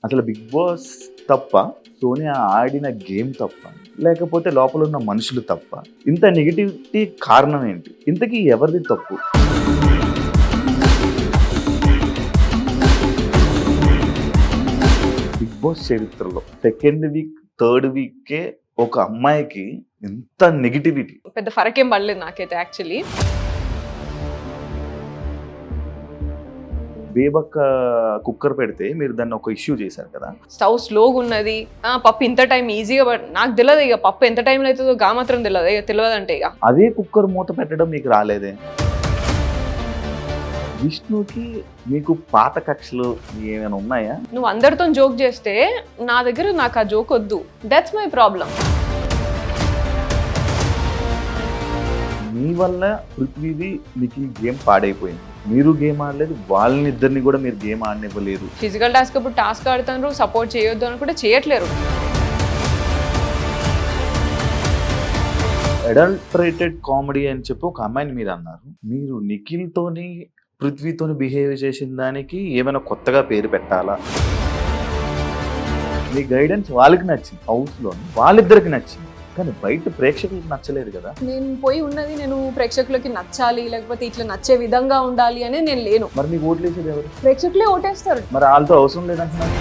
అసలు big boss తప్ప, సోనియా ఆడిన గేమ్ తప్ప, లేకపోతే లోపల ఉన్న మనుషులు తప్ప, ఇంత నెగిటివిటీ కారణం ఏంటి? ఇంతకీ ఎవరిది తప్పు? బిగ్ బాస్ చరిత్రలో సెకండ్ వీక్, థర్డ్ వీకే ఒక అమ్మాయికి ఎంత నెగిటివిటీ. పెద్ద ఫరకేం పడలేదు నాకైతే యాక్చువల్లీ. బేబక్క కుక్కర్ పెడితే మీరు దాన్ని ఒక ఇష్యూ చేశారు కదా. స్టవ్ స్లోగా ఉన్నది, పప్పు ఇంత టైం ఈజీగా నాకు తెలియదు. ఇక పప్పు ఎంత టైంలో అవుతుందో గా మాత్రం తెలియదు. ఇక తెలియదంటే ఇక అదే కుక్కర్ మూత పెట్టడం మీకు రాలేదే. విష్ణుకి మీకు పాత కక్షలు ఏమైనా ఉన్నాయా? నువ్వు అందరితో జోక్ చేస్తే నా దగ్గర నాకు ఆ జోక్ వద్దు. That's my problem. మీ వల్ల పృథ్వీది మీకు గేమ్ పాడైపోయింది. మీరు గేమ్ ఆడలేదు, వాళ్ళనిద్దరిని కూడా మీరు గేమ్ ఆడనివ్వలేదు. ఫిజికల్ టాస్క్ అప్పుడు టాస్క్ ఆడుతున్నారు, సపోర్ట్ చేయొద్దు అని కూడా చేయట్లేరు. అడల్టరేటెడ్ కామెడీ అని చెప్పి ఒక అమ్మాయిని మీరు అన్నారు. మీరు నిఖిల్తోని పృథ్వీతోని బిహేవ్ చేసిన దానికి ఏమైనా కొత్తగా పేరు పెట్టాలా? మీ గైడెన్స్ వాళ్ళకి నచ్చింది, హౌస్లో వాళ్ళిద్దరికి నచ్చింది, కానీ బయట ప్రేక్షకులకు నచ్చలేదు కదా. నేను పోయి ఉన్నది నేను ప్రేక్షకులకి నచ్చాలి, లేకపోతే ఇట్లా నచ్చే విధంగా ఉండాలి అని నేను లేను. మరి మీకు ఓట్లు వేసేది ఎవరు? ప్రేక్షకులే ఓటేస్తారు. మరి వాళ్ళతో అవసరం లేదంటున్నారు.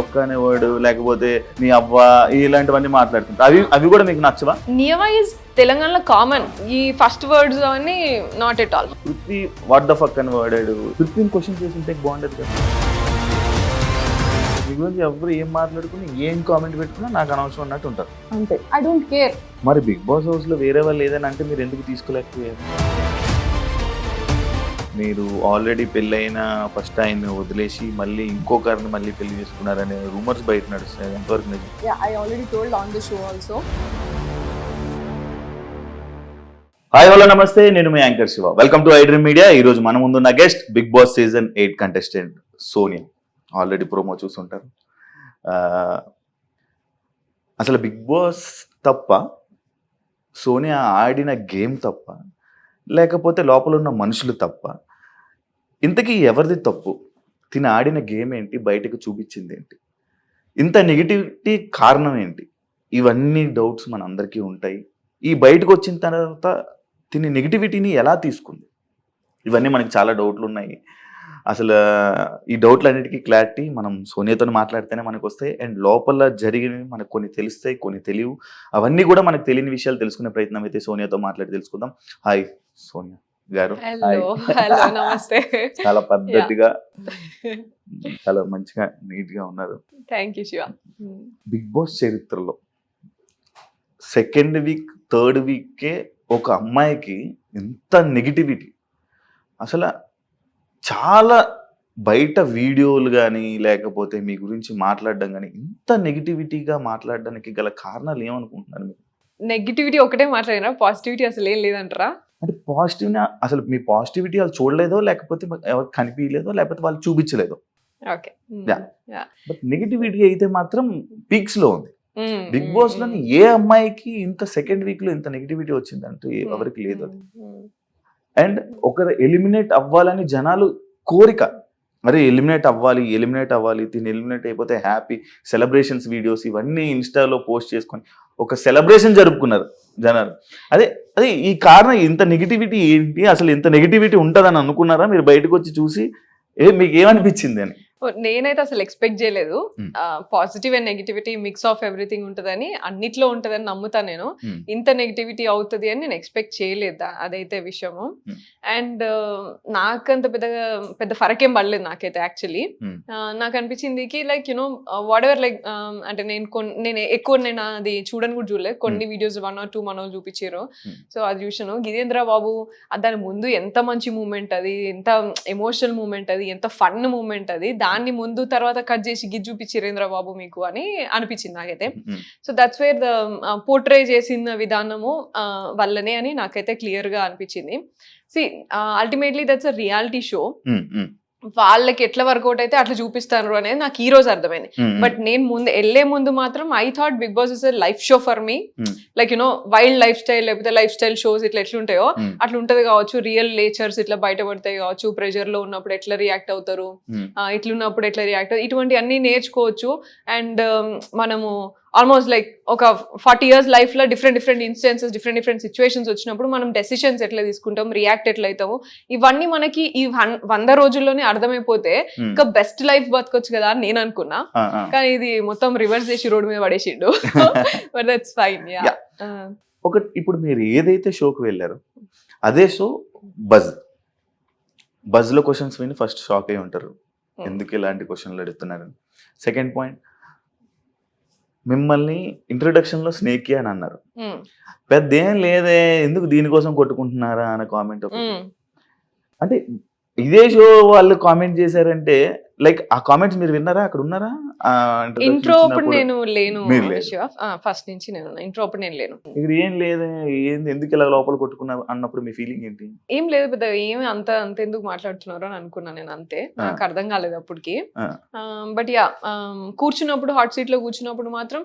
ఒక్క అనేవాడు లేకపోతే మీ అవ్వ ఇలాంటివన్నీ మాట్లాడుతుంటారు. అవి కూడా మీకు నచ్చవా? నియమ ఈజ్ తెలంగాణలో కామన్. ఈ ఫస్ట్ వర్డ్స్ అవన్నీ not at all. Prithvi what the fuck అని వాడాడు. పృథ్వీని క్వశ్చన్ చేస్తుంటే బాగుండేది కదా. మీ గురించి ఎవరు ఏం మాట్లాడుకుని ఏం కామెంట్ పెట్టుకున్నా నాకు అనవసరం అన్నట్టు ఉంటారు అంతే. I don't care. మరి బిగ్ బాస్ హౌస్లో వేరే వాళ్ళు ఏదైనా అంటే మీరు ఎందుకు తీసుకోలేకపోయారు? మీరు ఆల్రెడీ పెళ్ళైన ఫస్ట్ ఆయన్ని వదిలేసి మళ్ళీ ఇంకొకరిని మళ్ళీ పెళ్లి చేసుకున్నారనే రూమర్స్ బయట నడుస్తాయి. ఎంతవరకు నిజం? I already told on the show also. Hi hello నమస్తే, నేను మీ anchor Shiva. Welcome to iDream media. ఈరోజు మన ముందున్న guest big boss season 8 contestant Sonia. Already promo చూస్తుంటారు. అసలు బిగ్ బాస్ తప్ప, సోనియా ఆడిన గేమ్ తప్ప, లేకపోతే లోపల ఉన్న మనుషులు తప్ప, ఇంతకీ ఎవరిది తప్పు? తిని ఆడిన గేమ్ ఏంటి, బయటకు చూపించింది ఏంటి, ఇంత నెగిటివిటీ కారణం ఏంటి? ఇవన్నీ డౌట్స్ మన అందరికీ ఉంటాయి. ఈ బయటకు వచ్చిన తర్వాత తిని నెగిటివిటీని ఎలా తీసుకుంది, ఇవన్నీ మనకి చాలా డౌట్లు ఉన్నాయి. అసలు ఈ డౌట్లన్నిటికీ క్లారిటీ మనం సోనియాతో మాట్లాడితేనే మనకు వస్తాయి. అండ్ లోపల జరిగినవి మనకు కొన్ని తెలుస్తాయి, కొన్ని తెలియవు. అవన్నీ కూడా మనకు తెలియని విషయాలు తెలుసుకునే ప్రయత్నం అయితే సోనియాతో మాట్లాడి తెలుసుకుందాం. హాయ్ సోనియా గారు. నమస్తే. చాలా పద్ధతిగా చాలా మంచిగా నీట్ గా ఉన్నారు. Thank you Shiva. Bigg Boss చరిత్రలో సెకండ్ వీక్, థర్డ్ వీకే ఒక అమ్మాయికి ఎంత నెగిటివిటీ. అసలు చాలా బయట వీడియోలు కానీ లేకపోతే మీ గురించి మాట్లాడడం కానీ ఇంత నెగిటివిటీగా మాట్లాడడానికి గల కారణాలు ఏమనుకుంటున్నారు మీరు? నెగిటివిటీ ఒకటే మాట్లాడినా, పాజిటివిటీ అసలు ఏం లేదంటారా? అంటే పాజిటివ్ని అసలు మీ పాజిటివిటీ వాళ్ళు చూడలేదో, లేకపోతే ఎవరికి కనిపించలేదో, లేకపోతే వాళ్ళు చూపించలేదో. ఓకే. బట్ నెగిటివిటీ అయితే మాత్రం పీక్స్ లో ఉంది. బిగ్ బాస్ లో ఏ అమ్మాయికి ఇంత సెకండ్ వీక్ లో ఇంత నెగిటివిటీ వచ్చిందంటూ ఎవరికి లేదు. అది అండ్ ఒకరు ఎలిమినేట్ అవ్వాలని జనాలు కోరిక, మరి ఎలిమినేట్ అవ్వాలి, దీన్ని ఎలిమినేట్ అయిపోతే హ్యాపీ సెలబ్రేషన్స్ వీడియోస్ ఇవన్నీ ఇన్స్టాలో పోస్ట్ చేసుకొని ఒక సెలబ్రేషన్ జరుపుకున్నారు జనాలు. అదే ఈ కారణం ఇంత నెగిటివిటీ ఏంటి, అసలు ఇంత నెగిటివిటీ ఉంటుందని అనుకున్నారా మీరు బయటకు వచ్చి చూసి? మీకు ఏమనిపించింది అని? నేనైతే అసలు ఎక్స్పెక్ట్ చేయలేదు. Positive and negativity mix of everything ఉంటుందని, అన్నిట్లో ఉంటుందని నమ్ముతా నేను. ఇంత నెగిటివిటీ అవుతుంది అని నేను ఎక్స్పెక్ట్ చేయలేదు. అదైతే విషయము. అండ్ నాకంత పెద్ద ఫరకేం పడలేదు నాకైతే యాక్చువల్లీ. నాకు అనిపించింది కి like you know what ever like అంటే నేను ఎక్కువ అది చూడని కూడా చూడలేదు. కొన్ని వీడియోస్ 1 or 2 మనోళ్ళు చూపించారు. సో అది చూసాను. గిదేంద్ర బాబు దాని ముందు ఎంత మంచి మూమెంట్ అది, ఎంత ఎమోషనల్ మూమెంట్ అది, ఎంత ఫన్ మూమెంట్ అది, దాన్ని ముందు తర్వాత కట్ చేసి గిజ్ చూపించిరేంద్ర బాబు మీకు అని అనిపించింది నాకైతే. So that's where the portray చేసిన విధానము వల్లనే అని నాకైతే క్లియర్ గా అనిపించింది. C ultimately that's a reality show. వాళ్ళకి ఎట్లా వర్కౌట్ అయితే అట్లా చూపిస్తారు అనేది నాకు ఈ రోజు అర్థమైంది. బట్ నేను వెళ్లే ముందు మాత్రం I thought Bigg Boss is a life show for me, like wild lifestyle లేకపోతే లైఫ్ స్టైల్ షోస్ ఇట్లా ఎట్లుంటాయో అట్లా ఉంటది కావచ్చు, రియల్ నేచర్స్ ఇట్లా బయటపడతాయి కావచ్చు, ప్రెషర్ లో ఉన్నప్పుడు ఎట్లా రియాక్ట్ అవుతారు, ఇట్లున్నప్పుడు ఎట్లా రియాక్ట్ అవుతారు, ఇటువంటి అన్ని నేర్చుకోవచ్చు. అండ్ మనము ఆల్మోస్ట్ లైక్ ఒక 40 years లైఫ్ లో డిఫరెంట్ ఇన్స్టెన్సెస్, డిఫరెంట్ సిచ్యువేషన్స్ వచ్చినప్పుడు మనం డెసిషన్స్ ఎట్లా తీసుకుంటాం, రియాక్ట్ ఎట్లా అవుతాము, ఇవన్నీ మనకి ఈ 100 రోజుల్లోనే అర్థమైపోతే ఇంకా బెస్ట్ లైఫ్ బతకొచ్చు కదా అని నేను అనుకున్నా. కానీ ఇది మొత్తం రివర్స్ చేసి రోడ్ మీద పడేసిండు. But that's fine. ఒకటి, ఇప్పుడు మీరు ఏదైతే షోకి వెళ్ళారో అదే షో బజ్ లో క్వశ్చన్స్ విని ఫస్ట్ షాక్ అయి ఉంటారు, ఎందుకు ఇలాంటి క్వశ్చన్లు అడుగుతున్నారని. సెకండ్ పాయింట్, మిమ్మల్ని ఇంట్రొడక్షన్ లో స్నేక్ అని అన్నారు, పెద్ద ఏం లేదే ఎందుకు దీనికోసం కొట్టుకుంటున్నారా అనే కామెంట్. అంటే ఇదే షో వాళ్ళు కామెంట్ చేశారంటే లైక్ ఆ కామెంట్స్ మీరు విన్నారా, అక్కడ ఉన్నారా? ఇంట్రో అప్పుడు నేను లేను, ఫస్ట్ నుంచి నేను ఇంట్రో అప్పుడు నేను లేను. ఇక్కడ ఏం లేదే, ఏంది ఎందుకు ఇలా లోపల కొట్టుకున్నారు అన్నప్పుడు మీ ఫీలింగ్ ఏంటి? ఏం లేదు పెద్ద, ఏమి అంత ఎందుకు మాట్లాడుతున్నారు అని అనుకున్నా నేను, అంతే. నాకు అర్థం కాలేదు అప్పటికి. బట్ యా, కూర్చున్నప్పుడు హాట్ సీట్ లో కూర్చున్నప్పుడు మాత్రం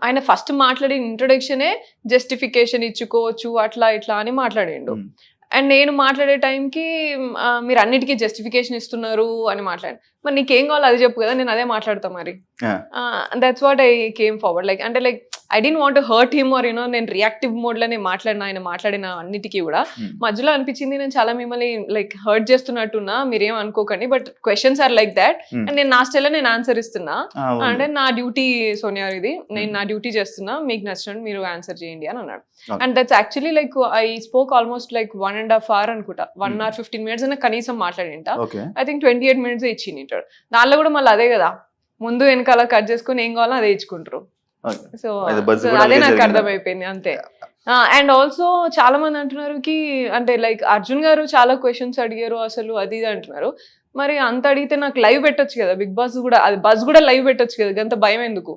ఆయన ఫస్ట్ మాట్లాడిన ఇంట్రొడక్షనే జస్టిఫికేషన్ ఇచ్చుకోవచ్చు అట్లా ఇట్లా అని మాట్లాడిండు. అండ్ నేను మాట్లాడే టైంకి మీరు అన్నిటికీ జస్టిఫికేషన్ ఇస్తున్నారు అని మాట్లాడాను. మరి నీకేం కావాలో అది చెప్పు కదా, నేను అదే మాట్లాడతా మరి. That's what I came forward. Like అంటే like I don't want to hurt him or నేను రియాక్టివ్ మోడ్ లోనే మాట్లాడిన, ఆయన మాట్లాడిన అన్నిటికీ కూడా మధ్యలో అనిపించింది నేను చాలా మిమ్మల్ని లైక్ హర్ట్ చేస్తున్నట్టున్నా, మీరేం అనుకోకండి, but questions are like that and నేను నా స్టైల్లో నేను ఆన్సర్ ఇస్తున్నా, అంటే నా డ్యూటీ సోనియా ఇది, నేను నా డ్యూటీ చేస్తున్నా, మీకు నచ్చినట్టు మీరు ఆన్సర్ చేయండి అని అన్నాడు. And that's actually like I spoke almost like 1.5 hours అనుకుంటా, 1 hour 15 minutes అన్న కనీసం మాట్లాడింట. ఐ థింక్ 28 minutes ఇచ్చింది. దానిలో కూడా మళ్ళీ అదే కదా, ముందు వెనకాల కట్ చేసుకుని ఏం కావాలో అదే ఇచ్చుకుంటారు. సో అదే నాకు అర్థమైపోయింది అంతే. అండ్ ఆల్సో చాలా మంది అంటున్నారు కి అంటే లైక్ అర్జున్ గారు చాలా క్వశ్చన్స్ అడిగారు అసలు అది ఇది అంటున్నారు. మరి అంత అడిగితే నాకు లైవ్ పెట్టొచ్చు కదా, బిగ్ బాస్ కూడా, అది బజ్ కూడా లైవ్ పెట్టొచ్చు కదా, అంత భయం ఎందుకు?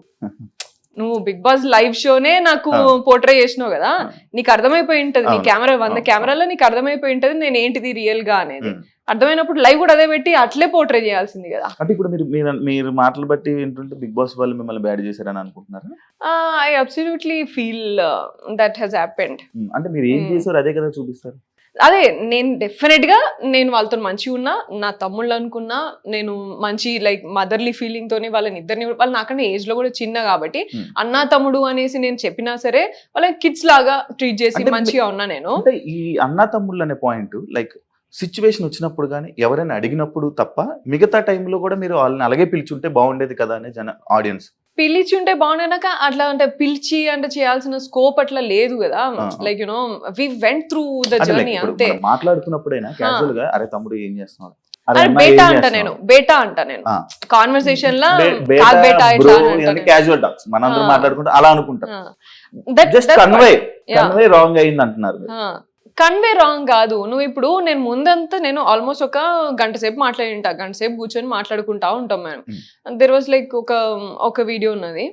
నువ్వు బిగ్ బాస్ లైవ్ షోనే నాకు పోర్ట్రే చేసినావు కదా, నీకు అర్థమైపోయి ఉంటది, నీ కెమెరా 100 కెమెరాలో నీకు అర్థమైపోయి ఉంటది నేను ఏంటిది రియల్ గా అనేది. అర్థమైనప్పుడు లైవ్ కూడా అదే పెట్టి అట్లే పోర్ట్రే చేయాల్సింది కదా. అంటే ఇప్పుడు మీరు మాటలు బట్టి ఏంటంటే బిగ్ బాస్ వాళ్ళు మిమ్మల్ని బ్యాడ్ చేశారని అనుకుంటున్నారు? I absolutely feel that has happened. అంటే మీరు ఏం చేశారు అదే కదా చూపిస్తారు. అదే నేను డెఫినెట్ గా నేను వాళ్ళతో మంచిగా ఉన్నా, నా తమ్ముళ్ళు అనుకున్నా, నేను మంచి లైక్ మదర్లీ ఫీలింగ్ తోనే వాళ్ళని ఇద్దరిని, వాళ్ళు నాకన్నా ఏజ్ లో కూడా చిన్న కాబట్టి అన్నా తమ్ముడు అనేసి నేను చెప్పినా సరే వాళ్ళకి కిడ్స్ లాగా ట్రీట్ చేసి మంచిగా ఉన్నా నేను. అంటే ఈ అన్నా తమ్ముళ్ళు అనే పాయింట్ లైక్ సిచ్యువేషన్ వచ్చినప్పుడు కానీ ఎవరైనా అడిగినప్పుడు తప్ప మిగతా టైంలో కూడా మీరు వాళ్ళని అలాగే పిలిచుంటే బాగుండేది కదా అనే ఆడియన్స్. పిలిచి ఉంటే బాగున్నాక అట్లా అంటే పిలిచి అంటే చేయాల్సిన స్కోప్ అట్లా లేదు కదా. Like we went through the journey అంతే. మాట్లాడుతున్నప్పుడైనా క్యాజువల్ గా అరే తమ్ముడు ఏం చేస్తున్నాడు, బేటా అంట నేను కాన్వర్సేషన్ లా క్యాజువల్ టాక్స్ మనందరం మాట్లాడుకుంటే అలా అనుకుంటాం. జస్ట్ కన్వే రాంగ్ అయింది అంటున్నారు. కన్వే రాంగ్ కాదు. నువ్వు ఇప్పుడు నేను ముందంతా నేను ఆల్మోస్ట్ ఒక గంట సేపు మాట్లాడింటా, గంట సేపు కూర్చొని మాట్లాడుకుంటా ఉంటాం మేము. దెర్ వాజ్ లైక్ ఒక వీడియో ఉన్నది,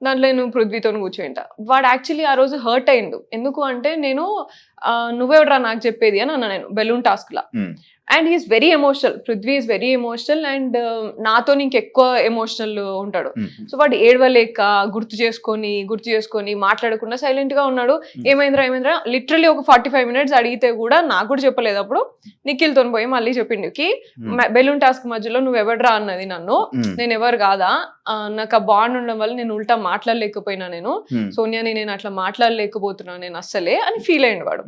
దాంట్లో నేను పృథ్వీతో కూర్చోంట. వాడు యాక్చువల్లీ ఆ రోజు హర్ట్ అయిండు. ఎందుకు అంటే నేను నువ్వెవడరా నాకు చెప్పేది అని అన్నా నేను బెలూన్ టాస్క్ లా. And he is very emotional, Prithvi is very emotional and నాతో ఇంకెక్కువ ఎమోషనల్ ఉంటాడు. సో వాడు ఏడవలేక గుర్తు చేసుకొని మాట్లాడకుండా సైలెంట్ గా ఉన్నాడు. ఏమైందిరా లిటరల్లీ ఒక 45 minutes అడిగితే కూడా నాకు కూడా చెప్పలేదు. అప్పుడు నిఖిల్తో పోయి మళ్ళీ చెప్పిండు కి బెలూన్ టాస్క్ మధ్యలో నువ్వు ఎవడరా అన్నది నన్ను, నేను ఎవరు కాదా, నాకు ఆ బాండ్ ఉండడం వల్ల నేను ఉల్టా మాట్లాడలేకపోయినా, నేను సోనియాని నేను అట్లా మాట్లాడలేకపోతున్నాను నేను అస్సలే అని ఫీల్ అయ్యిండు వాడు.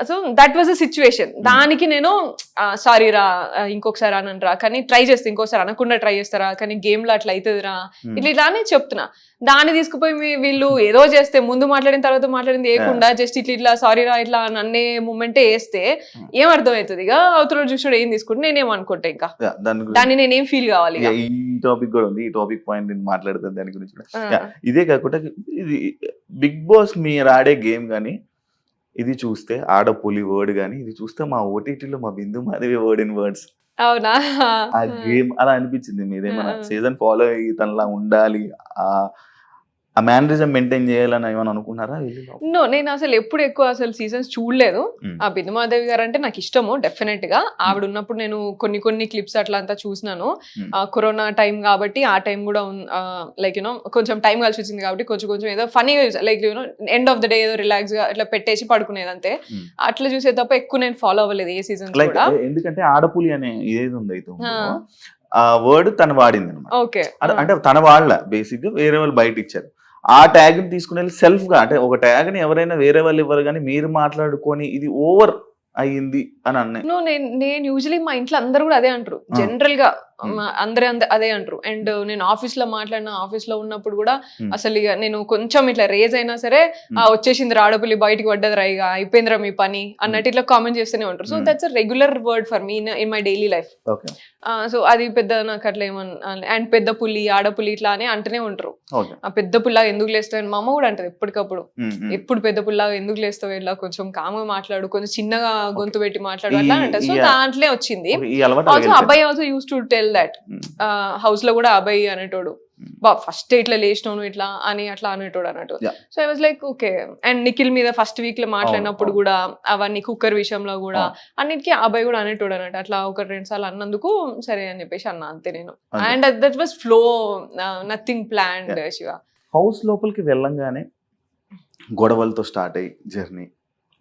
So that was a situation. దానికి నేను సారీ రా ఇంకొకసారి అనంరా, కానీ ట్రై చేస్తే ఇంకోసారి అనకుండా ట్రై చేస్తారా, కానీ గేమ్ లో అట్లా అవుతుందిరా ఇట్లా అని చెప్తున్నా. దాన్ని తీసుకుపోయి వీళ్ళు ఏదో చేస్తే ముందు మాట్లాడిన తర్వాత మాట్లాడింది వేయకుండా జస్ట్ ఇట్లా సారీ రా ఇట్లా అన్నే మూమెంటే వేస్తే ఏం అర్థం అవుతుంది? ఇక అవతల చూసాడు ఏం తీసుకుంటే నేనేం అనుకుంటా, ఇంకా దాన్ని నేనేం ఫీల్ కావాలి. ఈ టాపిక్ కూడా ఉంది, ఈ టాపిక్ పాయింట్ నేను మాట్లాడుతాను దాని గురించి. ఇదే కాకుండా ఇది బిగ్ బాస్ మీరు ఆడే గేమ్ కానీ ఇది చూస్తే ఆడపులి వర్డ్ గానీ, ఇది చూస్తే మా ఓటీటీలో మా బిందు మాధవి వర్డ్ ఇన్ వర్డ్స్. అవునా? ఆ గేమ్ అలా అనిపించింది. మీరేమన్నా సీజన్ ఫాలో అయ్యి తనలా ఉండాలి, ఆ మేనరిజం మెయింటైన్ చేయాలని ఏమైనా అనుకున్నారా? నో, నేను అసలు ఎప్పుడు ఎక్కువ అసలు సీజన్స్ చూడలేదు. ఆ బిందుమాదేవి గారు అంటే నాకు ఇష్టము డెఫినెట్ గా. ఆవిడ ఉన్నప్పుడు నేను కొన్ని క్లిప్స్ అట్లా అంతా చూసినాను. కరోనా టైం కాబట్టి ఆ టైం కూడా లైక్ యూనో కొంచెం టైం కలిసి వచ్చింది కాబట్టి కొంచెం ఏదో funny like you know end of the day ఏదో రిలాక్స్ గా ఇట్లా పెట్టేసి పడుకునేది అంతే. అట్లా చూసే తప్ప ఎక్కువ నేను ఫాలో అవ్వలేదు ఏ సీజన్ కూడా. ఎందుకంటే ఆడపులి అనే ఏది ఉంది అయితే ఆ వర్డ్ తను వాడింది అనమాట. ఓకే, అంటే తన వాళ్ళ బేసిక్ గా వేరే వాళ్ళు బయట ఇచ్చారు. ఆ ట్యాగ్ ని తీసుకుని వెళ్ళి సెల్ఫ్ గా, అంటే ఒక ట్యాగ్ ని ఎవరైనా వేరే వాళ్ళు ఇవ్వరు కానీ మీరు మాట్లాడుకొని ఇది ఓవర్ అయ్యింది అని అన్నాయి. నేను యూజువలీ మా ఇంట్లో అందరూ కూడా అదే అంటారు. జనరల్ గా అందరూ అదే అంటారు. అండ్ నేను ఆఫీస్ లో మాట్లాడిన, ఆఫీస్ లో ఉన్నప్పుడు కూడా అసలు ఇక నేను కొంచెం ఇట్లా రేజ్ అయినా సరే వచ్చేసింది రాడపులి బయటికి పడ్డది రా, ఇక అయిపోయిందిరా మీ పని అన్నట్టు ఇట్లా కామెంట్ చేస్తూనే ఉంటారు. So that's a regular word for me in my daily life. So అది పెద్ద నాకు అట్లా ఏమన్నా, అండ్ పెద్ద పులి ఆడపులి ఇట్లా అని అంటూనే ఉంటారు. ఆ పెద్ద పుల్లాగా ఎందుకు లేస్తావు, మా అమ్మ కూడా అంటది ఎప్పటికప్పుడు, ఎప్పుడు పెద్ద పుల్లాగా ఎందుకు లేస్తావు, ఇలా కొంచెం కామ్గా మాట్లాడు, కొంచెం చిన్నగా గొంతు పెట్టి మాట్లాడు అట్లా అంటారు. సో దాంట్లో వచ్చింది. ఆల్సో అబ్బాయి also use to tell that house లో కూడా అబ్బాయి అనేటోడు ఫస్ట్ ఇట్లా లేచినాను ఇట్లా అని అట్లా అనేటోడు అన్నట్టు. So I was like okay. And Nikhil మీద ఫస్ట్ వీక్ లో మాట్లాడినప్పుడు కూడా అవన్నీ కుక్కర్ విషయంలో కూడా అన్నిటికీ అబ్బాయి కూడా అనేటోడు అన్నట్టు. అట్లా 1-2 సార్లు అన్నందుకు సరే అని చెప్పేసి అన్నా అంతే నేను. And that was flow, nothing planned. Shiva house లోపలికి వెళ్ళంగానే గొడవలతో స్టార్ట్ అయ్యి జర్నీ,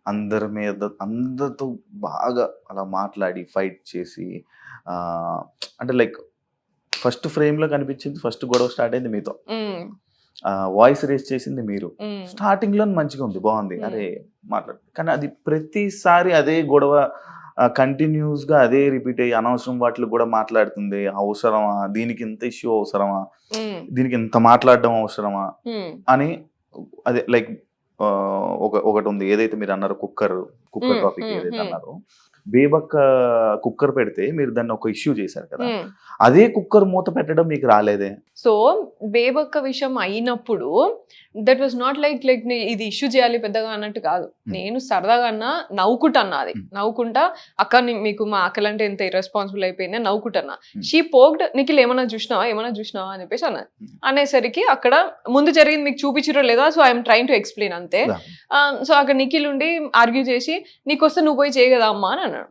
అందరితో బాగా అలా మాట్లాడి ఫైట్ చేసి, అంటే లైక్ ఫస్ట్ ఫ్రేమ్ లో కనిపించింది, ఫస్ట్ గొడవ స్టార్ట్ అయింది మీతో, వాయిస్ రేస్ చేసింది మీరు. స్టార్టింగ్ లో మంచిగా ఉంది, బాగుంది, అరే మాట్లాడు. కానీ అది ప్రతిసారి అదే గొడవ కంటిన్యూస్ గా అదే రిపీట్ అయ్యి అనవసరం వాటిలో కూడా మాట్లాడుతుంది. అవసరమా దీనికి ఇంత ఇష్యూ, అవసరమా దీనికి ఇంత మాట్లాడడం అవసరమా అని. అదే లైక్ ఒకటి ఉంది ఏదైతే మీరు అన్నారు, కుక్కర్ టాపిక్ ఏదైతే అన్నారో, బేబక్క కుక్కర్ పెడితే మీరు దాన్ని ఒక ఇష్యూ చేశారు కదా, అదే కుక్కర్ మూత పెట్టడం మీకు రాలేదే? సో బేబక్క విషయం అయినప్పుడు దట్ వాజ్ నాట్ లైక్ ఇది ఇష్యూ చేయాలి పెద్దగా అన్నట్టు కాదు. నేను సరదాగా అన్నా, నవ్వుకుంటా, అది నవ్వుకుంటా, అక్క మీకు మా అక్కలంటే ఎంత ఇర్రెస్పాన్సిబుల్ అయిపోయింది అని నవ్వుకుంటున్నా. షీ పోక్డ్, నిఖిల్ ఏమన్నా చూసినావా అని చెప్పేసి అన్నది. అనేసరికి అక్కడ ముందు జరిగింది మీకు చూపించరో లేదా, so I'm train to explain అంతే. సో అక్కడ నిఖిల్ ఉండి ఆర్గ్యూ చేసి నీకొస్తే నువ్వు పోయి చేయగదా అమ్మా అని అన్నాడు.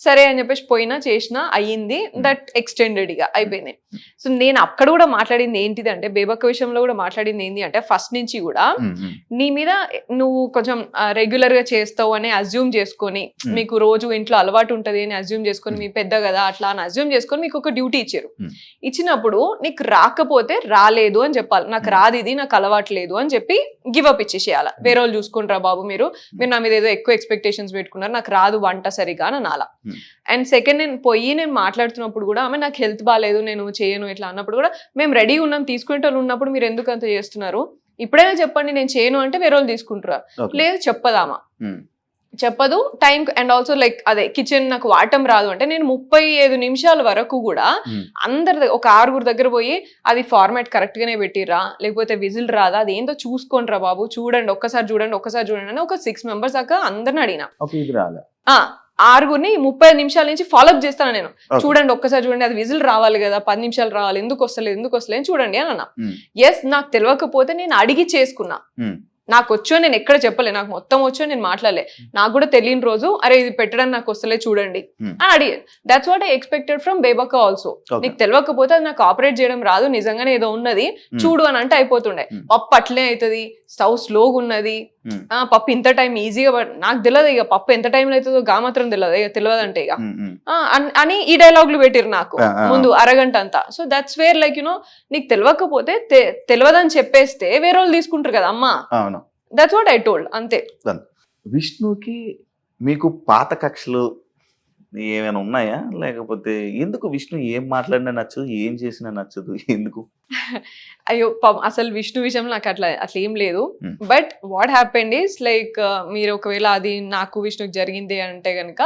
సరే అని చెప్పేసి పోయినా, చేసినా, అయ్యింది. దట్ ఎక్స్టెండెడ్ గా అయిపోయింది. సో నేను అక్కడ కూడా మాట్లాడింది ఏంటిది అంటే, బేబక్క విషయంలో కూడా మాట్లాడింది ఏంటి అంటే, ఫస్ట్ నుంచి కూడా నీ మీద నువ్వు కొంచెం రెగ్యులర్ గా చేస్తావు అని అజ్యూమ్ చేసుకొని, మీకు రోజు ఇంట్లో అలవాటు ఉంటది అని అజ్యూమ్ చేసుకొని, మీ పెద్ద కదా అట్లా అని అజ్యూమ్ చేసుకొని మీకు ఒక డ్యూటీ ఇచ్చారు. ఇచ్చినప్పుడు నీకు రాకపోతే రాలేదు అని చెప్పాలి. నాకు రాదు, ఇది నాకు అలవాటు లేదు అని చెప్పి గివ్ అప్ ఇచ్చేసేయాలి. వేరే వాళ్ళు చూసుకుంటారా బాబు, మీరు నా మీద ఏదో ఎక్కువ ఎక్స్పెక్టేషన్స్ పెట్టుకున్నారు, నాకు రాదు వంట సరిగా అని అనాల. అండ్ సెకండ్, నేను మాట్లాడుతున్నప్పుడు కూడా ఆమె నాకు హెల్త్ బాగాలేదు నేను చేయను ఇట్లా అన్నప్పుడు కూడా, మేము రెడీ ఉన్నాం తీసుకునే ఉన్నప్పుడు మీరు ఎందుకు అంత చేస్తున్నారు, ఇప్పుడైనా చెప్పండి నేను చేయను అంటే వేరే వాళ్ళు తీసుకుంటారా, లేదు చెప్పదామా, చెప్పదు టైం. అండ్ ఆల్సో లైక్ అదే కిచెన్ నాకు వాడటం రాదు అంటే, నేను 35 నిమిషాల వరకు కూడా అందరి ఒక 6 దగ్గర పోయి అది ఫార్మాట్ కరెక్ట్ గానే పెట్టిరా, లేకపోతే విజిల్ రాదా, అది ఏంటో చూసుకోండి రా బాబు, చూడండి ఒక్కసారి చూడండి అని ఒక 6 మెంబర్స్ దాకా అందరిని అడిగినా. 6 30 నిమిషాల నుంచి ఫాలోఅప్ చేస్తాను నేను. చూడండి ఒక్కసారి చూడండి, అది విజిల్ రావాలి కదా, 10 నిమిషాలు రావాలి, ఎందుకు వస్తలేదు చూడండి అని అన్నా. ఎస్, నాకు తెలియకపోతే నేను అడిగి చేసుకున్నా. నాకు వచ్చో నేను ఎక్కడ చెప్పలే, నాకు మొత్తం వచ్చో నేను మాట్లాడలే. నాకు కూడా తెలియని రోజు అరే ఇది పెట్టడానికి నాకు వస్తలే చూడండి అని అడిగి. That's what I expected from Bebakka also. నీకు తెలియకపోతే అది నాకు ఆపరేట్ చేయడం రాదు, నిజంగానే ఏదో ఉన్నది చూడు అని అంటే అయిపోతుండే. పప్పు అట్లే అవుతుంది, స్టవ్ స్లోగా ఉన్నది, పప్పు ఇంత టైం ఈజీగా, నాకు తెలియదు ఇక పప్పు ఎంత టైంలో అవుతుందో గా మాత్రం తెలియదు, ఇక తెలియదంటే ఇక అని ఈ డైలాగులు పెట్టిరు నాకు ముందు అరగంట అంతా. So that's where like you know, నీకు తెలియకపోతే తెలియదని చెప్పేస్తే వేరే వాళ్ళు తీసుకుంటారు కదా అమ్మా. దట్స్ వాట్ ఐ టోల్డ్ అంతే. విష్ణుకి మీకు పాత కక్షలు ఏమైనా ఉన్నాయా, లేకపోతే ఎందుకు విష్ణు ఏం మాట్లాడినా నచ్చదు, ఏం చేసినా నచ్చదు, ఎందుకు? అయ్యో అసలు విష్ణు విషయంలో నాకు అట్లా ఏం లేదు. But what happened is like, మీరు ఒకవేళ అది నాకు విష్ణుకి జరిగింది అంటే గనక,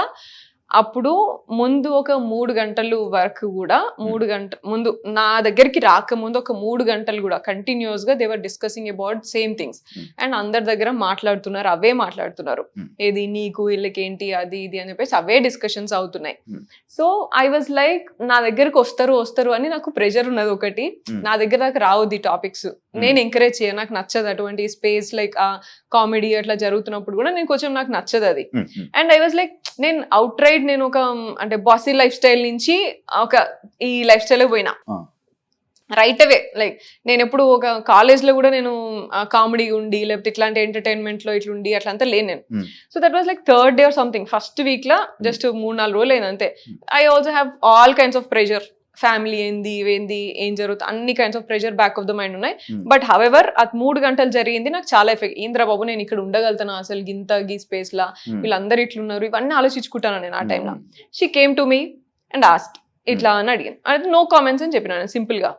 అప్పుడు ముందు ఒక 3 గంటలు వరకు కూడా 3 గంటల ముందు నా దగ్గరికి రాకముందు ఒక 3 గంటలు కూడా కంటిన్యూస్ గా they were discussing about same things and అందరి దగ్గర మాట్లాడుతున్నారు, అవే మాట్లాడుతున్నారు. ఏది నీకు వీళ్ళకి ఏంటి అది ఇది అని చెప్పేసి అవే డిస్కషన్స్ అవుతున్నాయి. సో ఐ వాజ్ లైక్ నా దగ్గరకు వస్తారు అని నాకు ప్రెషర్ ఉన్నది ఒకటి. నా దగ్గర దాకా రావద్దు ఈ టాపిక్స్, నేను ఎంకరేజ్ చేయను, నాకు నచ్చదు అటువంటి స్పేస్ లైక్ కామెడీ అట్లా జరుగుతున్నప్పుడు కూడా నేను కొంచెం నాకు నచ్చదు అది. అండ్ ఐ వాజ్ లైక్ నేను అవుట్ రైడ్ నేను ఒక అంటే బాసీ లైఫ్ స్టైల్ నుంచి ఒక ఈ లైఫ్ స్టైల్ పోయినా రైట్ అవే. లైక్ నేను ఎప్పుడు ఒక కాలేజ్ లో కూడా నేను కామెడీ ఉండి లేకపోతే ఇట్లాంటి ఎంటర్టైన్మెంట్ లో ఇట్లుండి అట్లా అంతా లేను నేను. So that was like 3rd day or something, first week law just 3-4 రోజులు అయింది అంతే. I also have all kinds of pressure, family ఏంది ఏం జరుగుతుంది అన్ని kinds of pressure back of the mind ఉన్నాయి. బట్ హవెవర్ అది 3 గంటలు జరిగింది నాకు చాలా ఎఫెక్ట్. ఏంద్రా బాబు నేను ఇక్కడ ఉండగలుగుతాను అసలు గీ స్పేస్ లా, వీళ్ళందరూ ఇట్లున్నారు, ఇవన్నీ ఆలోచించుకుంటాను నేను ఆ టైంలో. She came to me and asked ఇట్లా అని అడిగాను. అంటే నో కామెంట్స్ అని చెప్పిన సింపుల్ గా,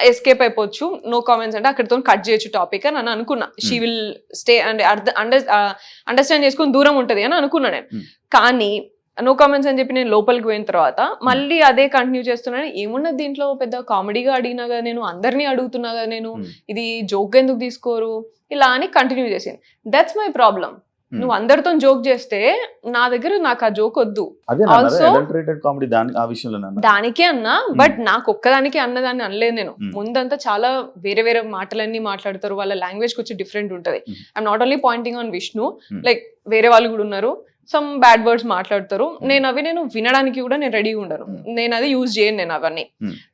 ఎస్కేప్ అయిపోవచ్చు, నో కామెంట్స్ అంటే అక్కడితో కట్ చేయొచ్చు టాపిక్ అని నేను అనుకున్నా. She will stay and understand చేసుకుని దూరం ఉంటది అని అనుకున్నా నేను. కానీ నో కామెంట్స్ అని చెప్పి నేను లోపలికి పోయిన తర్వాత మళ్ళీ అదే కంటిన్యూ చేస్తున్నాను. ఏమున్నది దీంట్లో, పెద్ద కామెడీగా అడిగినా కదా నేను, అందరినీ అడుగుతున్నా కదా నేను, ఇది జోక్ ఎందుకు తీసుకోరు ఇలా అని కంటిన్యూ చేసింది. That's my problem. నువ్వు అందరితో జోక్ చేస్తే నా దగ్గర నాకు ఆ జోక్ వద్దు. ఆల్సో దానికే అన్నా, బట్ నాకు ఒక్కదానికి అన్నదాన్ని అనలేదు నేను. ముందంతా చాలా వేరే వేరే మాటలన్నీ మాట్లాడతారు, వాళ్ళ లాంగ్వేజ్ వచ్చి డిఫరెంట్ ఉంటది. I'm not only pointing on Vishnu, like వేరే వాళ్ళు కూడా ఉన్నారు, సమ్ బ్యాడ్ వర్డ్స్ మాట్లాడతారు. నేను వినడానికి కూడా నేను రెడీగా ఉండను, నేను అది యూజ్ చేయను నేను అవన్నీ.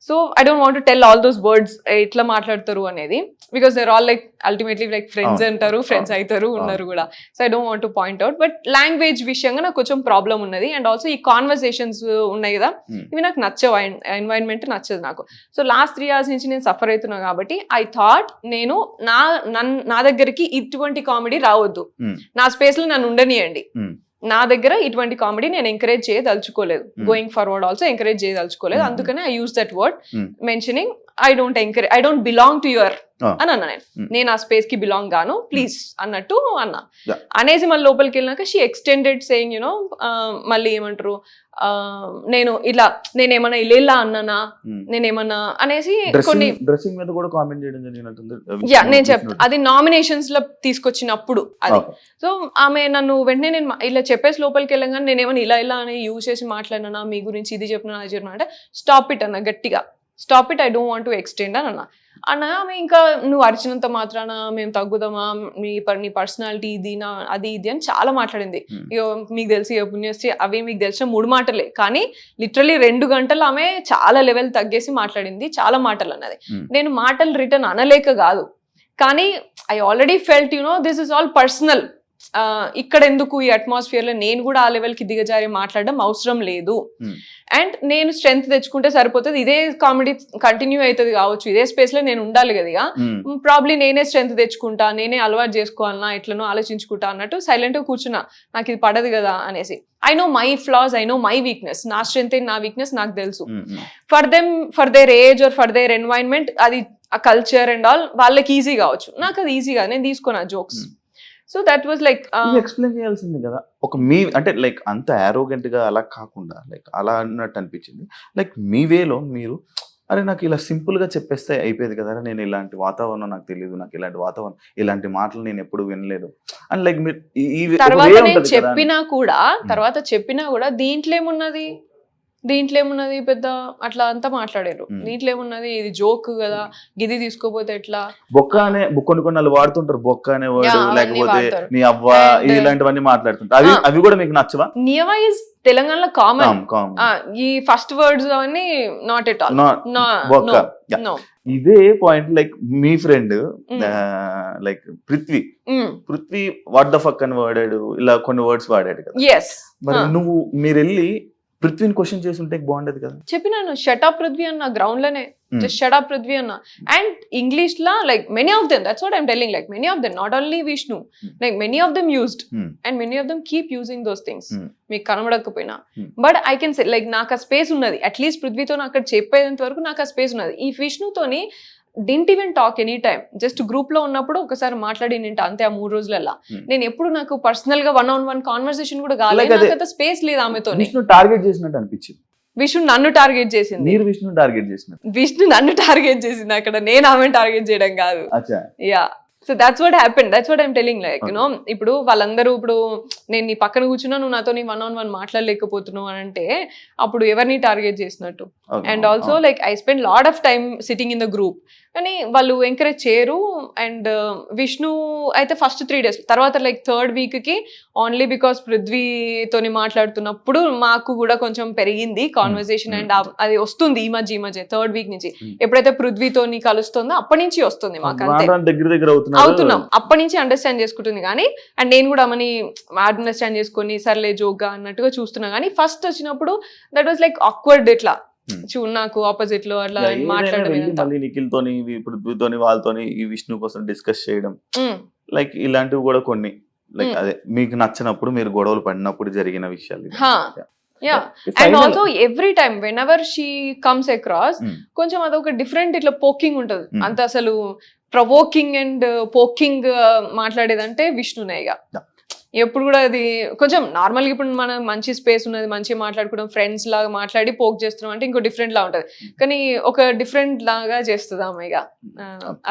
So I don't want to tell all those words ఎట్లా మాట్లాడతారు అనేది, because they're all like ultimately like friends అంటారు, ఫ్రెండ్స్ అవుతారు ఉన్నారు కూడా. So I don't want to point out, but language విషయంగా నాకు కొంచెం ప్రాబ్లం ఉన్నది. అండ్ ఆల్సో ఈ కాన్వర్సేషన్స్ ఉన్నాయి కదా, ఇవి నాకు నచ్చవు, ఎన్వైరన్మెంట్ నచ్చదు నాకు. సో లాస్ట్ 3 years నుంచి నేను సఫర్ అవుతున్నా కాబట్టి ఐ థాట్ నేను నా దగ్గరికి ఇటువంటి కామెడీ రావద్దు, నా స్పేస్ లో నన్ను ఉండనియండి, నా దగ్గర ఇటువంటి కామెడీ నేను ఎంకరేజ్ చేయదలుచుకోలేదు, గోయింగ్ ఫార్వర్డ్ ఆల్సో ఎంకరేజ్ చేయదలుచుకోలేదు. అందుకనే I use that word mentioning I don't belong to your అని అన్నా. నేను ఆ స్పేస్ కి బిలాంగ్ గాను, ప్లీజ్ అన్నట్టు అన్నా. అనేసి మళ్ళీ లోపలికి వెళ్ళినాక షీ ఎక్స్టెండెడ్ సేయింగ్ యునో మళ్ళీ ఏమంటారు, నేనేమన్నా ఇలా అన్నానా, నేనేమన్నా అనేసి కొన్ని డ్రెస్సింగ్ మీద కూడా కామెంట్ చేయడం జరిగినట్టుంది. నేను చెప్తా, అది నామినేషన్స్ లో తీసుకొచ్చినప్పుడు అది. సో ఆమె నన్ను వెంటనే నేను ఇలా చెప్పేసి లోపలికి వెళ్ళగానే నేనేమన్నా ఇలా అని యూజ్ చేసి మాట్లాడినా, మీ గురించి ఇది చెప్పినా అది చెప్పినా అంటే స్టాప్ ఇట్ అన్న గట్టిగా, stop it, I don't want to extend అని అన్నా. ఆమె ఇంకా నువ్వు అరిచినంత మాత్రాన మేము తగ్గుదామా, నీ పర్సనాలిటీ ఇది అది ఇది అని చాలా మాట్లాడింది. ఇక మీకు తెలిసి పుణ్యశ్రీ అవి మీకు తెలిసిన 3 మాటలే, కానీ లిటరలీ 2 గంటలు ఆమె చాలా లెవెల్ తగ్గేసి మాట్లాడింది, చాలా మాటలు అన్నది. నేను మాటలు రిటర్న్ అనలేక కాదు, కానీ I already felt this is all personal. ఇక్కడ ఎందుకు ఈ అట్మాస్ఫియర్ లో నేను కూడా ఆ లెవెల్ కి దిగజారి మాట్లాడడం అవసరం లేదు. అండ్ నేను స్ట్రెంగ్త్ తెచ్చుకుంటే సరిపోతుంది, ఇదే కామెడీ కంటిన్యూ అవుతుంది కావచ్చు, ఇదే స్పేస్ లో నేను ఉండాలి కదా, ప్రాబ్లీ నేనే స్ట్రెంగ్త్ తెచ్చుకుంటా, నేనే అలవాటు చేసుకోవాలన్నా, ఎట్లనో ఆలోచించుకుంటా అన్నట్టు సైలెంట్ గా కూర్చున్నా, నాకు ఇది పడదు కదా అనేసి. I know my floss, I know my weakness, నా స్ట్రెంగ్త్ నా వీక్నెస్ నాకు తెలుసు. For their age or for their environment, అది ఆ కల్చర్ అండ్ ఆల్ వాళ్ళకి ఈజీ కావచ్చు, నాకు అది ఈజీగా నేను తీసుకున్నా jokes. So that was like explain చేయాల్సింది కదా, ఒక మీ అంటే లైక్ అంత యారోగెంట్ గా అలా కాకుండా లైక్ అలా అన్నట్టు అనిపించింది. లైక్ మీ వేలో మీరు అరే నాకు ఇలా సింపుల్ గా చెప్పేస్తే అయిపోయేది కదా, నేను ఇలాంటి వాతావరణం నాకు తెలియదు, నాకు ఇలాంటి వాతావరణం ఇలాంటి మాటలు నేను ఎప్పుడు వినలేదు అని లైక్ మీరు తర్వాత నేను చెప్పినా కూడా దీంట్లో ఏమున్నది పెద్ద అట్లా అంతా మాట్లాడారు. దీంట్లో ఏమున్నది, ఇది జోక్ కదా, గిది తీసుకోపోతే ఎట్లా, బొక్క అనే కొన్ని వాడుతుంటారు, బొక్క అనే వర్డ్, లేకపోతే నీ అవ్వ, ఇలాంటివన్నీ మాట్లాడుతుంటారు. అవి కూడా మీకు నచ్చవా? నియవా ఇస్ తెలంగాణలో కామన్, ఈ ఫస్ట్ వర్డ్స్ అవన్నీ నాట్ ఎట్ ఆల్. ఇదే point like me friend like Prithvi what the fuck అని వాడాడు, ఇలా కొన్ని వర్డ్స్ వాడాడు కదా. మరి మీరు వెళ్ళి పృథ్వీని క్వశ్చన్ చేసి ఉంటే బాగుండేది కదా. చెప్పినాను షటప్ పృథ్వీ అన్న, గ్రౌండ్ లోనే జస్ట్ షటప్ పృథ్వీ అన్న. అండ్ ఇంగ్లీష్ లా like many of them, that's what I'm telling, like many of them, not only Vishnu, like many of them used and many of them keep using those things. మీకు కనబడకపోయినా but I can say like నాకు ఆ space ఉన్నది, at least పృథ్వీతో అక్కడ చెప్పేంత వరకు నాకు ఆ స్పేస్ ఉన్నది. ఈ విష్ణుతోని didn't even talk any time, just group లో ఉన్నప్పుడు ఒకసారి మాట్లాడి నింట అంతే ఆ 3 రోజులలో. నేను ఎప్పుడు నాకు పర్సనల్ గా 1-on-1 కాన్వర్సేషన్ కూడా కాలేదు, నాకు స్పేస్ లేదు ఆమెతో. విష్ణు టార్గెట్ చేసినట్టు అనిపించింది. విష్ణు నన్ను టార్గెట్ చేసింది. మీరు విష్ణు టార్గెట్ చేసినట్టు. విష్ణు నన్ను టార్గెట్ చేసింది అక్కడ, నేను ఆమె టార్గెట్ చేయడం కాదు. అచ్చా. Yeah, so that's what happened, that's what I'm telling. Like you know ఇప్పుడు వాళ్ళందరూ ఇప్పుడు నేను నీ పక్కన కూర్చున్నా, నువ్వు నాతో 1-on-1 మాట్లాడలేకపోతున్నావు అని అంటే అప్పుడు ఎవరిని టార్గెట్ చేసినట్టు. And also like I spend lot of time sitting in the group, కానీ వాళ్ళు ఎంకరేజ్ చేయరు. అండ్ విష్ణు అయితే ఫస్ట్ 3 days, తర్వాత లైక్ 3rd week కి ఓన్లీ బికాస్ పృథ్వీతోని మాట్లాడుతున్నప్పుడు మాకు కూడా కొంచెం పెరిగింది కాన్వర్సేషన్. అండ్ అది వస్తుంది ఈ మధ్య 3rd week నుంచి. ఎప్పుడైతే పృథ్వీతోని కలుస్తుందో అప్పటి నుంచి వస్తుంది మాకు, అంతే దగ్గర అవుతున్నాం అప్పటి నుంచి అండర్స్టాండ్ చేసుకుంటుంది. కానీ అండ్ నేను కూడా ఆమెని అండర్స్టాండ్ చేసుకొని సర్లే జోక్గా అన్నట్టుగా చూస్తున్నా. కానీ ఫస్ట్ వచ్చినప్పుడు దట్ వాస్ లైక్ ఆక్వర్డ్, ఇట్లా నాకు ఆపోజిట్ లో అట్లా మాట్లాడడం, నిఖిల్ తోని పృథ్వీతోని వాళ్ళతోని ఈ విష్ణు కోసం డిస్కస్ చేయడం, లైక్ ఇలాంటివి కూడా కొన్ని లైక్ అదే మీకు నచ్చినప్పుడు మీరు గొడవలు పడినప్పుడు జరిగిన విషయాలు. Yeah, and also every time when ever she comes across కొంచెం అదొక డిఫరెంట్ ఇట్లా పోకింగ్ ఉంటది. అంత అసలు ప్రవోకింగ్ అండ్ పోకింగ్ మాట్లాడేదంటే విష్ణునే. ఇక ఎప్పుడు కూడా అది కొంచెం నార్మల్గా ఇప్పుడు మనం మంచి స్పేస్ ఉన్నది, మంచిగా మాట్లాడుకోవడం, ఫ్రెండ్స్ లాగా మాట్లాడి పోక్ చేస్తున్నాం అంటే ఇంకో డిఫరెంట్ లా ఉంటది. కానీ ఒక డిఫరెంట్ లాగా చేస్తుంది ఆమె. ఇక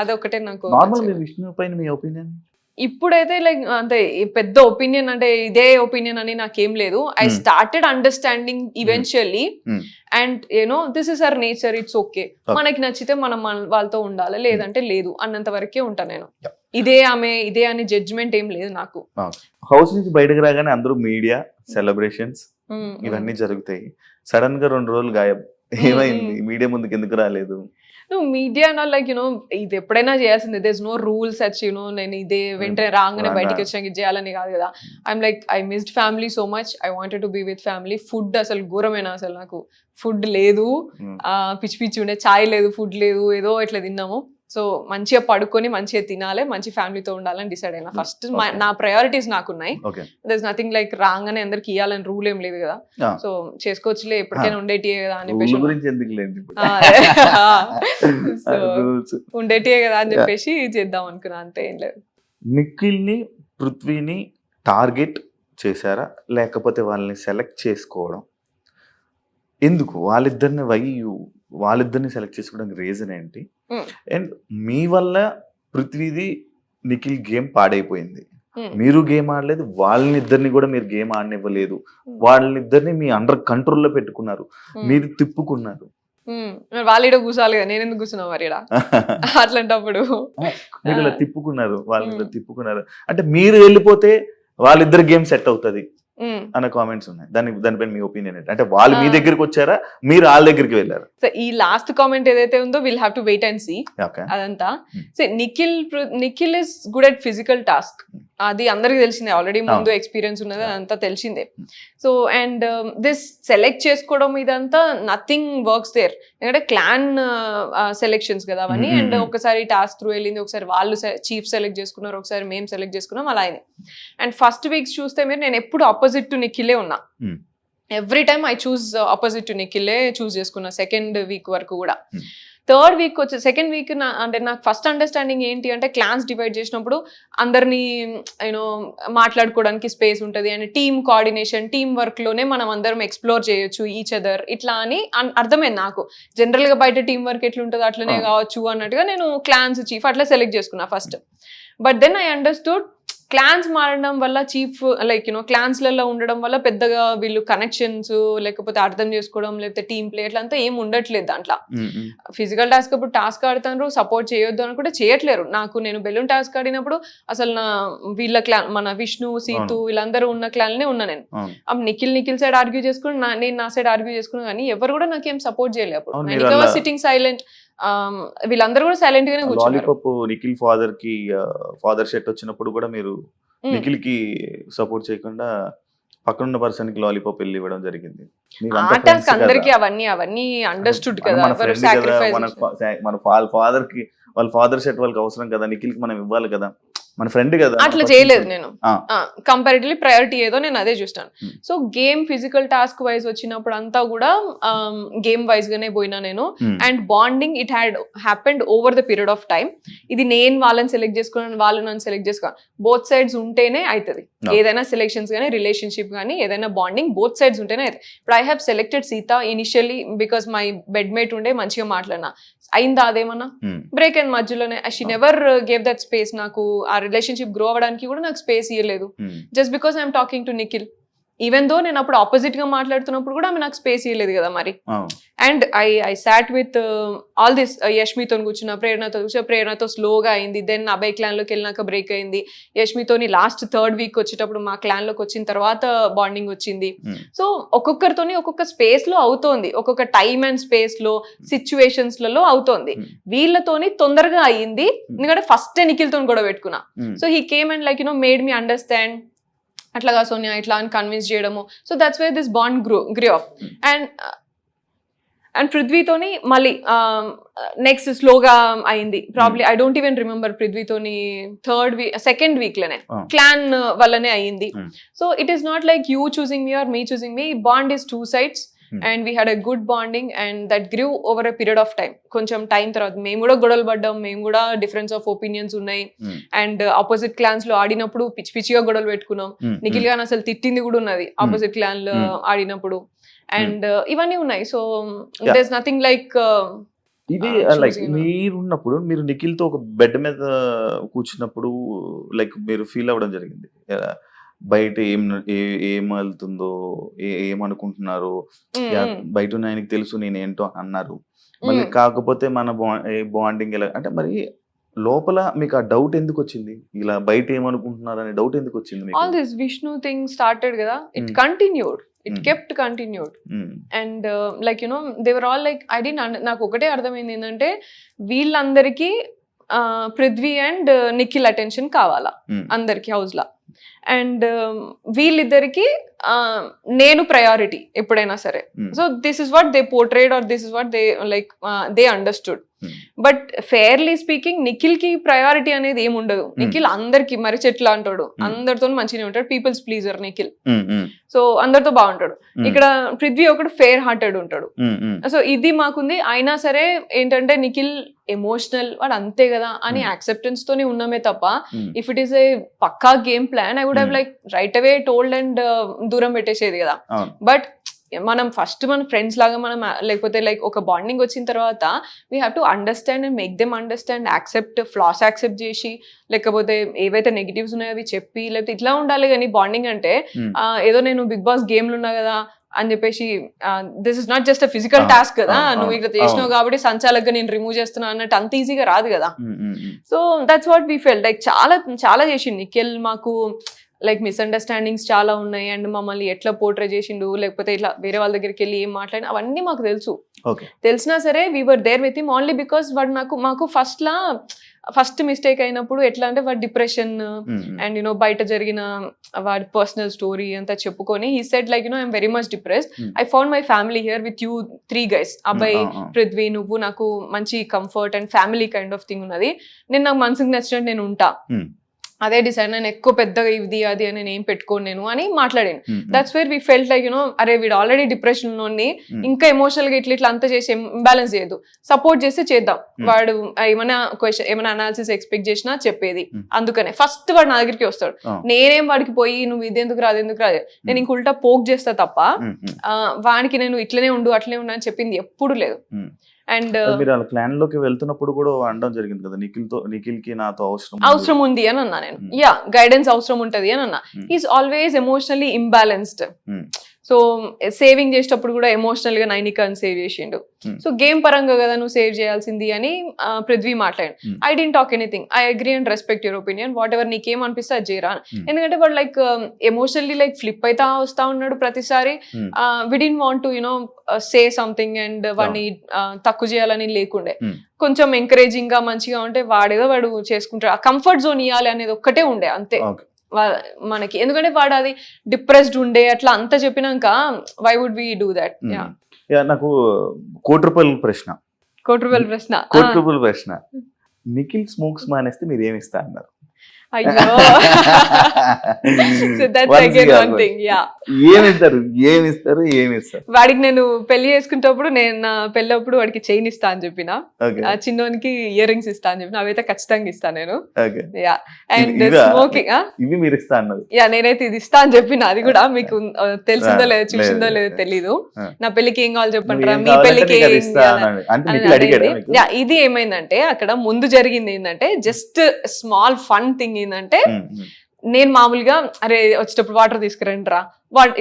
అదొకటే నాకు. విష్ణు పైన మీ ఒపీనియన్ ఇప్పుడైతే లైక్ అంతే పెద్ద ఒపీనియన్ అంటే ఇదే ఒపీనియన్ అని నాకేం లేదు. I started understanding eventually, and you know this is our nature, it's okay. మనకి నచ్చితే మనం వాళ్ళతో ఉండాలి, లేదంటే లేదు అన్నంత వరకే ఉంటాను నేను. ఇదే ఆమె ఇదే అని జడ్జ్మెంట్ ఏం లేదు నాకు. హౌస్ నుంచి బయటకు రాగానే అందరూ మీడియా సెలబ్రేషన్స్ ఇవన్నీ జరుగుతాయి. సడన్ గా 2 రోజులు గాయబ్, ఏమైంది? మీడియా ముందుకు ఎందుకు రాలేదు? నువ్వు మీడియా నా లైక్ యూనో ఇది ఎప్పుడైనా చేయాల్సిందే, there is no rules such you know నేను ఇదే వెంటనే రాగానే బయటకి వచ్చాక ఇది చేయాలని కాదు కదా. I'm like I missed family so much, I wanted to be with family. Food అసలు ఘోరమైన, అసలు నాకు ఫుడ్ లేదు, పిచ్చి పిచ్చి ఉండే, చాయ్ లేదు, ఫుడ్ లేదు, ఏదో ఇట్లా తిన్నాము. సో మంచిగా పడుకొని మంచిగా తినాలి, మంచి ఫ్యామిలీతో ఉండాలని డిసైడ్ అయినా. ఫస్ట్ నా ప్రయారిటీస్ నాకున్నాయి. దర్ ఇస్ నథింగ్ లైక్ రాగానే అందరికి ఇవ్వాలని రూల్ ఏం లేదు కదా. సో చేసుకోవచ్చులే, ఎప్పటికైనా ఉండేటియే కదా అని చెప్పేసి ఉండేటియే కదా అని చెప్పేసి చేద్దాం అనుకున్నా, అంతే ఏం లేదు. నిఖిల్ ని పృథ్వీని టార్గెట్ చేశారా, లేకపోతే వాళ్ళని సెలెక్ట్ చేసుకోవడం ఎందుకు? వాళ్ళిద్దరిని సెలెక్ట్ చేసుకోవడానికి రీజన్ ఏంటి? అండ్ మీ వల్ల పృథ్వీది నిఖిల్ గేమ్ పాడైపోయింది, మీరు గేమ్ ఆడలేదు, వాళ్ళనిద్దరిని కూడా మీరు గేమ్ ఆడనివ్వలేదు, వాళ్ళనిద్దరిని మీ అండర్ కంట్రోల్లో పెట్టుకున్నారు, మీరు తిప్పుకున్నారు. వాళ్ళ కూర్చోవాలి కదా, నేను ఎందుకు కూర్చున్నా మరి అట్లాంటప్పుడు? మీరు ఇలా తిప్పుకున్నారు, వాళ్ళని తిప్పుకున్నారు అంటే మీరు వెళ్ళిపోతే వాళ్ళిద్దరు గేమ్ సెట్ అవుతుంది అన్న కామెంట్స్ ఉన్నాయి. దానిపైన మీ ఒపీనియన్ ఏంటి? అంటే వాళ్ళు మీ దగ్గరికి వచ్చారా, మీరు వాళ్ళ దగ్గరికి వెళ్ళారు? సో ఈ లాస్ట్ కామెంట్ ఏదైతే ఉందో will have to wait and see అదంతా. So Nikhil is good at physical task, అది అందరికి తెలిసిందే, ఆల్రెడీ ముందు ఎక్స్పీరియన్స్ ఉన్నది, అదంతా తెలిసిందే. సో అండ్ దిస్ సెలెక్ట్ చేసుకోవడం ఇదంతా నథింగ్ వర్క్స్ దేర్, ఎందుకంటే క్లాన్ సెలెక్షన్స్ కదా అవన్నీ. అండ్ ఒకసారి టాస్క్ త్రూ వెళ్ళింది, ఒకసారి వాళ్ళు చీఫ్ సెలెక్ట్ చేసుకున్నారు, ఒకసారి మేము సెలెక్ట్ చేసుకున్నాం, అలా అయింది. అండ్ ఫస్ట్ వీక్స్ చూస్తే మీరు నేను ఎప్పుడు ఆపోజిట్ టు నిఖిలే ఉన్నా, every time I choose opposite to నిఖిలే చూస్ చేసుకున్నా 2nd week వరకు కూడా. 3rd week వచ్చి 2nd week అంటే నాకు ఫస్ట్ అండర్స్టాండింగ్ ఏంటి అంటే, క్లాన్స్ డివైడ్ చేసినప్పుడు అందరినీ యూనో మాట్లాడుకోవడానికి స్పేస్ ఉంటుంది, and team coordination, team work లోనే మనం అందరం ఎక్స్ప్లోర్ చేయొచ్చు ఈచ్ అదర్, ఇట్లా అని అర్థమైంది నాకు. జనరల్ గా బయట టీమ్ వర్క్ ఎట్లుంటుందో అట్లనే కావచ్చు అన్నట్టుగా నేను క్లాన్స్ చీఫ్ అట్లా సెలెక్ట్ చేసుకున్నా first. But then I understood clans మారడం వల్ల, చీఫ్ లైక్ యూనో క్లాన్స్లలో ఉండడం వల్ల పెద్దగా వీళ్ళు కనెక్షన్స్ లేకపోతే అర్థం చేసుకోవడం లేకపోతే టీమ్ ప్లే అట్లంతా ఏం ఉండట్లేదు దాంట్లో. ఫిజికల్ టాస్క్ అప్పుడు టాస్క్ ఆడుతున్నారు, సపోర్ట్ చేయొద్దు అని కూడా చేయట్లేరు నాకు. నేను బెలూన్ టాస్క్ ఆడినప్పుడు అసలు వీళ్ళ క్లాన్, మన విష్ణు, సీతు వీళ్ళందరూ ఉన్న క్లాన్నే ఉన్నా నేను. నిఖిల్ సైడ్ ఆర్గ్యూ చేసుకుని, నేను నా సైడ్ ఆర్గ్యూ చేసుకున్నా, కానీ ఎవరు కూడా నాకేం సపోర్ట్ చేయలేదు అప్పుడు. సిట్టింగ్ సైలెంట్, వీళ్ళందరూ కూడా సైలెంట్ గానే కూర్చున్నారు. నిఖిల్ ఫాదర్ షర్ట్ వచ్చినప్పుడు కూడా మీరు నిఖిల్ కి సపోర్ట్ చేయకుండా పక్కన ఉన్న పర్సన్ కి లాలీపాప్ వెళ్ళి ఇవ్వడం జరిగింది. అందరికి అవన్నీ అండర్స్టూడ్ కదా, మన వాళ్ళ ఫాదర్ షర్ట్ వాళ్ళకి అవసరం కదా, నిఖిల్ కి మనం ఇవ్వాలి కదా. మన ఫ్రెండ్ కదా. అట్లా చేయలేదు నేను. ఆ. కంపారిటివ్లీ ప్రయారిటీ ఏదో నేను అదే చూస్తాను. Hmm. So game physical task wise వచ్చినప్పుడు అంతా కూడా గేమ్ వైజ్ గానే పోయినా నేను. And bonding it happened over the period of time. ఇది నేను వాళ్ళని సెలెక్ట్ చేసుకున్నాను, వాళ్ళు నన్ను సెలెక్ట్ చేసుకోవాలి, బోత్ సైడ్స్ ఉంటేనే అవుతుంది. ఏదైనా సెలెక్షన్స్ కానీ రిలేషన్షిప్ కానీ ఏదైనా బాండింగ్ బోత్ సైడ్స్ ఉంటేనే అవుతుంది. ఇప్పుడు I have selected Seetha initially because my bedmate ఉండే, మంచిగా మాట్లాడినా. అయిందా అదేమన్నా? బ్రేక్ అయిన మధ్యలోనే. She never gave that space. నాకు ఆ రిలేషన్షిప్ గ్రో అవ్వడానికి కూడా నాకు స్పేస్ ఇవ్వలేదు. Just because I'm talking to Nikhil. Even though నేను అప్పుడు ఆపోజిట్ గా మాట్లాడుతున్నప్పుడు కూడా ఆమె నాకు స్పేస్ ఇవ్వలేదు కదా మరి. And I sat with all this. యష్మితో కూర్చున్న, ప్రేరణతో స్లోగా అయింది. దెన్ అభయ్ క్లాన్ లోకి వెళ్ళినాక బ్రేక్ అయింది. యష్మితోని లాస్ట్ 3rd వీక్ వచ్చేటప్పుడు మా క్లాన్ లోకి వచ్చిన తర్వాత బాండింగ్ వచ్చింది. సో ఒక్కొక్కరితోని ఒక్కొక్క స్పేస్ లో అవుతోంది, ఒక్కొక్క టైమ్ అండ్ స్పేస్ లో సిచ్యువేషన్స్ లలో అవుతోంది. వీళ్ళతోని తొందరగా అయ్యింది ఎందుకంటే ఫస్ట్ నిఖిల్తో గొడవ పెట్టుకున్నా. So he came and like made me understand. అట్లాగా సోనియా ఇట్లా అని కన్విన్స్ చేయడము. So that's way this bond grow up. And పృథ్వీతోని మళ్ళీ నెక్స్ట్ స్లోగా అయింది. Probably I don't even remember పృథ్వీతోని 2nd వీక్ లోనే క్లాన్ వల్లనే అయ్యింది. So it is not like you choosing me or me choosing me. Bond is 2 sides. And we had a good bonding and that grew over a period of time. కొంచెం time తర్వాత మేము కూడా గొడవలు పడ్డాం, మేము కూడా డిఫరెన్స్ ఆఫ్ ఒపీనియన్స్ ఉన్నాయి. And opposite clans లో ఆడినప్పుడు పిచ్చి పిచ్చిగా గొడవలు పెట్టుకున్నాం. నిఖిల్ గాని అసలు తిట్టింది కూడా ఉన్నది ఆపోజిట్ క్లాన్ లో ఆడినప్పుడు. అండ్ ఇవన్నీ ఉన్నాయి. So there is nothing like ఇది లైక్ మీరున్నప్పుడు మీరు నిఖిల్ తో ఒక బెడ్ మీద కూర్చున్నప్పుడు లైక్ మీరు ఫీల్ అవ్వడం జరిగింది, బయట ఏం వెళ్తుందో, ఏమనుకుంటున్నారో బయట ఉన్న ఆయనకి తెలుసు నేను ఏంటో అన్నారు. మళ్ళీ కాకపోతే మన బాండింగ్ ఎలా అంటే, మరి లోపల మీకు ఆ డౌట్ ఎందుకు వచ్చింది? ఇలా బయట ఏమనుకుంటున్నారు అనే డౌట్ ఎందుకు వచ్చింది? All this Vishnu thing started కదా, it continued. It kept continued. And like they were all like, I didn't నాకు ఒకటే అర్థమైంది ఏంటంటే వీళ్ళందరికీ పృథ్వీ అండ్ నిఖిల్ అటెన్షన్ కావాలా అందరికి హౌస్ లా. అండ్ వీళ్ళిద్దరికి నేను ప్రయారిటీ ఎప్పుడైనా సరే. So this is what they portrayed or this is what they like they understood. But fairly speaking Nikhil కి ప్రయారిటీ అనేది ఏమి ఉండదు. నిఖిల్ అందరికి మరి చెట్లా అంటాడు, అందరితో మంచిగా ఉంటాడు, పీపుల్స్ ప్లీజర్ నిఖిల్. సో అందరితో బాగుంటాడు. ఇక్కడ పృథ్వీ ఒకడు ఫేర్ హార్టెడ్ ఉంటాడు. సో ఇది మాకుంది. అయినా సరే ఏంటంటే నిఖిల్ ఎమోషనల్ వాడు అంతే కదా అని యాక్సెప్టెన్స్ తోనే ఉన్నామే తప్ప, ఇఫ్ ఇట్ ఈస్ ఏ పక్కా game plan I would have like right away told and దూరం పెట్టేసేది కదా. బట్ మనం ఫస్ట్ మన ఫ్రెండ్స్ లాగా మనం లేకపోతే లైక్ ఒక బాండింగ్ వచ్చిన తర్వాత we have to understand and make them understand, accept floss accept చేసి, లేకపోతే ఏవైతే నెగిటివ్స్ ఉన్నాయో అవి చెప్పి, లేకపోతే ఇట్లా ఉండాలి. కానీ బాండింగ్ అంటే ఏదో నేను బిగ్ బాస్ గేమ్లు ఉన్నా కదా అని చెప్పేసి this is not just a physical task కదా, నువ్వు ఇట్లా చేసినావు కాబట్టి సంచాలకుగా నేను రిమూవ్ చేస్తున్నా అన్నట్టు అంత ఈజీగా రాదు కదా. So that's what we felt. Like చాలా చాలా చేసిండు నిఖిల్. మాకు లైక్ మిస్అండర్స్టాండింగ్స్ చాలా ఉన్నాయి అండ్ మమ్మల్ని ఎట్లా పోర్ట్రే చేసిండు, లేకపోతే ఇట్లా వేరే వాళ్ళ దగ్గరికి వెళ్ళి ఏం మాట్లాడిన అవన్నీ మాకు తెలుసు. తెలిసినా సరే we were there with him only because వాడు మాకు ఫస్ట్ మిస్టేక్ అయినప్పుడు ఎట్లా అంటే వాడి డిప్రెషన్ అండ్ బయట జరిగిన వాడి పర్సనల్ స్టోరీ అంతా చెప్పుకొని he said like I'm very much depressed, I found my family here with you 3 guys, అబ్బాయి, పృథ్వీ, నువ్వు, నాకు మంచి comfort and family kind of thing ఉన్నది. నేను నాకు మనసుకు నచ్చినట్టు నేను ఉంటా, అదే డిసైడ్, నేను ఎక్కువ పెద్దగా ఇది అది అని నేను ఏం పెట్టుకోను నేను అని మాట్లాడాను. That's where we felt like అరే వీడు ఆల్రెడీ డిప్రెషన్ ఉన్నోడిని ఇంకా ఎమోషనల్ గా ఇట్లా అంతా చేసి ఇంబ్యాలెన్స్ చేయదు, సపోర్ట్ చేస్తే చేద్దాం. వాడు ఏమైనా క్వశ్చన్ ఏమైనా అనాలిసిస్ ఎక్స్పెక్ట్ చేసినా చెప్పేది. అందుకనే ఫస్ట్ వాడు నా దగ్గరికి వస్తాడు. నేనేం వాడికి పోయి నువ్వు ఇది ఎందుకు రాదు నేను ఇంక ఉల్టా పోక్ చేస్తా తప్ప వాడికి నేను ఇట్లనే ఉండు అట్లనే ఉండు అని చెప్పింది ఎప్పుడు లేదు. అండ్ మీరు అలా ప్లాన్ లోకి వెళ్తున్నప్పుడు కూడా అనడం జరిగింది కదా, నిఖిల్ కి నాతో అవసరం ఉంది అని అన్నా నేను. యా, గైడెన్స్ అవసరం ఉంటది అని అన్నా. Is always emotionally imbalanced. So saving చేసేటప్పుడు కూడా ఎమోషనల్ గా నైనికాని సేవ్ చేసిండు. సో గేమ్ పరంగా కదా నువ్వు సేవ్ చేయాల్సింది అని పృథ్వీ మాట్లాడాడు. I dent talk anything, I agree and respect your opinion, what ever నీకేం అనిపిస్తే అది చేయరా. ఎందుకంటే వాడు లైక్ ఎమోషనల్లీ లైక్ ఫ్లిప్ అయితే వస్తా ఉన్నాడు ప్రతిసారి. We didn't want to say something and వాడిని తక్కువ చేయాలని లేకుండే. కొంచెం ఎంకరేజింగ్ గా మంచిగా ఉంటే వాడేదో వాడు చేసుకుంటాడు. ఆ కంఫర్ట్ జోన్ ఇవ్వాలి అనేది ఒక్కటే ఉండే అంతే మనకి. ఎందుకంటే వాడు అది డిప్రెస్డ్ ఉండే అట్లా అంతా చెప్పినాక why would we do that. నాకు కోటి రూపాయల ప్రశ్న, నిఖిల్ స్మోక్స్ మానేస్తే మీరు ఏమి ఇస్తా అన్నారు? అయ్యో so that's again one thing yeah. ఏమిస్తారు వాడికి నేను పెళ్లి చేసుకునేటప్పుడు నేను నా పెళ్ళప్పుడు వాడికి చైన్ ఇస్తా అని చెప్పిన, ఓకే ఆ చిన్నోనికి ఇయర్ రింగ్స్ ఇస్తా అని చెప్పిన, అవైతే ఖచ్చితంగా ఇస్తాను నేను. ఓకే యా అండ్ ఇవా? స్మోకింగ్ ఇవి మీరు ఇస్తా అన్నది. యా నేనైతే ఇది ఇస్తా అని చెప్పిన, అది కూడా మీకు తెలిసిందో లేదో చూసిందో లేదు, లేదో లేదు. తెలీదు. ఆ. నా పెళ్లికి ఏం కావాలో చెప్పంటారా, నువ్వు ఏం మీ కావాలంటే పెళ్లికి నీకు అది ఏం ఇస్తా కావాలని అన్నాడు. అంటే అని నిఖిల్ అడిగాడా అడిగింది. మీకు? యా ఇది ఏమైందంటే అక్కడ ముందు జరిగింది ఏంటంటే జస్ట్ స్మాల్ ఫన్ థింగ్ ఏంటంటే నేను మామూలుగా అరే వచ్చేటప్పుడు వాటర్ తీసుకురండి రా,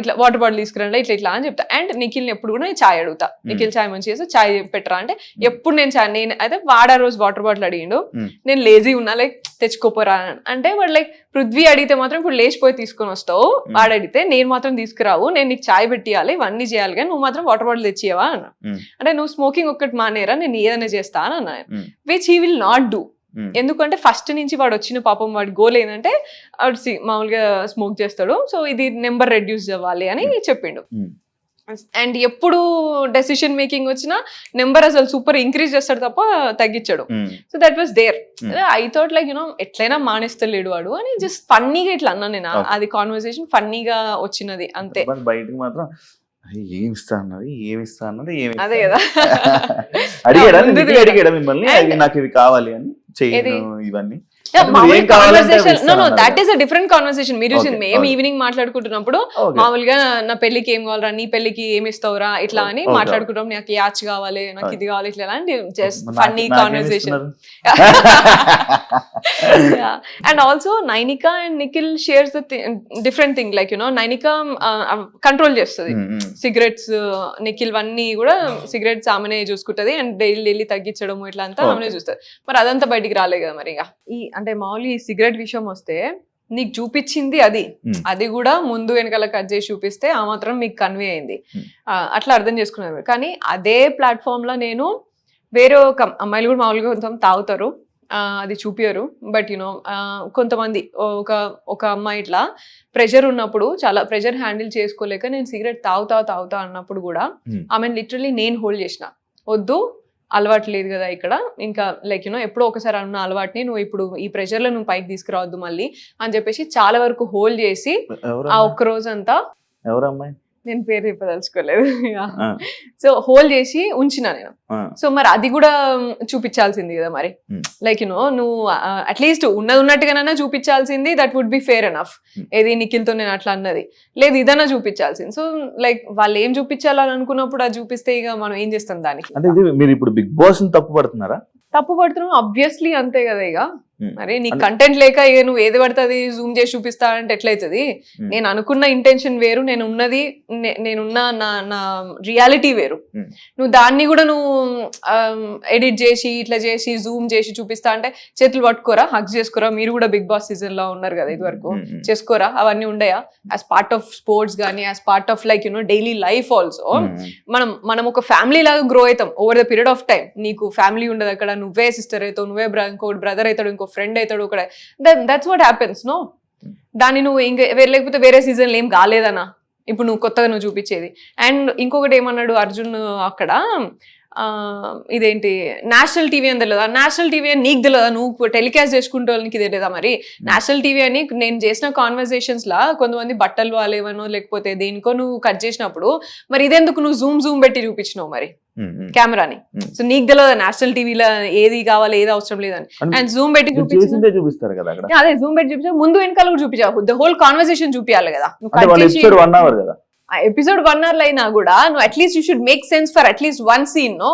ఇట్లా వాటర్ బాటిల్ తీసుకురండి ఇట్లా ఇట్లా అని చెప్తా. అండ్ నిఖిల్ని ఎప్పుడు కూడా నేను చాయ్ అడుగుతా, నిఖిల్ చాయ్ మంచి చేస్తే చాయ్ పెట్టరా అంటే ఎప్పుడు నేను చాయ్ నేను అయితే వాడా రోజు వాటర్ బాటిల్ అడిగిండు, నేను లేజీ ఉన్నా లైక్ తెచ్చుకోపోరా అంటే వాడు లైక్ పృథ్వీ అడిగితే మాత్రం ఇప్పుడు లేచిపోయి తీసుకొని వస్తావు, వాడు అడిగితే నేను మాత్రం తీసుకురావు, నేను నీకు చాయ్ పెట్టియాలి ఇవన్నీ చేయాలి కానీ నువ్వు మాత్రం వాటర్ బాటిల్ తెచ్చియవా అన్న. అంటే నువ్వు స్మోకింగ్ ఒక్కటి మానేరా నేను ఏదైనా చేస్తా అని అన్నా, which he will not do. ఎందుకంటే ఫస్ట్ నుంచి వాడు వచ్చిన పాపం వాడి గోల్ ఏంటంటే వాడు మామూలుగా స్మోక్ చేస్తాడు, సో ఇది నెంబర్ రెడ్యూస్ అవ్వాలి అని చెప్పిండు. అండ్ ఎప్పుడు డెసిషన్ మేకింగ్ వచ్చినా నెంబర్ అసలు సూపర్ ఇంక్రీజ్ చేస్తాడు తప్ప తగ్గించాడు. So that was there. I thought like you know ఎట్లయినా మానేస్తలేడు వాడు అని జస్ట్ ఫన్నీగా ఇట్లా అన్నా నేను. అది కాన్వర్సేషన్ ఫన్నీగా వచ్చినది అంతే. బయటకు మాత్రం ఏమి ఇస్తా అన్నది అదే కదా అడిగాడా ముందుది నిఖిల్ అడిగాడా మిమ్మల్ని And- అవి నాకు ఇవి కావాలి అని చేయను ఏది? ఇవన్నీ మామూలు ఏం కావాలంటే అవి కాన్వర్సేషన్ ఇస్తాను నో అన్నారు. That is a different conversation. మీరు చూసింది Okay, మేము okay. Evening మాట్లాడుకుంటున్నప్పుడు Okay. మామూలుగా నా పెళ్లికి ఏం కావాలరా, నీ పెళ్లికి ఏమి ఇస్తావురా ఇట్లా అని Okay. మాట్లాడుకుంటాం. నాకు యాచ్ కావాలి, నాకు ఇది కావాలి ఇట్లా అని జస్ట్ నాకు- ఫన్నీ నాకేం కాన్వర్సేషన్. ఇస్తున్నారు? And also Nainika and Nikhil shares the different thing like you know Nainika control చేస్తుంది సిగరెట్స్, నిఖిల్ అన్ని కూడా సిగరెట్స్ ఆమెనే చూసుకుంటది అండ్ డైలీ తగ్గించడం ఇట్లా అంతా ఆమెనే చూస్తుంది. మరి అదంతా బయటికి రాలే కదా మరి. ఇక ఈ అంటే మామూలు ఈ సిగరెట్ విషయం వస్తే నీకు చూపించింది అది కూడా ముందు వెనకాల కట్ చేసి చూపిస్తే ఆ మాత్రం మీకు కన్వే అయింది, అట్లా అర్థం చేసుకున్నారు. కానీ అదే ప్లాట్ఫామ్ లో నేను వేరే ఒక అమ్మాయిలు కూడా మామూలుగా కొంచెం తాగుతారు, అది చూపియరు. బట్ యునో కొంతమంది ఒక అమ్మాయి ఇట్లా ప్రెషర్ ఉన్నప్పుడు చాలా ప్రెషర్ హ్యాండిల్ చేసుకోలేక నేను సిగరెట్ తాగుతా అన్నప్పుడు కూడా ఆమెను లిటరలీ నేను హోల్డ్ చేసిన, వద్దు అలవాటు లేదు కదా ఇక్కడ, ఇంకా లైక్ యూనో ఎప్పుడో ఒకసారి అన్న అలవాటుని నువ్వు ఇప్పుడు ఈ ప్రెషర్ లో నువ్వు పైకి తీసుకురావద్దు మళ్ళీ అని చెప్పేసి చాలా వరకు హోల్డ్ చేసి ఆ ఒక్క రోజంతా ఎవరమ్మాయి నేను పేరు చెప్పదలుచుకోలేదు సో హోల్డ్ చేసి ఉంచిన నేను. సో మరి అది కూడా చూపించాల్సింది కదా మరి, లైక్ యునో నువ్వు అట్లీస్ట్ ఉన్నట్టుగానైనా చూపించాల్సింది, that would be fair enough. ఏది నిఖిల్తో నేను అట్లా అన్నది లేదు, ఇదన్నా చూపించాల్సింది. సో లైక్ వాళ్ళు ఏం చూపించాలని అనుకున్నప్పుడు అది చూపిస్తే ఇక మనం ఏం చేస్తాం దానికి. అంటే ఇది మీరు ఇప్పుడు బిగ్ బాస్ తప్పు పడుతున్నారా? తప్పు పడుతున్నాం ఆబ్వియస్లీ, అంతే కదా. ఇక మరి నీ కంటెంట్ లేక ఇక నువ్వు ఏది పడుతుంది జూమ్ చేసి చూపిస్తా అంటే ఎట్లయితుంది? నేను అనుకున్న ఇంటెన్షన్ వేరు, నేనున్న నా రియాలిటీ వేరు. నువ్వు దాన్ని కూడా నువ్వు ఎడిట్ చేసి ఇట్లా చేసి జూమ్ చేసి చూపిస్తా అంటే చేతులు పట్టుకోరా, హక్ చేసుకోరా? మీరు కూడా బిగ్ బాస్ సీజన్ లో ఉన్నారు కదా ఇది వరకు, చేసుకోరా? అవన్నీ ఉండయా యాజ్ పార్ట్ ఆఫ్ స్పోర్ట్స్ కానీ as part of like you know daily life also? మనం ఒక ఫ్యామిలీ లాగా గ్రో అవుతాం over the period of time. నీకు ఫ్యామిలీ ఉండదు అక్కడ, నువ్వే సిస్టర్ అవుతావు, నువ్వే ఇంకో బ్రదర్ అవుతాడు, ఇంకో ఫ్రెండ్ అవుతాడు అక్కడ. That's what happens no. దాన్ని నువ్వు ఇంకా లేకపోతే వేరే సీజన్లో ఏం కాలేదనా ఇప్పుడు నువ్వు కొత్తగా నువ్వు చూపించేది. అండ్ ఇంకొకటి ఏమన్నాడు అర్జున్ అక్కడ, ఇదేంటి నేషనల్ టీవీ అని తెలియదా? నేషనల్ టీవీ అని నీకు తెలియదా? నువ్వు టెలికాస్ట్ చేసుకుంటే నీకు తెలియదా? మరి నేషనల్ టీవీ అని నేను చేసిన కాన్వర్సేషన్స్ లా కొంతమంది బట్టలు వాళ్ళేవనో లేకపోతే దేనికో నువ్వు కట్ చేసినప్పుడు మరి ఇదెందుకు నువ్వు జూమ్ పెట్టి చూపించినావు మరి కెమెరాని? సో నీకు తెలియదా నేషనల్ టీవీలో ఏది కావాలి ఏది అవసరం లేదని? అండ్ జూమ్ పెట్టి చూపిస్తారు కదా అక్కడ. అదే జూమ్ పెట్టి చూపించా, ముందు వెనకాల కూడా చూపించావు, ద హోల్ కాన్వర్సేషన్ చూపించాలి కదా. ఎపిసోడ్ 1 hour కదా, ఎపిసోడ్ 1 hour అయినా కూడా నువ్వు at least you should make sense for at least one scene. No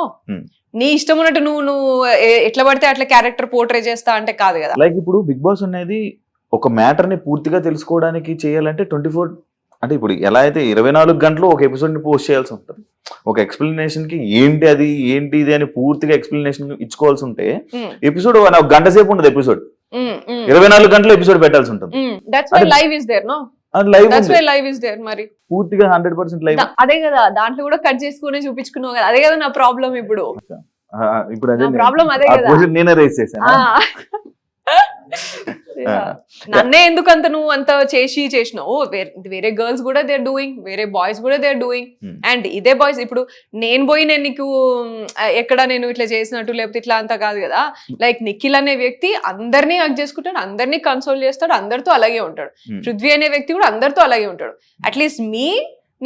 నీ ఇష్టం ఉన్నట్టు నువ్వు ఎట్లా పడితే అట్లా క్యారెక్టర్ పోర్ట్రే చేస్తా అంటే కాదు కదా. లైక్ ఇప్పుడు బిగ్ బాస్ అనేది ఒక మ్యాటర్ ని పూర్తిగా తెలుసుకోవడానికి చేయాలంటే 24 అంటే ఇప్పుడు ఎలా అయితే 24 గంటలు ఒక ఎపిసోడ్ ని పోస్ట్ చేయాల్సి ఉంటుంది. ఒక ఎక్స్ప్లెనేషన్ కి ఏంటి ఇది అని పూర్తిగా ఎక్స్ప్లెనేషన్ ఇచ్చుకోవాల్సి ఉంటే ఎపిసోడ్ ఒక గంట సేపు ఉండదు, ఎపిసోడ్ 24 గంటలు ఎపిసోడ్ పెట్టాల్సి ఉంటుంది. That's why live is there. No live is there మరి పూర్తిగా 100% లైవ్. అదే కదా, దాంట్లో కూడా కట్ చేసుకుని చూపించుకున్నావు కదా, అదే కదా నా ప్రాబ్లం ఇప్పుడు. ఇప్పుడు అదే ప్రాబ్లం అదే కదా, నేనే రేస్ చేశాను. నన్నే ఎందుకు అంత నువ్వు అంత చేసినావు, వేరే గర్ల్స్ కూడా దే ఆర్ డూయింగ్, వేరే బాయ్స్ కూడా దే ఆర్ డూయింగ్. అండ్ ఇదే బాయ్స్ ఇప్పుడు నేను పోయి నేను నీకు ఎక్కడ నేను ఇట్లా చేసినట్టు లేకపోతే ఇట్లా అంతా కాదు కదా. లైక్ నిఖిల్ అనే వ్యక్తి అందరినీ హక్ చేసుకుంటాడు, అందరినీ కన్సోల్ చేస్తాడు, అందరితో అలాగే ఉంటాడు. పృథ్వీ అనే వ్యక్తి కూడా అందరితో అలాగే ఉంటాడు. అట్లీస్ట్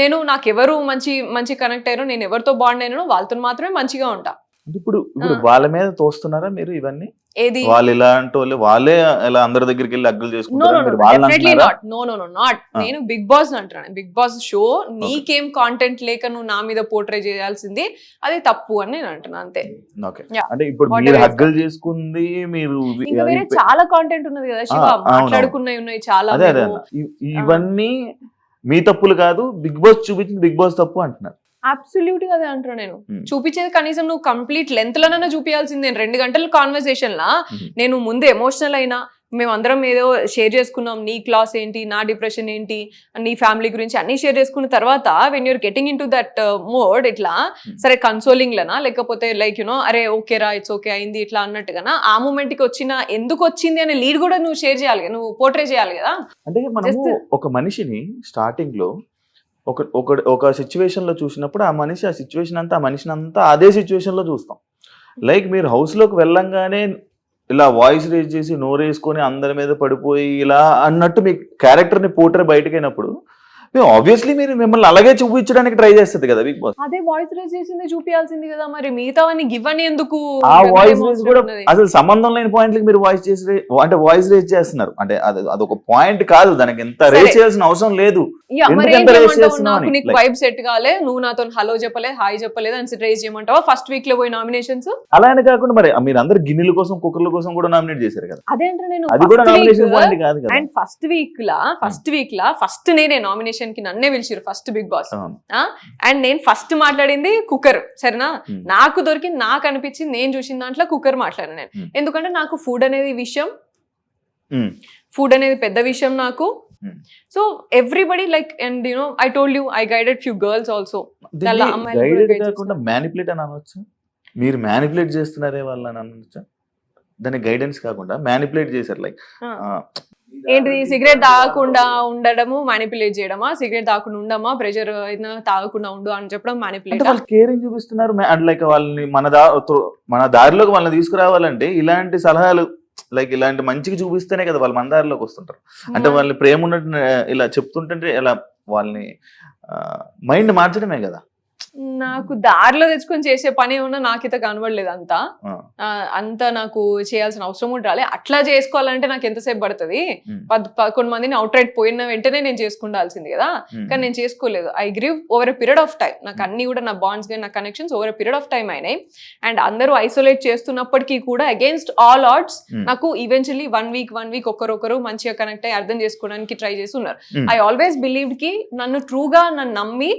నేను నాకు ఎవరు మంచి కనెక్ట్ అయ్యారో, నేను ఎవరితో బాండ్ అయినానో వాళ్ళతో మాత్రమే మంచిగా ఉంటా. ఇప్పుడు వాళ్ళ మీద తోస్తున్నారా మీరు ఇవన్నీ? ఏది వాళ్ళు ఇలాంటి వాళ్ళు, వాళ్ళే ఇలా అందరి దగ్గరికి వెళ్ళి అగ్గులు చేసుకుంటారు? నేను బిగ్ బాస్ అంటున్నాను. బిగ్ బాస్ షో నీకేం కాంటెంట్ లేక నువ్వు నా మీద పోర్ట్రే చేయాల్సింది అది తప్పు అని నేను అంటున్నా అంతే. అంటే ఇప్పుడు మీరు హగ్గులు చేసుకుంది, మీరు ఇంకా వేరే చాలా కాంటెంట్ ఉన్నది కదా శివ, మాట్లాడుకున్నవి ఉన్నాయి చాలా. ఇవన్నీ మీ తప్పులు కాదు, బిగ్ బాస్ చూపించింది బిగ్ బాస్ తప్పు అంటున్నారు. అబ్సల్యూట్ గా అదే అంటున్నా నేను. చూపించేది కనీసం నువ్వు కంప్లీట్ లెంత్ లోనైనా చూపించాల్సిందే. 2 గంటల కాన్వర్సేషన్ లా నేను ముందు ఎమోషనల్ అయినా, మేమందరం ఏదో షేర్ చేసుకున్నాం, నీ క్లాస్ ఏంటి, నా డిప్రెషన్ ఏంటి, నీ ఫ్యామిలీ గురించి అన్ని షేర్ చేసుకున్న తర్వాత when you're getting in to that mode, ఇట్లా సరే కన్సోలింగ్ లనా లేకపోతే లైక్ యునో అరే ఓకే రా ఇట్స్ ఓకే అయింది ఇట్లా అన్నట్టుగా ఆ మూమెంట్ కి వచ్చిన ఎందుకు వచ్చింది అనే లీడ్ కూడా నువ్వు షేర్ చేయాలి, నువ్వు పోర్ట్రే చేయాలి కదా. అంటే మనము ఒక మనిషిని స్టార్టింగ్ లో ఒక సిచ్యువేషన్ లో చూసినప్పుడు ఆ సిచ్యువేషన్ అంతా, ఆ మనిషిని అంతా అదే సిచ్యువేషన్ లో చూస్తాం. లైక్ మీరు హౌస్ లోకి వెళ్ళంగానే ఇలా వాయిస్ రేజ్ చేసి నోరేసుకొని అందరి మీద పడిపోయి ఇలా అన్నట్టు మీ క్యారెక్టర్ ని పోర్ట్రే బయటకైనప్పుడు ఆబ్వియస్లీ మీరు మిమ్మల్ని అలాగే చూపించడానికి ట్రై చేస్తుంది కదా బిగ్ బాస్. అదే వాయిస్ రేజ్ చేసింది చూపించాల్సింది కదా, మరి మిగతా గివ్ అని ఎందుకు? ఆ వాయిస్ రేజ్ కూడా అసలు సంబంధం లేని పాయింట్లకి మీరు వాయిస్ రేజ్ చేస్తున్నారు. అంటే అదొక పాయింట్ కాదు, దానికి ఎంత రేజ్ చేయాల్సిన అవసరం లేదు. నాకు నీకు వైబ్ సెట్ కాలే, నువ్వు నాతో హలో చెప్పలేదు, హాయ్ చెప్పలేదు అని రేజ్ చేయమంటావా? ఫస్ట్ వీక్ లో పోయి నామినేషన్స్ అలా అని కాకుండా మరి మీరు అందరు గిన్నెల కోసం కుక్కర్ల కోసం కూడా నామినేట్ చేశారు కదా. అదేంటే నేను అది కూడా నామినేషన్ పాయింట్ కాదు కదా. And first week law first నేనే నామినేషన్ కి నన్నే పిలిచారు ఫస్ట్ బిగ్ బాస్. అండ్ నేను ఫస్ట్ మాట్లాడింది కుక్కర్, సరేనా? నాకు దొరికింది, నాకు అనిపించింది, నేను చూసిన దాంట్లో కుక్కర్ మాట్లాడాను నేను. ఎందుకంటే నాకు ఫుడ్ అనేది పెద్ద విషయం నాకు. So everybody like, and you know I told you I guided few girls also. Manipulate అని అనొచ్చు, మీరు మ్యానిపులేట్ చేస్తున్నారే వాళ్ళని అనొచ్చా? దాన్ని గైడెన్స్ కాకుండా మ్యానిపులేట్ చేశారు. లైక్ ఏంటిది, సిగరెట్ తాగకుండా ఉండడము మ్యానిపులేట్ చేయడమా? సిగరెట్ తాగకుండా ఉండమా, ప్రెషర్ అయినా తాగకుండా ఉండు అని చెప్పడం మ్యానిపులేట్. వాళ్ళు కేరింగ్ చూపిస్తున్నారు. లైక్ వాళ్ళని మన దారిలోకి వాళ్ళని తీసుకురావాలంటే ఇలాంటి సలహాలు, లైక్ ఇలాంటి మంచిగా చూపిస్తేనే కదా వాళ్ళు మన దారిలోకి వస్తుంటారు. అంటే వాళ్ళని ప్రేమ ఉన్నట్టు ఇలా చెప్తుంటే ఇలా వాళ్ళని మైండ్ మార్చడమే కదా. నాకు దారిలో తెచ్చుకొని చేసే పని ఏమన్నా నాకైతే కనబడలేదు. అంత నాకు చేయాల్సిన అవసరం కూడా రాలే. అట్లా చేసుకోవాలంటే నాకు ఎంతసేపు పడుతుంది? 11 మందిని అవుట్ రైట్ పోయిన వెంటనే నేను చేసుకుండాల్సింది కదా. కానీ నేను చేసుకోలేదు. I grieve over a period of time. నాకు అన్ని కూడా నా బాండ్స్ కానీ నా connections over a period of time అయినాయి. అండ్ అందరూ ఐసోలేట్ చేస్తున్నప్పటికీ కూడా అగేన్స్ట్ ఆల్ ఆడ్స్ నాకు ఈవెన్చువల్లీ 1 వీక్ ఒకరొకరు మంచిగా కనెక్ట్ అయ్యి అర్థం చేసుకోవడానికి ట్రై చేసి ఉన్నారు. ఐ ఆల్వేస్ బిలీవ్డ్ కి నన్ను ట్రూగా నన్ను నమ్మి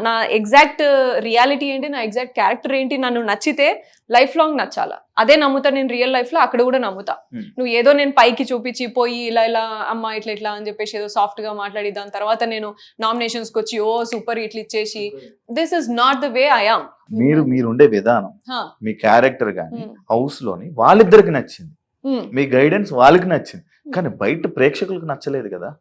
నా ఎగ్జాక్ట్ రియాలిటీ ఏంటి, నా ఎగ్జాక్ట్ క్యారెక్టర్ ఏంటి, నన్ను నచ్చితే లైఫ్ లాంగ్ నచ్చాలా. అదే నమ్ముతా నేను రియల్ లైఫ్ లో, అక్కడ కూడా నమ్ముతా. నువ్వు ఏదో నేను పైకి చూపించి పోయి ఇలా అమ్మ ఇట్లా అని చెప్పేసి ఏదో సాఫ్ట్ గా మాట్లాడి దాని తర్వాత నేను నామినేషన్స్ కి వచ్చి ఓ సూపర్ ఇట్లా ఇచ్చేసి, this is not the way I am. మీరు ఉండే విధానం, మీ క్యారెక్టర్ గానీ హౌస్ లోని వాళ్ళిద్దరికి నచ్చింది, మీ గైడెన్స్ వాళ్ళకి నచ్చింది, కానీ బయట ప్రేక్షకులకు నచ్చలేదు కదా.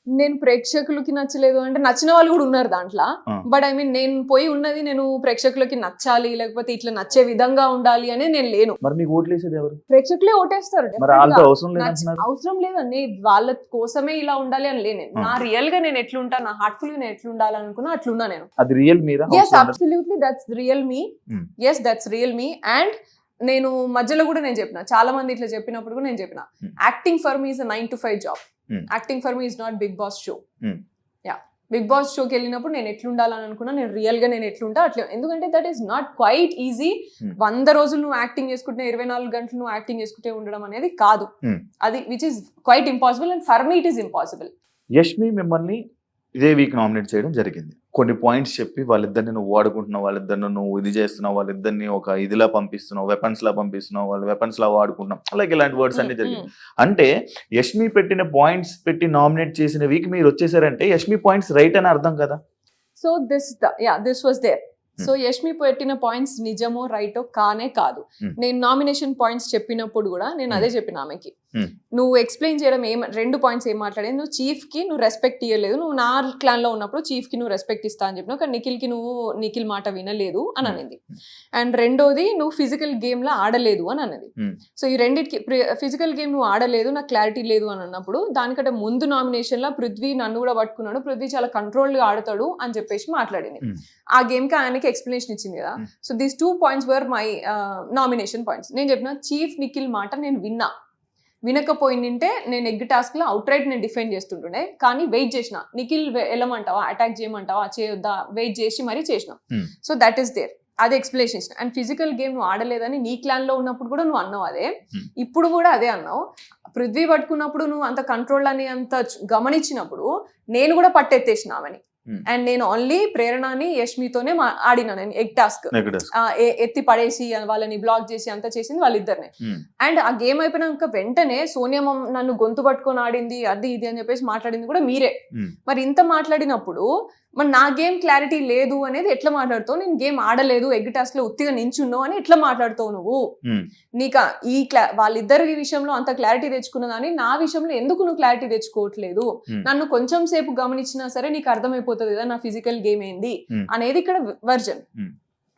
నేను ప్రేక్షకులకి నచ్చలేదు అంటే నచ్చిన వాళ్ళు కూడా ఉన్నారు దాంట్లో. బట్ ఐ మీన్ నేను పోయి ఉన్నది నేను ప్రేక్షకులకి నచ్చాలి లేకపోతే ఇట్లా నచ్చే విధంగా ఉండాలి అనేది నేను లేను. మరి మీకు ఓట్లు వేసేది ఎవరు? ప్రేక్షకులే ఓటేస్తారు. అవసరం లేదండి, వాళ్ళ కోసమే ఇలా ఉండాలి అని లేను. నా రియల్ గా నేను ఎట్లుంటా, నా హార్ట్ఫుల్ గా నేను ఎట్లుండాలనుకున్నా అట్లున్నా నేను. అది real Meera? yes absolutely that's real me. yes that's real me. and నేను మధ్యలో కూడా నేను చెప్పిన, చాలా మంది ఇట్లా చెప్పినప్పుడు కూడా నేను చెప్పిన, acting for me is a 9 to 5 job. Acting for me is not Bigg Boss show. Bigg Boss షోకి వెళ్ళినప్పుడు నేను ఎట్లుండాలని అనుకున్నా, నేను రియల్ గా నేను ఎట్లుంటా అట్లా. ఎందుకంటే that is not quiet easy. 100 రోజులు నువ్వు యాక్టింగ్ చేసుకుంటే 24 గంటలు నువ్వు యాక్టింగ్ చేసుకుంటే ఉండడం అనేది కాదు. అది which is quite impossible, and for me it is impossible. Yashmi మిమ్మల్ని ఇదే వీక్ నామినేట్ చేయడం జరిగింది. కొన్ని పాయింట్స్ చెప్పి వాళ్ళిద్దరిని నువ్వు వాడుకుంటున్నావు, వాళ్ళిద్దరిని నువ్వు ఇది చేస్తున్నావు, వాళ్ళిద్దరిని ఒక ఇదిలా పంపిస్తున్నావు, వెపన్స్ లా పంపిస్తున్నావు, వాళ్ళు వెపన్స్ లా వాడుకుంటున్నావు, అలాగే ఇలాంటి వర్డ్స్ అన్ని జరిగింది. అంటే యష్మి పెట్టిన పాయింట్స్ పెట్టి నామినేట్ చేసిన వీక్ మీరు వచ్చేసారంటే యష్మి పాయింట్స్ రైట్ అని అర్థం కదా. So this was there. So Yashmi పెట్టిన పాయింట్స్ నిజమో రైటో కానే కాదు. నేను నామినేషన్ పాయింట్స్ చెప్పినప్పుడు కూడా నేను అదే చెప్పిన ఆమెకి, నువ్వు ఎక్స్ప్లెయిన్ చేయడం 2 పాయింట్స్ ఏం మాట్లాడేది, నువ్వు చీఫ్ కి నువ్వు రెస్పెక్ట్ ఇవ్వలేదు, నువ్వు నా క్లాన్ లో ఉన్నప్పుడు చీఫ్ కి నువ్వు రెస్పెక్ట్ ఇస్తా అని చెప్పినావు, కానీ నిఖిల్ మాట వినలేదు అని అనేది. అండ్ రెండోది, నువ్వు ఫిజికల్ గేమ్ లా ఆడలేదు అని అన్నది. సో ఈ రెండింటికి, ఫిజికల్ గేమ్ నువ్వు ఆడలేదు, నాకు క్లారిటీ లేదు అని అన్నప్పుడు, దానికంటే ముందు నామినేషన్ లో పృథ్వీ నన్ను కూడా పట్టుకున్నాడు, పృథ్వీ చాలా కంట్రోల్ గా ఆడతాడు అని చెప్పేసి మాట్లాడింది. ఆ గేమ్ కి ఆయనకి ఎక్స్ప్లెనేషన్ ఇచ్చింది కదా. So these 2 points were my nomination points. నేను చెప్పిన చీఫ్ నిఖిల్ మాట నేను వినకపోయిందంటే నేను ఎగ్ టాస్క్ లో అవుట్ రైట్ నేను డిఫెండ్ చేస్తుంటుండే, కానీ వెయిట్ చేసిన, నిఖిల్ వెళ్ళమంటావా, అటాక్ చేయమంటావా, చేయొద్దా, వెయిట్ చేసి మరీ చేసిన. సో దట్ ఈస్ దేర్, అదే ఎక్స్ప్లెనేషన్ ఇచ్చిన. అండ్ ఫిజికల్ గేమ్ నువ్వు ఆడలేదని నీ క్లాన్ లో ఉన్నప్పుడు కూడా నువ్వు అన్నావు అదే, ఇప్పుడు కూడా అదే అన్నావు. పృథ్వీ పట్టుకున్నప్పుడు నువ్వు అంత కంట్రోల్ అని అంత గమనించినప్పుడు నేను కూడా పట్టెత్తేసిన ఆమెని. అండ్ నేను ఓన్లీ ప్రేరణని యష్మితోనే ఆడినా, నేను ఎగ్ టాస్క్ ఎత్తి పడేసి వాళ్ళని బ్లాక్ చేసి అంతా చేసింది వాళ్ళిద్దరినే. అండ్ ఆ గేమ్ అయిపోయినాక వెంటనే సోనియా నన్ను గొంతు పట్టుకొని ఆడింది, అది ఇది అని చెప్పేసి మాట్లాడింది కూడా మీరే. మరి ఇంత మాట్లాడినప్పుడు మరి నా గేమ్ క్లారిటీ లేదు అనేది ఎట్లా మాట్లాడుతావు? నేను గేమ్ ఆడలేదు, ఎగ్ టాస్క్ లో ఉత్తిగా నించున్నావు అని ఎట్లా మాట్లాడుతావు నువ్వు? నీకు వాళ్ళిద్దరి విషయంలో అంత క్లారిటీ తెచ్చుకున్నదాన్ని నా విషయంలో ఎందుకు నువ్వు క్లారిటీ తెచ్చుకోవట్లేదు? నన్ను కొంచెం సేపు గమనించినా సరే నీకు అర్థమైపోతుంది కదా నా ఫిజికల్ గేమ్ ఏంది అనేది ఇక్కడ వర్జన్.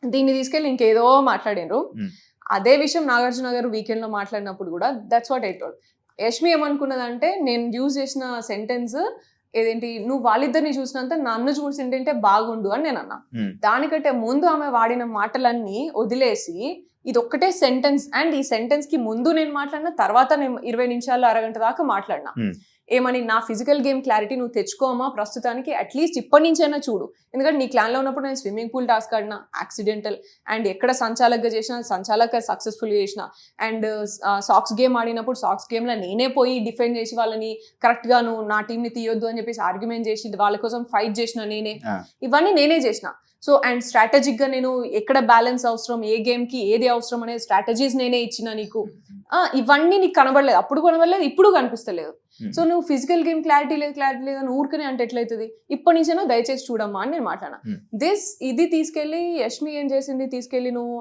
దీన్ని తీసుకెళ్ళి ఇంకేదో మాట్లాడినరు. అదే విషయం నాగార్జున గారు వీకెండ్ లో మాట్లాడినప్పుడు కూడా that's what I told. Yashmi ఏమనుకున్నదంటే, నేను యూజ్ చేసిన సెంటెన్స్ ఏదేంటి, నువ్వు వాళ్ళిద్దరిని చూసినంత నన్ను చూసింటే బాగుండు అని నేను అన్నా. దానికంటే ముందు ఆమె వాడిన మాటలన్నీ వదిలేసి ఇది ఒక్కటే సెంటెన్స్, అండ్ ఈ సెంటెన్స్ కి ముందు నేను మాట్లాడినా, తర్వాత నేను 20 నిమిషాలు అరగంట దాకా మాట్లాడినా. ఏమని, నా ఫిజికల్ గేమ్ క్లారిటీ నువ్వు తెచ్చుకోమా ప్రస్తుతానికి, అట్లీస్ట్ ఇప్పటి నుంచైనా చూడు. ఎందుకంటే నీ క్లాన్లో ఉన్నప్పుడు నేను స్విమ్మింగ్ పూల్ టాస్క్ ఆడినా యాక్సిడెంటల్, అండ్ ఎక్కడ సంచాలకగా చేసిన సంచాలక సక్సెస్ఫుల్గా చేసిన, అండ్ సాక్స్ గేమ్ ఆడినప్పుడు సాక్స్ గేమ్లో నేనే పోయి డిఫెండ్ చేసి వాళ్ళని కరెక్ట్గా నువ్వు నా టీంని తీయొద్దు అని చెప్పేసి ఆర్గ్యుమెంట్ చేసి వాళ్ళ కోసం ఫైట్ చేసిన నేనే, ఇవన్నీ నేనే చేసిన. సో అండ్ స్ట్రాటజిక్గా నేను ఎక్కడ బ్యాలెన్స్ అవసరం, ఏ గేమ్కి ఏది అవసరం అనే స్ట్రాటజీస్ నేనే ఇచ్చిన నీకు. ఇవన్నీ నీకు కనబడలేదు, అప్పుడు కనబడలేదు, ఇప్పుడు కనిపిస్తలేదు. సో నువ్వు ఫిజికల్ గేమ్ క్లారిటీ లేదు అని ఊరికనే అంటే ఎట్లయితుంది? ఇప్పటి నుంచైనా దయచేసి చూడమ్మా అని నేను మాట్లాడినా. ఇది తీసుకెళ్ళి యష్మి ఏం చేసింది, తీసుకెళ్ళి నువ్వు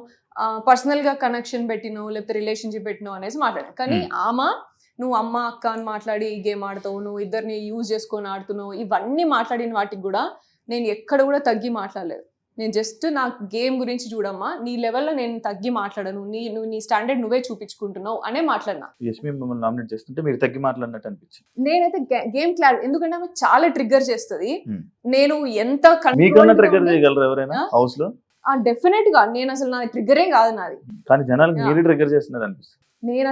పర్సనల్ గా కనెక్షన్ పెట్టినావు, లేకపోతే రిలేషన్షిప్ పెట్టినావు అనేసి మాట్లాడాను. కానీ నువ్వు అమ్మ అక్క అని మాట్లాడి ఈ గేమ్ ఆడతావు, నువ్వు ఇద్దరిని యూజ్ చేసుకొని ఆడుతున్నావు, ఇవన్నీ మాట్లాడిన వాటికి కూడా నేను ఎక్కడ కూడా తగ్గి మాట్లాడలేదు. నేను జస్ట్ నా గేమ్ గురించి చూడమ్మా, నీ లెవెల్లో నేను తగ్గి మాట్లాడను, నువ్వు నీ స్టాండర్డ్ నువ్వే చూపించుకుంటున్నావు అనే మాట్లాడినా. యష్మి మిమ్మల్ని నామినేట్ చేస్తుంటే మీరు తగ్గి మాట్లాడినట్టు అనిపించింది. నేనైతే గేమ్ క్లారిటీ, ఎందుకంటే ఆమె చాలా ట్రిగ్గర్ చేస్తుంది. నేను ఎంత ట్రిగ్గర్ చేయగలరు ఎవరైనా హౌస్ లో? డెఫినెట్ గా నేను అసలు నా ట్రిగ్గరే కాదు నాది, కానీ జనాలు మీరు ట్రిగ్గర్ చేస్తున్నారు అనిపిస్తుంది. నేను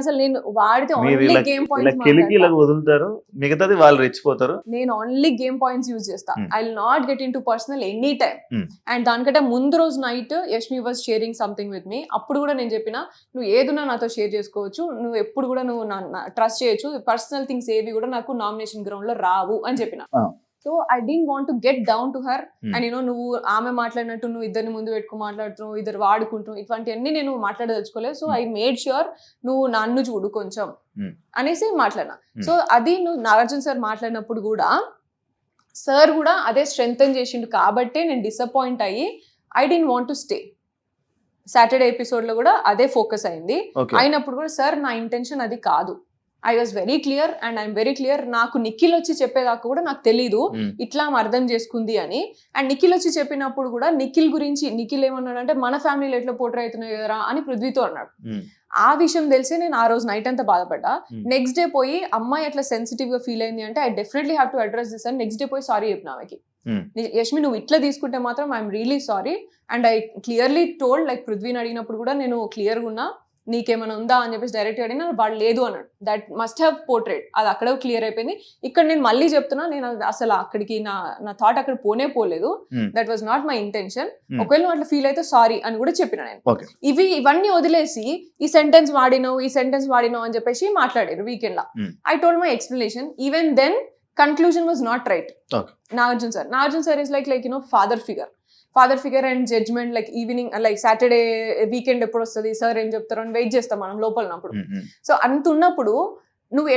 వాడితే ఓన్లీ గేమ్ పాయింట్స్ వదులుతారు, మిగతాది వాళ్ళు రెచ్చిపోతారు. నేను ఓన్లీ గేమ్ పాయింట్స్ యూజ్ చేస్తా. I will not get in to personal any time. And దానికంటే ముందు రోజు night Yashmi was sharing something with me. అప్పుడు కూడా నేను చెప్పిన, నువ్వు ఏదున్నా నాతో షేర్ చేసుకోవచ్చు, నువ్వు ఎప్పుడు కూడా నువ్వు ట్రస్ట్ చేయొచ్చు, పర్సనల్ థింగ్స్ ఏవి కూడా నాకు నామినేషన్ గ్రౌండ్ లో రావు అని చెప్పిన. So I don't want to get down to her. And నువ్వు ఆమె మాట్లాడినట్టు నువ్వు ఇద్దరిని ముందు పెట్టుకుని మాట్లాడుతున్నావు, ఇద్దరు వాడుకుంటున్నావు, ఇటువంటివన్నీ నేను మాట్లాడదలుచుకోలేదు. సో ఐ మేడ్ ష్యూర్ నువ్వు నన్ను చూడు కొంచెం అనేసి మాట్లాడినా. సో అది నువ్వు నాగార్జున సార్ మాట్లాడినప్పుడు కూడా సార్ కూడా అదే స్ట్రెంగ్తన్ చేసిండు కాబట్టే నేను డిసప్పాయింట్ అయ్యి I don't want to stay. Saturday episode లో కూడా అదే ఫోకస్ అయింది. అయినప్పుడు కూడా సార్ నా ఇంటెన్షన్ అది కాదు, I was very clear and I'm very clear. నాకు నిఖిల్ వచ్చి చెప్పేదాకా కూడా నాకు తెలీదు ఇట్లా అర్థం చేసుకుంది అని. అండ్ నిఖిల్ వచ్చి చెప్పినప్పుడు కూడా నిఖిల్ గురించి నిఖిల్ ఏమన్నాడు అంటే, మన ఫ్యామిలీలో ఎట్లా పోర్ట్రే అవుతున్నాయి కదరా అని పృథ్వీతో అన్నాడు. ఆ విషయం తెలిసి నేను ఆ రోజు నైట్ అంతా బాధపడ్డా. నెక్స్ట్ డే పోయి అమ్మాయి ఎట్లా సెన్సిటివ్ గా ఫీల్ అయింది అంటే, I definitely have to address this అని నెక్స్ట్ డే పోయి సారీ చెప్పిన ఆమెకి. యష్మి నువ్వు ఇట్లా తీసుకుంటే మాత్రం I'm really sorry. And I clearly told, like పృథ్వీని అడిగినప్పుడు కూడా నేను క్లియర్గా ఉన్నా, నీకేమైనా ఉందా అని చెప్పేసి డైరెక్ట్ అడిగినా వాడు లేదు అన్నాడు. దట్ మస్ట్ హ్యావ్ పోర్ట్రేట్, అది అక్కడ క్లియర్ అయిపోయింది. ఇక్కడ నేను మళ్ళీ చెప్తున్నా, నేను అసలు అక్కడికి నా థాట్ అక్కడ పోలేదు. That was not my intention. ఒకవేళ నువ్వు అట్లా ఫీల్ అయితే సారీ అని కూడా చెప్పిన నేను. ఇవన్నీ వదిలేసి ఈ సెంటెన్స్ వాడినావు అని చెప్పేసి మాట్లాడారు వీకెండ్ లా. I told my explanation. Even then conclusion was not right. Nagarjuna sir is like father figure and judgement, like evening like Saturday weekend ఎప్పుడు వస్తుంది సార్ ఏం చెప్తారు అని వెయిట్ చేస్తాం మనం లోపల ఉన్నప్పుడు. సో అంత ఉన్నప్పుడు నువ్వు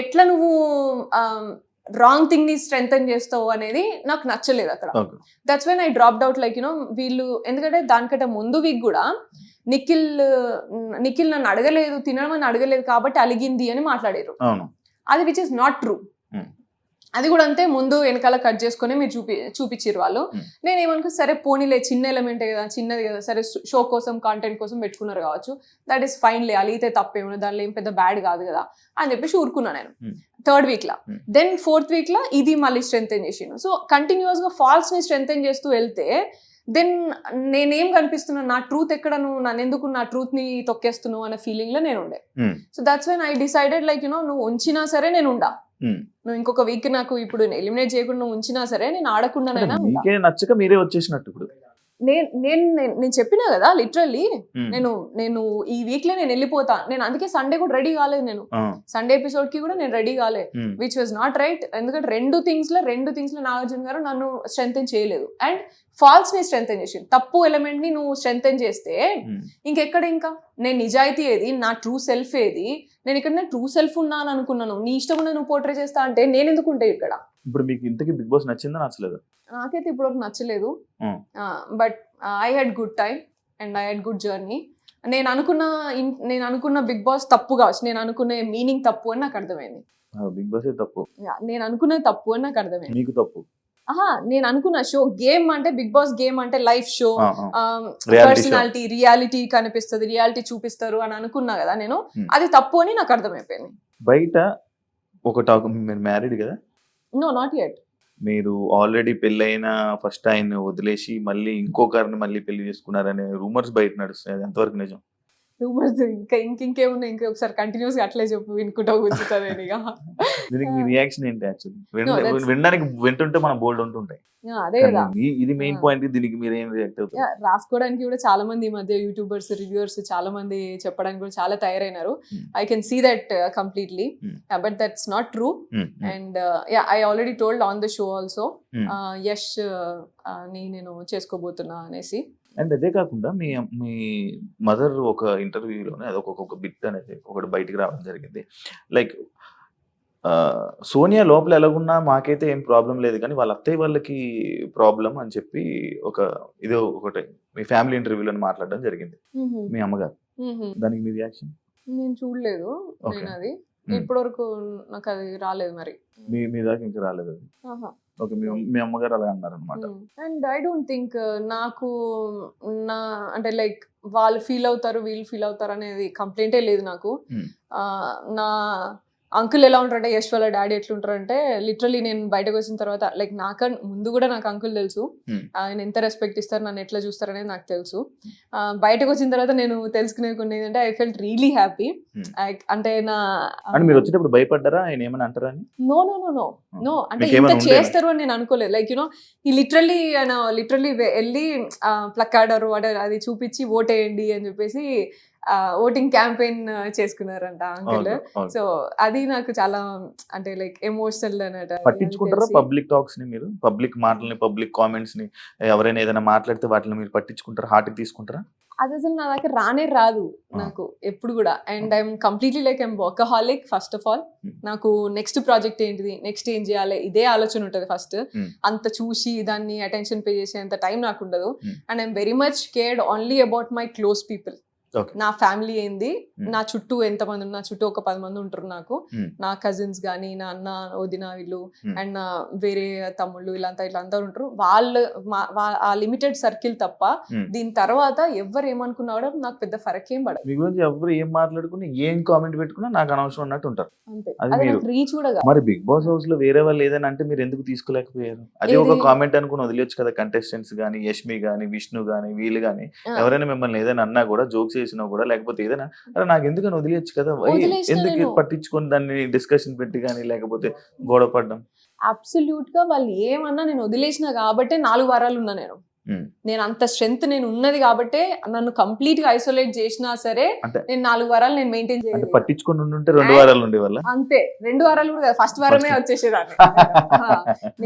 రాంగ్ థింగ్ ని స్ట్రెంగ్ చేస్తావు అనేది నాకు నచ్చలేదు అక్కడ. Okay. That's when I dropped out, like you know వీళ్ళు, ఎందుకంటే దానికంటే ముందు వీక్ కూడా నిఖిల్ నన్ను అడగలేదు, తినడం అని అడగలేదు కాబట్టి అలిగింది అని మాట్లాడారు. అవును. అది విచ్ ఇస్ నాట్ ట్రూ. అది కూడా అంతే, ముందు వెనకాల కట్ చేసుకుని మీరు చూపించారు వాళ్ళు. నేను ఏమనుకో సరే పోనీలే, చిన్న ఎలిమెంటే కదా, చిన్నది కదా, సరే షో కోసం కాంటెంట్ కోసం పెట్టుకున్నారు కావచ్చు, దట్ ఈస్ ఫైన్ లే, అలిగితే తప్పేమో, దానిలో ఏం పెద్ద బ్యాడ్ కాదు కదా అని చెప్పేసి ఊరుకున్నా నేను. థర్డ్ వీక్ లా, దెన్ ఫోర్త్ వీక్ లా ఇది మళ్ళీ స్ట్రెంగ్ చేసిండు. సో కంటిన్యూస్ గా ఫాల్స్ ని స్ట్రెంగ్ చేస్తూ వెళ్తే దెన్ నేనేం కనిపిస్తున్నా, నా ట్రూత్ ఎక్కడ, నువ్వు నన్ను ఎందుకు నా ట్రూత్ ని తొక్కేస్తున్నావు అనే ఫీలింగ్ లో నేను ఉండే. So that's when I decided, like you know నువ్వు ఉంచినా సరే నేను ఉండా, నువ్వు ఇంకొక వీక్ నాకు ఇప్పుడు ఎలిమినేట్ చేయకుండా నువ్వు ఉంచినా సరే నేను ఆడకుండానైనా మీకే నచ్చక మీరే వచ్చేసినట్టు ఇప్పుడు. నేను చెప్పినా కదా లిటరల్లీ, నేను ఈ వీక్ లో నేను వెళ్ళిపోతా, నేను అందుకే సండే కూడా రెడీ కాలేదు, నేను సండే ఎపిసోడ్ కి కూడా నేను రెడీ కాలేదు, విచ్ వాజ్ నాట్ రైట్. ఎందుకంటే రెండు థింగ్స్ లో నాగార్జున గారు నన్ను స్ట్రెంగ్ చేయలేదు, అండ్ ఫాల్స్ ని స్ట్రెంగ్ చేసింది. తప్పు ఎలిమెంట్ ని నువ్వు స్ట్రెంగ్ చేస్తే ఇంకెక్కడ, ఇంకా నేను నిజాయితీ ఏది, నా ట్రూ సెల్ఫ్ ఏది, నేను ఇక్కడ నేను ట్రూ సెల్ఫ్ ఉన్నాను అనుకున్నాను, నీ ఇష్టం నువ్వు పోర్ట్రే చేస్తా అంటే నేను ఎందుకు ఉంటే ఇక్కడ. ఇప్పుడు మీకు ఇంతకీ బిగ్ బాస్ నచ్చిందా నచ్చలేదు? నాకైతే ఇప్పుడు నచ్చలేదు, but I had good time and I had good journey. నేను అనుకున్న బిగ్ బాస్ తప్పు కావచ్చు, నేను అనుకునే మీనింగ్ తప్పు అని నాకు అర్థమైంది. బిగ్ బాస్ తప్పు, నేను అనుకున్నది తప్పు అని నాకు అర్థమైంది. మీకు తప్పు? నేను అనుకున్న షో గేమ్ అంటే, బిగ్ బాస్ గేమ్ అంటే లైఫ్ షో, పర్సనాలిటీ, రియాలిటీ కనిపిస్తుంది, రియాలిటీ చూపిస్తారు అని అనుకున్నా కదా నేను, అది తప్పు అని నాకు అర్థమైపోయింది. బయట ఒక టాక్, మీరు మ్యారీడ్ కదా? No, not yet. మీరు ఆల్రెడీ పెళ్ళైన ఫస్ట్ ఆయన వదిలేసి మళ్ళీ ఇంకొకరిని మళ్ళీ పెళ్లి చేసుకున్నారనే రూమర్స్ బయట నడుస్తున్నాయి, అది ఎంతవరకు నిజం? రూమర్స్ ఇంకేమున్నాయి, ఇంకొకసారి కంటిన్యూస్ గా అట్లే చెప్పు, వినుకుంటా కూర్చుంటుంది. దీనికి మీ రియాక్షన్ ఏంటి? యాక్చువల్లీ వినడానికి వింటుంటే మన బోల్డ్ ఉంటుంటాయి, అదే కదా ఇది మెయిన్ పాయింట్. దీనికి మీరు ఏం రియాక్ట్ అవుతారు? రాసుకోవడానికి కూడా చాలా మంది ఈ మధ్య యూట్యూబర్స్, రివ్యూవర్స్ చాలా మంది చెప్పడానికి కూడా చాలా తయారైనారు. I can see that completely, but that's not true. And I already told on the show also, Yash ని నేను చేసుకోబోతున్నా అనేసి. అండ్ అదే కాకుండా మీ మదర్ ఒక ఇంటర్వ్యూలోనే అదొక బిట్ అనేది ఒకటి బయటికి రావడం జరిగింది, లైక్ సోనియా లోపల ఎలాగున్నా మాకైతే ఏం ప్రాబ్లం లేదు కానీ వాళ్ళ అత్తయ్య వాళ్ళకి ప్రాబ్లం అని చెప్పి ఇదో ఒకటి మీ ఫ్యామిలీ ఇంటర్వ్యూలో మాట్లాడడం జరిగింది మీ అమ్మగారు. దానికి మీ రియాక్షన్? నేను చూడలేదు, నేను అది ఇప్పటి వరకు నాకు అది రాలేదు, మరి మీ దాకా ఇంకా రాలేదు. ఓకే, మీ అమ్మగారు అలా అన్నారు అనమాట. అండ్ ఐ డోంట్ థింక్ నాకు అంటే లైక్ వాళ్ళు ఫీల్ అవుతారు, వీళ్ళు ఫీల్ అవుతారు అనేది కంప్లైంటే లేదు నాకు. నా అంకుల్ ఎలా ఉంటారంటే, యశ్ వాళ్ళ డాడీ ఎట్లుంటారంటే, లిటరలీ నేను బయటకు వచ్చిన తర్వాత, లైక్ నాకన్నా ముందు కూడా నాకు అంకుల్ తెలుసు, ఆయన ఎంత రెస్పెక్ట్ ఇస్తారు, నన్ను ఎట్లా చూస్తారు అనేది నాకు తెలుసు. బయటకు వచ్చిన తర్వాత నేను తెలుసుకునే కొన్ని ఏంటంటే, ఐ ఫెల్ట్ రియలీ హ్యాపీ. అంటే మీరు వచ్చేటప్పుడు భయపడ్డారా ఆయన ఏమైనా అంటారా అని? No no no no no, అంటే ఇంత చేస్తారు అని నేను అనుకోలేదు. లైక్ యూనో ఈ లిటరలీ ఆయన వెళ్ళి ప్లక్కాడరు అది చూపించి ఓటేయండి అని చెప్పేసి ఓటింగ్ క్యాంపెయిన్ చేసుకున్నారంట అంకుల్. సో అది నాకు చాలా అంటే లైక్ ఎమోషనల్ అన్నట్టు. పట్టించుకుంటారా పబ్లిక్ టాక్స్ ని మీరు? పబ్లిక్ మాటల్ని, పబ్లిక్ కామెంట్స్ ని, ఎవరైనా ఏదైనా మాట్లాడితే వాటిని మీరు పట్టించుకుంటారా, హార్ట్కి తీసుకుంటారా? అది అసలు నా దగ్గర రానే రాదు నాకు ఎప్పుడు కూడా. And I'm completely like I'm workaholic. First of all నాకు నెక్స్ట్ ప్రాజెక్ట్ ఏంటిది, నెక్స్ట్ ఏం చేయాలి, ఇదే ఆలోచన ఉంటుంది ఫస్ట్. అంత చూసి దాన్ని అటెన్షన్ పే చేసే అంత టైం నాకు ఉండదు. And I'm very much cared only about my close people. నా ఫ్యామిలీ ఏంది, నా చుట్టూ ఎంతమంది ఉన్నా, చుట్టూ ఒక 10 మంది ఉంటారు నాకు, నా కజిన్స్ గానీ, నా అన్న వదిన వీళ్ళు, అండ్ నా వేరే తమ్ముళ్ళు ఇలా అందరూ ఉంటారు. ఆ లిమిటెడ్ సర్కిల్ తప్ప దీని తర్వాత ఎవరు ఏమనుకున్నా కూడా నాకు పెద్ద ఫరక్ ఏం పడదు. మీ గురించి ఎవరు ఏం మాట్లాడుకుని ఏం కామెంట్ పెట్టుకున్నా నాకు అనవసరం అన్నట్టు ఉంటారు. అంతే, రీచ్ కూడా. మరి బిగ్ బాస్ హౌస్ లో వేరే వాళ్ళు ఏదైనా అంటే మీరు ఎందుకు తీసుకోలేకపోయారు? అది ఒక కామెంట్ అనుకుని వదిలేచ్చు కదా. కంటెస్టెంట్స్ గానీ, యష్మి గానీ, విష్ణు గానీ, వీళ్ళు గానీ ఎవరైనా మిమ్మల్ని ఏదైనా అన్నా కూడా, జోక్స్ చేసినా కూడా, లేకపోతే ఏదైనా నాకు ఎందుకని వదిలేయచ్చు కదా, ఎందుకు పట్టించుకొని దాన్ని డిస్కషన్ పెట్టి కానీ లేకపోతే గొడవ పడ్డం? అబ్సల్యూట్ గా వాళ్ళు ఏమన్నా నేను వదిలేసిన కాబట్టే 4 వారాలు ఉన్నా నేను అంత స్ట్రెంత్ నేను ఉన్నది కాబట్టి నన్ను కంప్లీట్ గా ఐసోలేట్ చేసినా సరే నేను 4 వారాలు నేను మెయింటైన్ చేయాలి. పట్టించుకొని ఉంటే 2 వారాలు ఉండేవాళ్ళ. అంతే, 2 వారాలు కూడా ఫస్ట్ వారమే వచ్చేసేదాన్ని.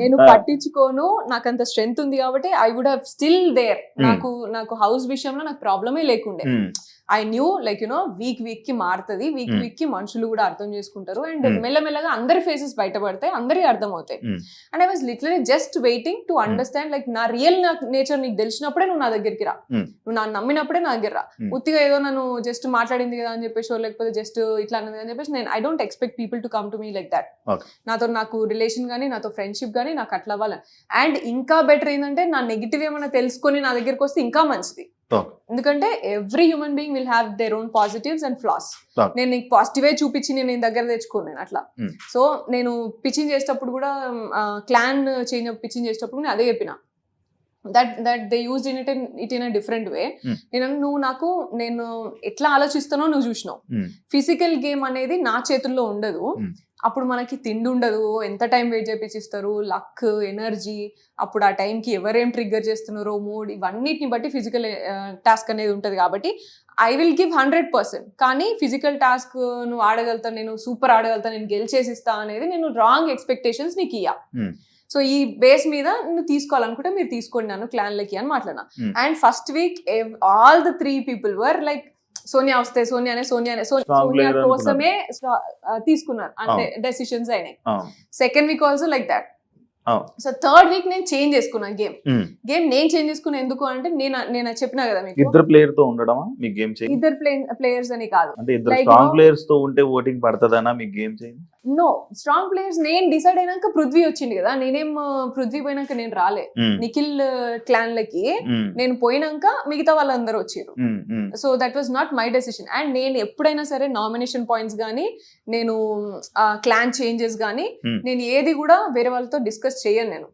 నేను పట్టించుకోను, నాకు అంత స్ట్రెంత్ ఉంది కాబట్టి I would have still there. నాకు హౌస్ విషయంలో నాకు ప్రాబ్లమే లేకుండే. ఐ న్యూ లైక్ వీక్ కి మారుతుంది, వీక్ కి మనుషులు కూడా అర్థం చేసుకుంటారు అండ్ మెల్లమెల్లగా అందరి ఫేసెస్ బయటపడతాయి, అందరికి అర్థం అవుతాయి. And I was literally just waiting to understand like నా రియల్ నేచర్ నీకు తెలిసినప్పుడే నువ్వు నా దగ్గరికి రా, నువ్వు నన్ను నమ్మినప్పుడే నా దగ్గర రా. ఉత్తిగా ఏదో నన్ను జస్ట్ మాట్లాడింది కదా అని చెప్పేసి లేకపోతే జస్ట్ ఇట్లా అన్నది అని చెప్పేసి నేను I don't expect people to come to me like that. నాకు రిలేషన్ కానీ నాతో ఫ్రెండ్షిప్ కానీ నాకు అట్లా అవ్వాలి. అండ్ ఇంకా బెటర్ ఏంటంటే నా నెగిటివ్ ఏమైనా తెలుసుకొని నా దగ్గరికి వస్తే ఇంకా మంచిది. ఎందుకంటే every human being will have their own positives and floss. నేను నీకు పాజిటివే చూపించి నేను దగ్గర తెచ్చుకోను నేను అట్లా. సో నేను పిచ్చింగ్ చేసేటప్పుడు కూడా క్లాన్ చేంజ్ పిచ్చింగ్ చేసేటప్పుడు నేను అదే చెప్పిన, that they used it in a different way. నేను ఎట్లా ఆలోచిస్తానో నువ్వు చూసినావు. ఫిజికల్ గేమ్ అనేది నా చేతుల్లో ఉండదు. అప్పుడు మనకి తిండి ఉండదు, ఎంత టైం వెయిట్ చేపించిస్తారు, లక్, ఎనర్జీ, అప్పుడు ఆ టైంకి ఎవరేం ట్రిగ్గర్ చేస్తున్నారో, మూడ్, ఇవన్నిటిని బట్టి ఫిజికల్ టాస్క్ అనేది ఉంటుంది. కాబట్టి ఐ విల్ గివ్ 100%. కానీ ఫిజికల్ టాస్క్ నువ్వు ఆడగలుగుతాను, నేను సూపర్ ఆడగలుగుతాను, నేను గెలిచేసిస్తా అనేది నేను రాంగ్ ఎక్స్పెక్టేషన్స్ నీకు ఇయ్యా. సో ఈ బేస్ మీద నువ్వు తీసుకోవాలనుకుంటే మీరు తీసుకోండి నన్ను క్లాన్లకి అని మాట్లాడినా. And first week all the 3 people were like Sonia వస్తే సోనియా కోసమే తీసుకున్నారు, అంటే డెసిషన్స్ అయినాయి. Second week also like that. So third week నేను చేంజ్ చేసుకున్నా గేమ్ నేను చేంజ్ చేసుకున్నా. ఎందుకు అంటే నేను చెప్పినా కదా మీకు, ఇద్దరు ప్లేయర్ తో ఉండడమా మీ గేమ్ చేంజ్? ఇద్దరు ప్లేయర్స్ అని కాదు, అంటే ఇద్దరు స్ట్రాంగ్ ప్లేయర్స్ తో ఉంటే ఓటింగ్ పడతదనా మీ game change? No, strong players నేను డిసైడ్ అయినాక పృథ్వీ వచ్చింది కదా, నేనేం పృథ్వీ పోయినాక నేను రాలే. నిఖిల్ క్లాన్ లకి నేను పోయినాక మిగతా వాళ్ళందరూ వచ్చారు. So that was not my decision. And నేను ఎప్పుడైనా సరే నామినేషన్ పాయింట్స్ కానీ, నేను క్లాన్ చేంజెస్ కానీ, నేను ఏది కూడా వేరే వాళ్ళతో డిస్కస్ చేయను. నేను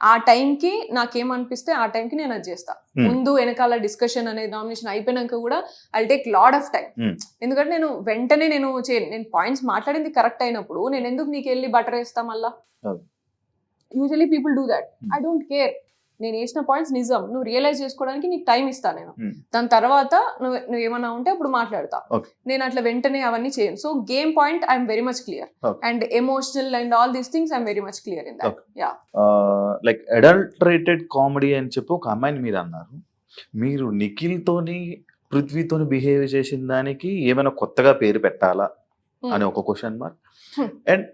ఆ టైంకి నాకేమనిపిస్తే ఆ టైంకి నేను అది చేస్తా. ముందు వెనకాల డిస్కషన్ అనేది నామినేషన్ అయిపోయినాక కూడా I take lot of time. ఎందుకంటే నేను వెంటనే నేను చేయను. నేను పాయింట్స్ మాట్లాడింది కరెక్ట్ అయినప్పుడు నేను ఎందుకు నీకు వెళ్ళి బటర్ వేస్తా మళ్ళా? Usually people do that. I don't care. నేను వేసిన పాయింట్స్ నిజం, నువ్వు రియలైజ్ చేసుకోవడానికి నీకు టైం ఇస్తా నేను. దాని తర్వాత నువ్వు ఏమన్నా ఉంటే అప్పుడు మాట్లాడతా. నేను అట్లా వెంటనే అవన్నీ చేయను. So game point I'm very much clear and emotional and all these things I'm very much clear in that. Yeah, like adulterated comedy అని చెప్పి ఒక అమ్మాయిని మీరు అన్నారు. మీరు నిఖిల్ తోని పృథ్వీతోని బిహేవ్ చేసిన దానికి ఏమైనా కొత్తగా పేరు పెట్టాలా అని ఒక క్వశ్చన్ మార్క్. అండ్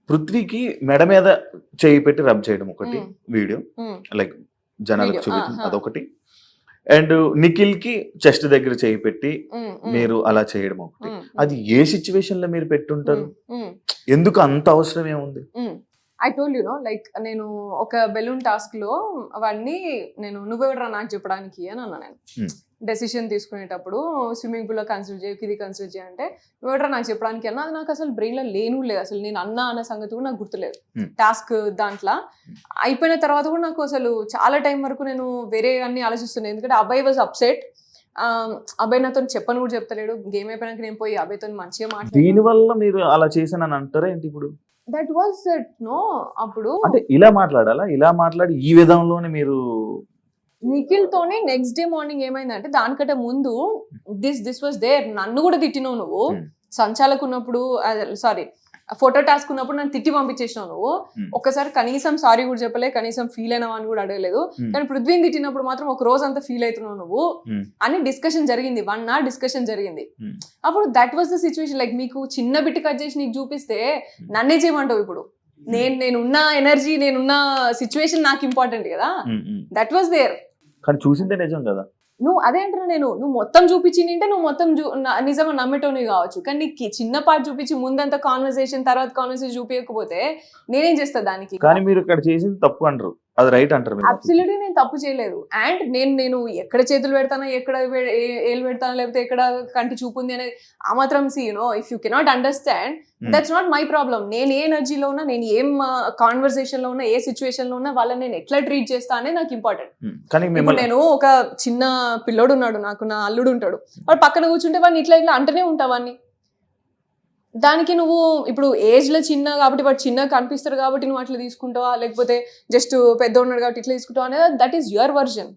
పృథ్వీకి మెడ మీద చేయి పెట్టి రబ్ చేయడం ఒకటి వీడియో, లైక్ జనాలకు చూపించింది అదొకటి. అండ్ నిఖిల్ కి చెస్ట్ దగ్గర చేయి పెట్టి మీరు అలా చేయడం ఒకటి. అది ఏ సిచ్యువేషన్ లో మీరు పెట్టుంటారు? ఎందుకు అంత అవసరం ఏముంది? I told you know, like నేను ఒక బెలూన్ టాస్క్ లో వాడిని నేను నువ్వెవడరా నాకు చెప్పడానికి అని అన్నా. నేను డెసిషన్ తీసుకునేటప్పుడు స్విమ్మింగ్ పూల్ లో కన్సిడర్ చేయ, ఇది కన్సిడర్ చేయంటే నువ్వెవడరా నాకు చెప్పడానికి అన్నా. అది నాకు అసలు బ్రెయిన్ లో లేను లేదు, అసలు నేను అన్నా అన్న సంగతి కూడా నాకు గుర్తులేదు. టాస్క్ దాంట్లో అయిపోయిన తర్వాత కూడా నాకు అసలు చాలా టైం వరకు నేను వేరే అన్ని ఆలోచిస్తున్నాను. ఎందుకంటే అబ్బాయి వాజ్ అప్సెట్. అబ్బాయి నాతో చెప్పని కూడా చెప్తలేడు. గేమ్ అయిపోయినాక నేను పోయి అబ్బాయితో మంచిగా మాట్లాడు. దీని వల్ల మీరు అలా చేశానని అంటారా ఏంటి? ఇప్పుడు దట్ వాజ్ ఇట్ నో. అప్పుడు అంటే ఇలా మాట్లాడాలా? ఇలా మాట్లాడి ఈ విధంలోనే మీరు నిఖిల్ తోని నెక్స్ట్ డే మార్నింగ్ ఏమైందంటే, దానికంటే ముందు దిస్ వాజ్ దేర్. నన్ను కూడా తిట్టినావు నువ్వు. సంచాలకు ఉన్నప్పుడు, సారీ ఫోటో టాస్క్ ఉన్నప్పుడు నన్ను తిట్టి పంపించేసినావు నువ్వు. ఒక్కసారి కనీసం సారీ కూడా చెప్పలే, కనీసం ఫీల్ అయినావు అని కూడా అడగలేదు. కానీ పృథ్వీని తిట్టినప్పుడు మాత్రం ఒక రోజు అంతా ఫీల్ అవుతున్నావు నువ్వు అని డిస్కషన్ జరిగింది. 1 hour డిస్కషన్ జరిగింది. అప్పుడు that was the situation. Like మీకు చిన్న బిట్ కట్ చేసి నీకు చూపిస్తే నన్నే చేయమంటావు. ఇప్పుడు నేనున్న ఎనర్జీ, నేనున్న సిచ్యువేషన్ నాకు ఇంపార్టెంట్ కదా. That was there. కానీ చూసిందే నిజం కదా. నువ్వు అదే అంటున్నా నేను, నువ్వు మొత్తం చూపించింటే నువ్వు మొత్తం నిజంగా నమ్మేటోని కావచ్చు. కానీ నీకు చిన్న పార్ట్ చూపించి ముందంతా కాన్వర్సేషన్, తర్వాత కాన్వర్సేషన్ చూపించకపోతే నేనేం చేస్తా దానికి? కానీ మీరు ఇక్కడ చేసింది తప్పు అంటారు, అది రైట్ అంటారు? అబ్సల్యూట్లీ నేను తప్పు చేయలేదు. అండ్ నేను ఎక్కడ చేతులు పెడతానో, ఎక్కడ ఏలు పెడతానో, లేకపోతే ఎక్కడ కంటి చూపు ఉంది అనేది ఆ మాత్రం see you know, if you cannot understand that's not my problem. నేను ఏ ఎనర్జీలో ఉన్నా, నేను ఏం కాన్వర్సేషన్ లో ఉన్నా, ఏ సిచ్యువేషన్ లో ఉన్నా వాళ్ళని నేను ఎట్లా ట్రీట్ చేస్తా అనేది నాకు ఇంపార్టెంట్. ఇప్పుడు నేను ఒక చిన్న పిల్లోడు ఉన్నాడు, నాకు నా అల్లుడు ఉంటాడు, వాడు పక్కన కూర్చుంటే వాడిని ఇట్లా ఇట్లా అంటనే ఉంటావాన్ని. దానికి నువ్వు ఇప్పుడు ఏజ్ లో చిన్న కాబట్టి వాడు చిన్నగా కనిపిస్తారు కాబట్టి నువ్వు అట్లా తీసుకుంటావా, లేకపోతే జస్ట్ పెద్ద ఉన్నాడు కాబట్టి ఇట్లా తీసుకుంటావా అనేది that is your version.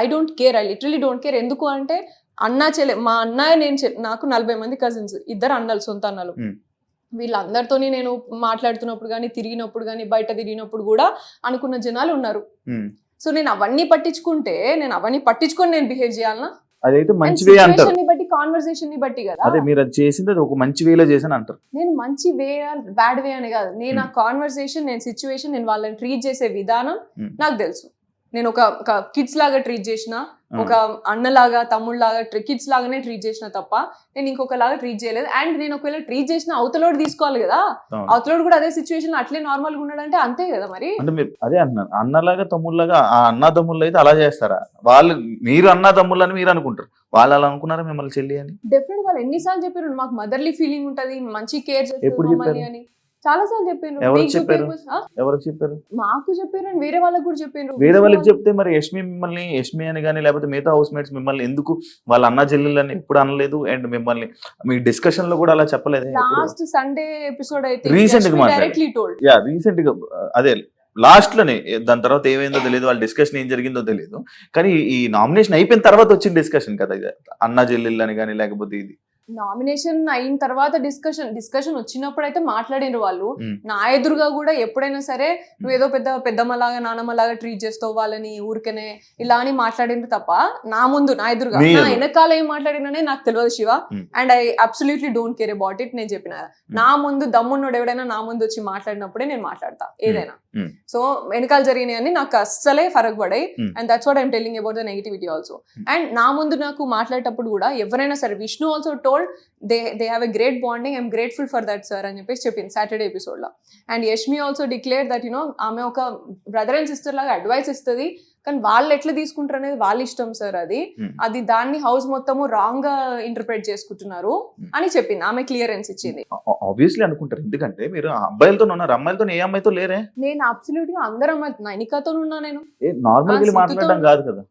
I don't care, I literally don't care. ఎందుకు అంటే అన్నా చెల్లె, మా అన్నయ్య నాకు 40 మంది కజిన్స్, 2 అన్నలు, సొంత అన్నలు. వీళ్ళందరితోని నేను మాట్లాడుతున్నప్పుడు కానీ, తిరిగినప్పుడు కానీ, బయట తిరిగినప్పుడు కూడా అనుకున్న జనాలు ఉన్నారు. సో నేను అవన్నీ పట్టించుకొని నేను బిహేవ్ చేయాలనా? అదైతే మంచి వే అంటారు. సిచువేషన్ ని బట్టి, కాన్వర్సేషన్ ని బట్టి కదా. అదే మీరు అది చేసింది అది ఒక మంచి వేలో చేసాను అంటారు. నేను మంచి వే బ్యాడ్ వే అని కాదు, నేను ఆ కాన్వర్సేషన్, నేను సిచ్యువేషన్, నేను వాళ్ళని ట్రీట్ చేసే విధానం నాకు తెలుసు. నేను ఒక కిడ్స్ లాగా ట్రీట్ చేసిన, ఒక అన్నలాగా తమ్ముళ్ళలాగా కిడ్స్ లాగానే ట్రీట్ చేసిన తప్ప నేను ఇంకొకలాగా ట్రీట్ చేయలేదు. అండ్ నేను ఒకవేళ ట్రీట్ చేసిన అవతలోడు తీసుకోవాలి కదా, అవతలోడు కూడా అదే సిచ్యువేషన్ అట్లే నార్మల్ గా ఉన్నాడంటే అంతే కదా మరి. అంటే మీరు అదే అంటున్నారు, అన్నలాగా తమ్ముళ్ళలాగా. ఆ అన్న తమ్ముళ్ళు అయితే అలా చేస్తారా? వాళ్ళు మీరు అన్న తమ్ముళ్ళని మీరు అనుకుంటారు, వాళ్ళు అలా అనుకున్నారా మిమ్మల్ని చెల్లి అని? డెఫినెట్ వాళ్ళు ఎన్నిసార్లు చెప్పారు మాకు మదర్లీ ఫీలింగ్ ఉంటది, మంచి కేర్ ఎప్పుడు చేస్తారు చెప్పారు? మమ్మల్ని అని. చాలా సార్లు చెప్పారు. ఎవరికి చెప్పారు? ఎవరికి చెప్పారు? మాకు చెప్పారు అండ్ వేరే వాళ్ళకి కూడా చెప్పారు. వేరే వాళ్ళకి చెప్తే మరి యష్మి అని కానీ లేకపోతే మిగతా హౌస్ మేట్స్ మిమ్మల్ని ఎందుకు వాళ్ళ అన్న చెల్లెళ్ళని ఎప్పుడు అనలేదు? అండ్ మిమ్మల్ని మీ డిస్కషన్ లో కూడా అలా చెప్పలేదు? లాస్ట్ సండే ఎపిసోడ్ అయితే రీసెంట్ గా డైరెక్ట్లీ టోల్డ్. రీసెంట్ గా అదే లాస్ట్ లోనే, దాని తర్వాత ఏమైందో తెలియదు, వాళ్ళ డిస్కషన్ ఏం జరిగిందో తెలియదు, కానీ ఈ నామినేషన్ అయిపోయిన తర్వాత వచ్చిన డిస్కషన్ కదా ఇది, అన్న చెల్లెళ్ళు అని కానీ లేకపోతే ఇది నామినేషన్ అయిన తర్వాత డిస్కషన్ వచ్చినప్పుడు అయితే మాట్లాడిన వాళ్ళు నా ఎదురుగా కూడా ఎప్పుడైనా సరే నువ్వు ఏదో పెద్దమ్మలాగా నానమ్మలాగా ట్రీట్ చేస్తావు వాళ్ళని ఊరికనే ఇలా అని మాట్లాడింది తప్ప నా ముందు నా ఎదురుగా నా వెనకాల ఏం మాట్లాడిననే నాకు తెలియదు Shiva. And I absolutely don't care about it. నేను చెప్పిన నా ముందు దమ్మున్నోడు ఎవడైనా నా ముందు వచ్చి మాట్లాడినప్పుడే నేను మాట్లాడతా ఏదైనా. సో వెనకాల జరిగినాయని నాకు అస్సలే ఫరక్ పడాయి. And that's what I'm telling about the negativity also. And నా ముందు నాకు మాట్లాడేటప్పుడు కూడా ఎవరైనా సరే, Vishnu also told they have a great bonding, I'm grateful for that sir అని చెప్పేసి చెప్పింది సాటర్డే ఎపిసోడ్ లో. And Yashmi also declare that ఆమె ఒక బ్రదర్ అండ్ సిస్టర్ లాగా అడ్వైస్ ఇస్తుంది, కానీ వాళ్ళు ఎట్లా తీసుకుంటారు అనేది వాళ్ళ ఇష్టం సార్. అది దాన్ని హౌస్ మొత్తము రాంగ్ గా ఇంటర్ప్రెట్ చేసుకుంటున్నారు అని చెప్పింది. ఆమె క్లియరెన్స్ ఇచ్చింది. ఆబ్వియస్లీ అనుకుంటారు, ఎందుకంటే మీరు అబ్బాయిలతో ఉన్నారు, అమ్మాయిలతో ఏ అమ్మాయితో లేరే? నేను అబ్సల్యూట్ గా అందరు అమ్మాయి, నైనికాతో ఉన్నా, నేను నార్మల్ మాట్లాడడం కాదు కదా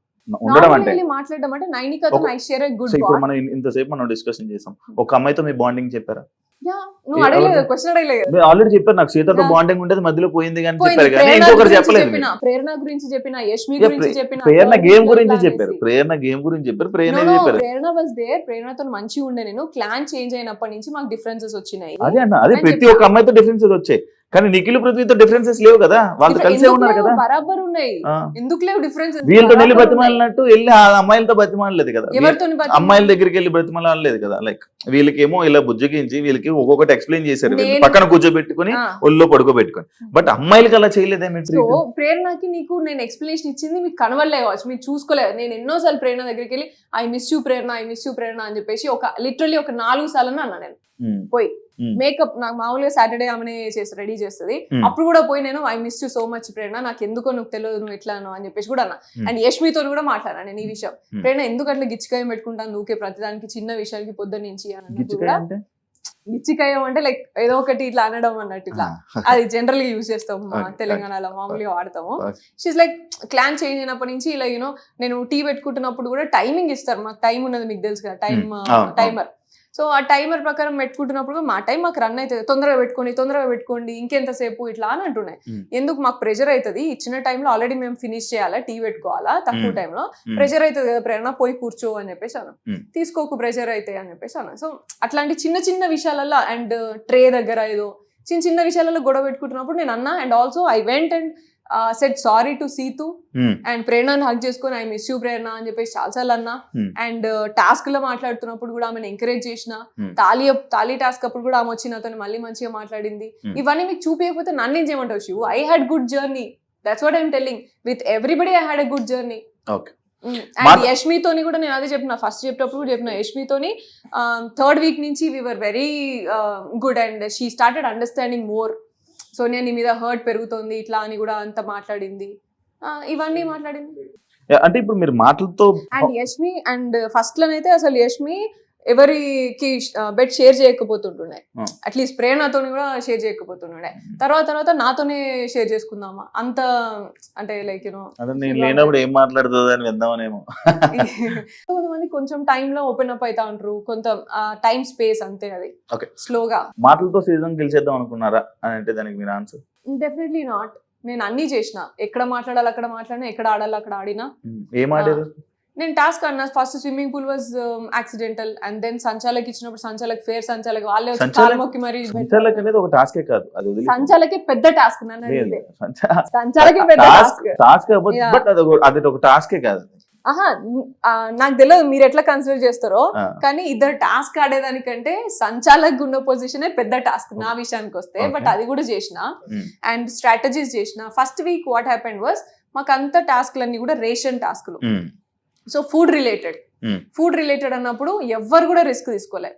ఉండడం అంటే. మాట్లాడడం అంటే నైనికాతో ఐ షేర్ ఎ గుడ్ ఇప్పుడు మనం ఇంతసేపు మనం డిస్కషన్ చేసాం, ఒక అమ్మాయితో మీ బాండింగ్ చెప్పారా? నువ్వు అడగలేదు, క్వశ్చన్ అడగలేదు. ఆల్రెడీ చెప్పారు నాకు సీతతో బాండింగ్ ఉండేది, మధ్యలో పోయింది కానీ చెప్పారు, కానీ ఇంకొకరు చెప్పలేదు. ప్రేరణ గురించి చెప్పిన, యష్మి గురించి చెప్పిన, ప్రేరణ గేమ్ గురించి చెప్పారు, ప్రేరణ వాస్ దేర్. ప్రేరణతో మంచిగా ఉండే, నేను క్లాన్ చేంజ్ అయినప్పటి నుంచి మాకు డిఫరెన్సెస్ వచ్చినాయి. అదే అన్న, అదే ప్రతి ఒక్క అమ్మాయితో డిఫరెన్సెస్ వచ్చాయి, కానీ నిఖిల్ పృథ్వీతో డిఫరెన్సెస్ లేవు కదా, వాళ్ళు కలిసే ఉన్నారు కదా. బరాబర్ ఉన్నాయి, ఎందుకు లేవు డిఫరెన్స్? వీళ్ళతో వెళ్ళి బతిమాలినట్టు వెళ్ళి ఆ అమ్మాయిలతో బతిమాలలేదు కదా, అమ్మాయిల దగ్గరికి వెళ్ళి బతిమాలలేదు కదా. లైక్ వీళ్ళకేమో ఇలా బుజ్జగించి వీళ్ళకి ఒక్కొక్కటి ఎక్స్ప్లెయిన్ చేశారు, పక్కన కూర్చోబెట్టుకుని ఒళ్ళో పడుకోబెట్టుకుని. బట్ అమ్మాయిలకి అలా చేయలేదేమి? ప్రేరణకి నీకు నేను ఎక్స్ప్లెనేషన్ ఇచ్చింది మీకు కనవడలే కావచ్చు, మీరు చూసుకోలేదు. నేను ఎన్నోసార్లు ప్రేరణ దగ్గరికి వెళ్ళి ఐ మిస్ యూ ప్రేరణ అని చెప్పేసి లిటరల్లీ ఒక 4 సార్లు అన్నా. నేను పోయి మేకప్ నాకు మామూలుగా సాటర్డే ఆమె రెడీ చేస్తుంది, అప్పుడు కూడా పోయి నేను I miss you so much Prerana, నాకు ఎందుకో నువ్వు తెలియదు నువ్వు ఎట్లాను అని చెప్పేసి కూడా అన్నా. అండ్ యష్మితో కూడా మాట్లాడాను నేను ఈ విషయం. ప్రేరణ ఎందుకు అట్లా గిచ్చికాయం పెట్టుకుంటాను ఊకే ప్రతిదానికి, చిన్న విషయాలకి పొద్దు నుంచి అన్నట్టు కూడా. గిచ్చికాయం అంటే లైక్ ఏదో ఒకటి ఇట్లా అనడం అన్నట్టు, ఇట్లా అది జనరల్ గా యూజ్ చేస్తాము తెలంగాణలో, మామూలుగా వాడతాము. షీస్ లైక్ క్లాన్ చేంజ్ అయినప్పటి నుంచి ఇలా నేను టీ పెట్టుకుంటున్నప్పుడు కూడా టైమింగ్ ఇస్తారు, మాకు టైం ఉన్నది మీకు తెలుసు కదా, టైమర్. సో ఆ టైమర్ ప్రకారం పెట్టుకుంటున్నప్పుడు మా టైం మాకు రన్ అవుతుంది, తొందరగా పెట్టుకోండి ఇంకెంతసేపు ఇట్లా అని అంటున్నాయి. ఎందుకు మాకు ప్రెషర్ అవుతుంది, ఇచ్చిన టైంలో ఆల్రెడీ మేము ఫినిష్ చేయాలా, టీ పెట్టుకోవాలా, తక్కువ టైంలో ప్రెషర్ అవుతుంది కదా ప్రేరణ, పోయి కూర్చో అని చెప్పేసి అన్న, తీసుకోకు ప్రెషర్ అయితే అని చెప్పేసి అన్న. సో అట్లాంటి చిన్న విషయాలలో అండ్ ట్రే దగ్గర ఏదో చిన్న విషయాలలో గొడవ పెట్టుకుంటున్నప్పుడు నేను అన్నా. And also I went and said sorry to Seethu and ప్రేరణని హక్ చేసుకొని ఐ మిస్ యూ ప్రేరణ అని చెప్పేసి చాలాసార్లు అన్నా. అండ్ టాస్క్ లో మాట్లాడుతున్నప్పుడు కూడా ఆమెను ఎంకరేజ్ చేసిన, తాళీ టాస్క్ అప్పుడు కూడా ఆమె వచ్చి నాతో మళ్ళీ మంచిగా మాట్లాడింది. ఇవన్నీ మీకు చూపించకపోతే నన్ను ఏం చేయమంటావు Shivu? I had good journey, that's what I'm telling. With everybody I had a good journey. And యష్మితోని కూడా నేను అదే చెప్పిన, ఫస్ట్ చెప్పేటప్పుడు కూడా చెప్పిన, యష్మితోని 3rd వీక్ నుంచి we were very good and she started understanding more. Sonia నీ మీద హర్ట్ పెరుగుతుంది ఇట్లా అని కూడా అంత మాట్లాడింది, ఇవన్నీ మాట్లాడింది. అంటే ఇప్పుడు మీరు మాటలతో అండ్ యష్మి అండ్ ఫస్ట్ లోనైతే అసలు యష్మి ఎవరికి బెడ్ షేర్ చేయకపోతుంటుండే, అట్లీస్ట్ ప్రేరణతో కూడా షేర్ చేయకపోతుండే. తర్వాత నాతోనే షేర్ చేసుకుందామా అంత, అంటే లైక్ లేనప్పుడు ఏం మాట్లాడుతుంది అని విందామనేమో. కొంతమంది కొంచెం టైంలో ఓపెన్ అప్ అవుతా ఉంటారు, కొంత టైం స్పేస్ అంతే, అది స్లోగా. మాటలతో సీజన్ గెలిచేద్దాం అనుకున్నారా అని అంటే దానికి మీరు ఆన్సర్? Definitely not. నేను అన్ని చేసిన, ఎక్కడ మాట్లాడాలి అక్కడ మాట్లాడినా, ఎక్కడ ఆడాలి అక్కడ ఆడినా. ఏం ఆడారు? నేను టాస్క్ అన్నా. First swimming pool was accidental and then సంచాలకి ఇచ్చినప్పుడు సంచాలకి వాళ్ళే వచ్చి కాలు మొక్కి మరి. సంచాలకి అనేది ఒక టాస్కే కాదు, అది సంచాలకి పెద్ద టాస్క్. సంచాలకి పెద్ద టాస్క్ బట్ అది ఒక టాస్కే కాదు. ఆహా నాకు తెలియదు మీరు ఎట్లా కన్సిడర్ చేస్తారో, ఆ, కానీ ఇద్దరు టాస్క్ ఆడేదానికంటే సంచాలక్ ఉన్న పొజిషనే పెద్ద టాస్క్ నా విషయానికి వస్తే. Okay. బట్ అది కూడా చేసిన ఉమ్, అండ్ స్ట్రాటజీస్ చేసిన. First week what happened was మాకు అంత టాస్క్లన్నీ కూడా రేషన్ టాస్క్లు. ఉమ్, సో ఫుడ్ రిలేటెడ్ అన్నప్పుడు ఎవ్వరు కూడా రిస్క్ తీసుకోలే,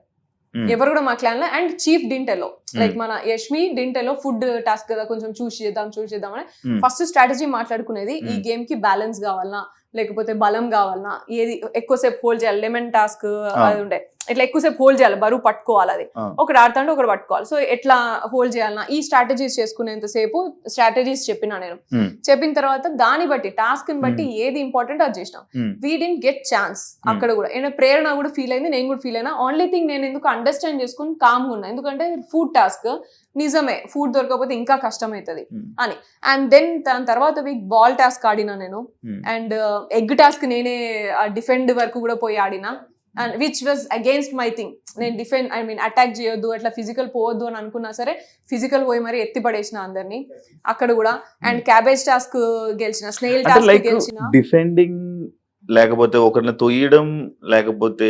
ఉమ్, ఎవరు కూడా మా క్లాన్ లో. అండ్ చీఫ్ డింటెలో లైక్ Hmm. మన యష్మి డింటెలో ఫుడ్ టాస్క్ కదా కొంచెం చూస్ చేద్దాం అని Hmm. ఫస్ట్ స్ట్రాటజీ మాట్లాడుకునేది. ఈ Hmm. గేమ్ కి బ్యాలెన్స్ కావాలన్నా లేకపోతే బలం కావాలన్నా, ఏది ఎక్కువసేపు హోల్డ్ చేయాలి, లెమన్ టాస్క్ అది ఉండే, ఇట్లా ఎక్కువసేపు హోల్డ్ చేయాలి, బరువు పట్టుకోవాలి, అది ఆ, ఒకటి ఆడుతుంటే ఒకటి పట్టుకోవాలి. సో ఎట్లా హోల్డ్ చేయాలన్నా ఈ స్ట్రాటజీస్ చేసుకునేంతసేపు స్ట్రాటజీస్ చెప్పినా నేను. ఉమ్, చెప్పిన తర్వాత దాన్ని బట్టి టాస్క్ ని బట్టి ఏది ఇంపార్టెంట్ అది చేసినాం. ఉమ్, వీ డింట్ గెట్ ఛాన్స్ అక్కడ కూడా. ఏమైనా ప్రేరణ కూడా ఫీల్ అయింది, నేను కూడా ఫీల్ అయినా. ఓన్లీ థింగ్ నేను ఎందుకు అండర్స్టాండ్ చేసుకుని కామ్గా ఉన్నా, ఎందుకంటే ఫుడ్ టాస్క్ నిజమే, ఫుడ్ దొరకకపోతే ఇంకా కష్టం అవుతుంది ఉమ్, అని. అండ్ దెన్ దాని తర్వాత వీక్ బాల్ టాస్క్ ఆడినా నేను. ఉమ్, అండ్ ఎగ్ టాస్క్ నేనే డిఫెండ్ వరకు కూడా పోయి ఆడినా. And which was against my thing. నేను డిఫెండ్ అటాక్ చేయొద్దు, అట్లా ఫిజికల్ పోవద్దు అని అనుకున్నా సరే ఫిజికల్ పోయి మరి ఎత్తి పడేసిన అందరినీ అక్కడ కూడా. అండ్ క్యాబేజ్ టాస్క్ గెలిచిన, స్నేల్ అంటే టాస్క్ లైక్ గెలిచిన. డిఫెండింగ్, లేకపోతే ఒకరిని తొయ్యడం, లేకపోతే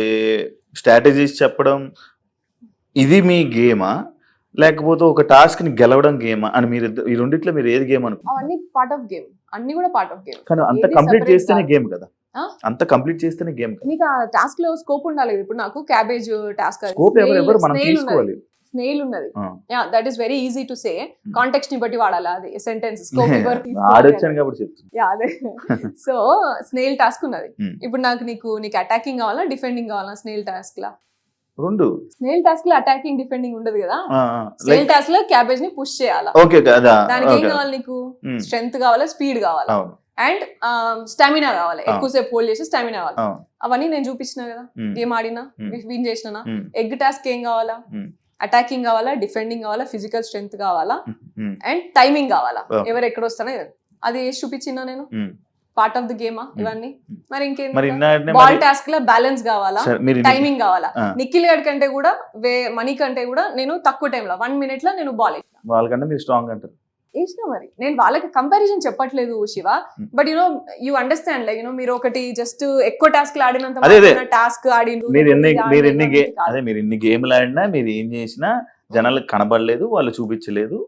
స్ట్రాటజీస్ చెప్పడం, ఇది మీ గేమా లేకపోతే ఒక టాస్క్ ని గెలవడం గేమా అని మీరు ఈ రెండిట్లో మీరు ఏది గేమ్ అనుకుంటున్నారు? అవన్నీ పార్ట్ ఆఫ్ గేమ్, అన్ని కూడా పార్ట్ ఆఫ్ గేమ్. కానీ అంత ఏది కంప్లీట్ separate చేస్తేనే కాదు. గేమ్ కదా, ఆ? అంత కంప్లీట్ చేస్తేనే గేమ్ కదా. నీకు ఆ టాస్క్ లో స్కోప్ ఉండాలి కదా. ఇప్పుడు నాకు క్యాబేజ్ టాస్క్ స్కోప్ ఎవరు మనం తీసుకోవాలి. స్నేల్ ఉన్నది. ఆ. That is very easy to say. Context ని బట్టి వాడాలి అది సెంటెన్స్. స్కోప్ ఆడొచ్చాను కాబట్టి చెప్తాను. అదే. సో స్నేల్ టాస్క్ ఉన్నది. Hmm. ఇప్పుడు నీకు అటాకింగ్ కావాలా డిఫెండింగ్ కావాలా? స్నేల్ టాస్క్ లా రెండు స్నేల్ టాస్క్ లో అటాకింగ్ డిఫెండింగ్ ఉండదు కదా. స్నేల్ లైక్ టాస్క్ లో క్యాబేజ్ ని పుష్ చేయాలా. ఓకే కదా, దానికి ఏం కావాలి నీకు? Hmm. స్ట్రెంగ్త్ కావాలా, స్పీడ్ కావాలా, అవును అండ్ స్టామినా కావాలి. Ah. ఎక్కువసేపు హోల్డ్ చేసి స్టామినా కావాలి. అవును. అవన్నీ నేను చూపించిన కదా, Hmm. గేమ్ ఆడినా, Hmm. విన్ చేసినా. Hmm. ఎగ్ టాస్క్ ఏం కావాలా? Hmm. అటాకింగ్ కావాలా, డిఫెండింగ్ కావాలా, ఫిజికల్ స్ట్రెంగ్త్ కావాలా, Hmm. అండ్ టైమింగ్ కావాలా. Okay. ఎవరు ఎక్కడ వస్తానో అది వేసి చూపించినా నేను. Hmm. పార్ట్ ఆఫ్ ది గేమా ఇవన్నీ? మరి మరి ఇంకేం ఇన్నాడనే బాల్ మరి- టాస్క్ లో బ్యాలెన్స్ కావాలా, సరే, మీరు టైమింగ్ కావాలా. ఆ. నిఖిల్ గడ్ కంటే కూడా మనీ కంటే కూడా నేను తక్కువ టైంలో 1 minute లో నేను బాల్ వాళ్ళకన్నా మీరు స్ట్రాంగ్ అంటారు. వేసిన. మరి నేను వాళ్ళకి కంపారిజన్ చెప్పట్లేదు Shiva, Hmm. But you understand like మీరు ఒకటి జస్ట్ ఎక్కువ టాస్క్ ఆడినంత అదే, టాస్క్ ఆడిండు. మీరు ఎన్ని ఇది మీరు ఆడలేదు ఎన్ని అనేది కాదు. అదే మీరు ఎన్ని గేమ్లు ఆడినా మీరు ఏం చేసినా జనాలకు కనబడలేదు, వాళ్ళు చూపించలేదు,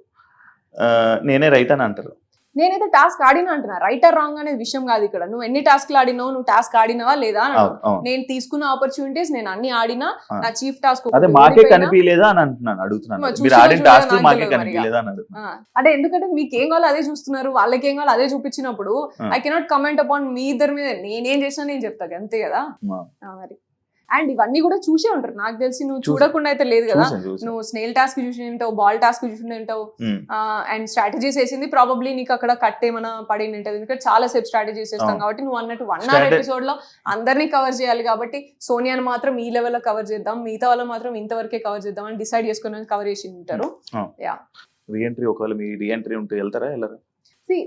నేనే రైట్ అని అంటారు. నేనైతే టాస్క్ ఆడినా అంటున్నా. రైట్ ఆర్ రాంగ్ అనేది విషయం కాదు ఇక్కడ. నువ్వు ఎన్ని టాస్క్లు ఆడినావు, నువ్వు టాస్క్ ఆడినావా లేదా అని అవును, అవును. నేను తీసుకున్న ఆపర్చునిటీస్ నేను అన్ని ఆడినా. ఆ. నా చీఫ్ టాస్క్ అదే మాకే కనిపించలేదా అని అంటున్నాను, అడుగుతున్నాను. మరి మీరు చూసినా ఆడిన చూడలేదా టాస్క్ నాకు మాకే తెలియదు కనిపించలేదా అని అడుగుతున్నాను. అంటే ఎందుకంటే మీకు ఏం కావాలో అదే చూస్తున్నారు, వాళ్ళకి ఏం కావాలో అదే చూపించినప్పుడు ఆ. I cannot comment upon me ఇద్దరి మీద. నేనేం చేసినా నేను చెప్తాను అంతే కదా. మరి అండ్ ఇవన్నీ కూడా చూసే ఉంటారు నాకు తెలిసి. నువ్వు చూసా. చూడకుండా అయితే లేదు కదా. చూసాను. నువ్వు స్నేల్ టాస్క్ చూసి ఉంటావు, బాల్ టాస్క్ చూసి ఉంటావు, ఉమ్, అండ్ స్ట్రాటజీస్ వేసింది ప్రాబబ్లీ నీకు అక్కడ కట్ ఏమైనా పడి ఉంటుంది. ఎందుకంటే చాలా సేపు స్ట్రాటజీస్ వేస్తాం అవును. కాబట్టి నువ్వు అన్నట్టు 1 hour ఎపిసోడ్ లో అందరినీ కవర్ చేయాలి కాబట్టి సోనియాని మాత్రం ఈ లెవెల్ లో కవర్ చేద్దాం, మిగతా వాళ్ళు మాత్రం ఇంతవరకే కవర్ చేద్దాం అని డిసైడ్ చేసుకుని కవర్ చేసి ఉంటారు. రీఎంట్రీ ఒకవేళ మీ రీఎంట్రీ ఉంటే వెళ్తారా వెళ్ళరా?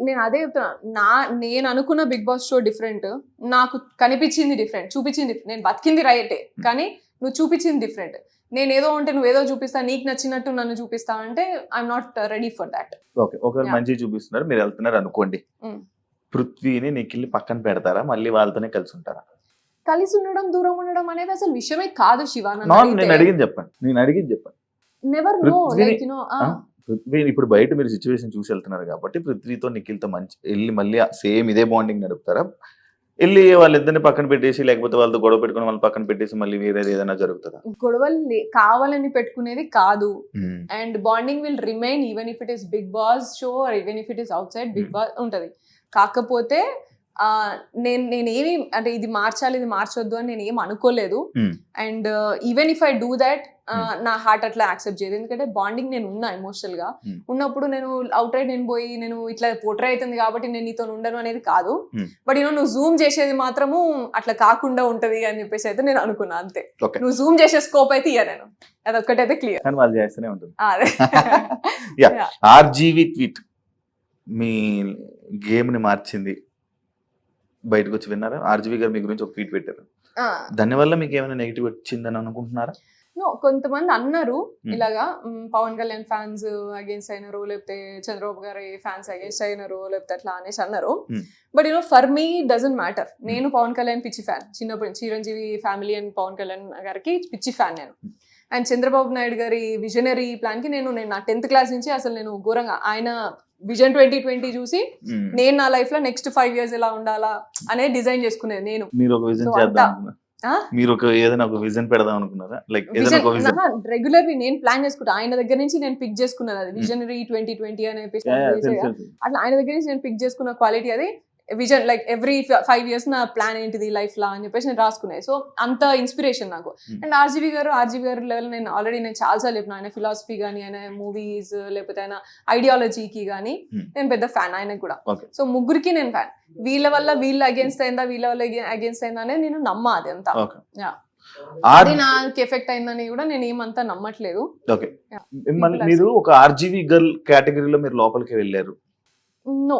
నేను అదే చెప్తున్నా. నేను అనుకున్న బిగ్ బాస్ షో డిఫరెంట్, నాకు కనిపించింది డిఫరెంట్, చూపించింది different. నేను బతికింది రైటే కానీ నువ్వు చూపించింది డిఫరెంట్. నేను ఏదో ఉంటే నువ్వు ఏదో చూపిస్తా, నీకు నచ్చినట్టు నన్ను చూపిస్తా అంటే I'm not ready for that. Okay, ఒకవేళ Yeah. మంచిగా చూపిస్తున్నారు, మీరు వెళ్తున్నారు అనుకోండి, Mm. పృథ్వీని నిఖిల్ని పక్కన పెడతారా, మళ్ళీ వాళ్ళతోనే కలిసి ఉంటారా? కలిసి ఉండడం దూరం ఉండడం అనేది అసలు విషయమే కాదు శివ. నేను అడిగింది చెప్పండి. నెవర్ నో పృథ్వీని- లైక్ పృథ్వీ ఇప్పుడు బయట మీరు సిచ్యువేషన్ చూసి వెళ్తున్నారు కాబట్టి పృథ్వీతో నిఖిల్తో మంచి వెళ్ళి మళ్ళీ సేమ్ ఇదే బాండింగ్ నడుపుతారా? వెళ్ళి వాళ్ళిద్దరిని పక్కన పెట్టేసి లేకపోతే వాళ్ళతో గొడవ పెట్టుకుని వాళ్ళని పక్కన పెట్టేసి మళ్ళీ వేరేది ఏదైనా జరుగుతుందా? గొడవలు కావాలని పెట్టుకునేది కాదు. And bonding will remain even if it is Bigg Boss show or even if it is outside Bigg Boss ఉంటది. కాకపోతే నేనేమి అంటే ఇది మార్చాలి ఇది మార్చొద్దు అని నేను ఏం అనుకోలేదు. And even if I do that నా హార్ట్ అట్లా యాక్సెప్ట్ చేయదు. ఎందుకంటే బాండింగ్ నేను ఉన్నా ఎమోషనల్ గా ఉన్నప్పుడు నేను అవుట్ రైట్ నేను పోయి నేను ఇట్లా పోట్రే అవుతుంది కాబట్టి నేను నీతో ఉండను అనేది కాదు. బట్ నువ్వు జూమ్ చేసేది మాత్రము అట్లా కాకుండా ఉంటది అని చెప్పేసి అయితే నేను అనుకున్నా అంతే. నువ్వు జూమ్ చేసే స్కోప్ అయితే ఇయ్య నేను, అదొక్కటైతే క్లియర్. కానీ వాళ్ళు చేస్తూనే ఉంటుంది. అదే ఆర్జీవి ట్వీట్ మీ గేమ్ ని మార్చింది, బయటకు వచ్చి విన్నారా? ఆర్జీవి గారు మీ గురించి ఒక ట్వీట్ పెట్టారు, దానివల్ల మీకు ఏమైనా నెగిటివ్ వచ్చిందని అనుకుంటున్నారా? కొంతమంది అన్నారు ఇలాగా పవన్ కళ్యాణ్ ఫ్యాన్స్ అగేన్స్ట్ అయినారు, లేకపోతే చంద్రబాబు గారి ఫ్యాన్స్ అగేన్స్ట్ అయినారు, లేకపోతే అట్లా అనేసి అన్నారు. But for me doesn't matter. నేను పవన్ కళ్యాణ్ పిచ్చి ఫ్యాన్, చిన్నప్పుడు చిరంజీవి ఫ్యామిలీ అండ్ పవన్ కళ్యాణ్ గారికి పిచ్చి ఫ్యాన్ నేను. అండ్ చంద్రబాబు నాయుడు గారి విజనరీ ప్లాన్ కి నేను నా 10th క్లాస్ నుంచి అసలు నేను ఘోరంగా ఆయన విజన్ 2020 చూసి నేను నా లైఫ్ లో నెక్స్ట్ 5 years ఎలా ఉండాలా అనేది డిజైన్ చేసుకునేది నేను. మీరు ఒక విజన్ చేద్దాం, మీరు ఒక ఏదైనా ఒక విజన్ పెడదాం అనుకున్నారా? లైక్ రెగ్యులర్లీ నేను ప్లాన్ చేసుకుంటా. ఆయన దగ్గర నుంచి నేను పిక్ చేసుకున్నది అది విజనరీ 2020 అనే అట్లా ఆయన దగ్గర నుంచి నేను పిక్ చేసుకున్న క్వాలిటీ అది విజన్. లైక్ ఎవ్రీ 5 years నా ప్లాన్ ఏంటిది లైఫ్ లా అని చెప్పేసి నేను రాసుకునేది. సో అంత ఇన్స్పిరేషన్ నాకు. అండ్ ఆర్జీవి గారు లెవెల్ నేను ఆల్రెడీ చాలాసార్లు చెప్పిన, ఆయన ఫిలాసఫీ కానీ, ఆయన మూవీస్, లేకపోతే ఆయన ఐడియాలజీకి కానీ నేను పెద్ద ఫ్యాన్ ఆయనకు కూడా. సో ముగ్గురికి నేను ఫ్యాన్. వీళ్ళ వల్ల వీళ్ళు అగేన్స్ట్ అయిందా, వీళ్ళ వల్ల అగేన్స్ట్ అయిందా అనేది నేను నమ్మా. అది అంతా అది నాకు ఎఫెక్ట్ అయిందని కూడా నేను ఏమంతా నమ్మట్లేదు. మీరు ఒక ఆర్జీవి గర్ల్ కేటగిరీలో మీరు లోపలికి వెళ్ళారు. నో,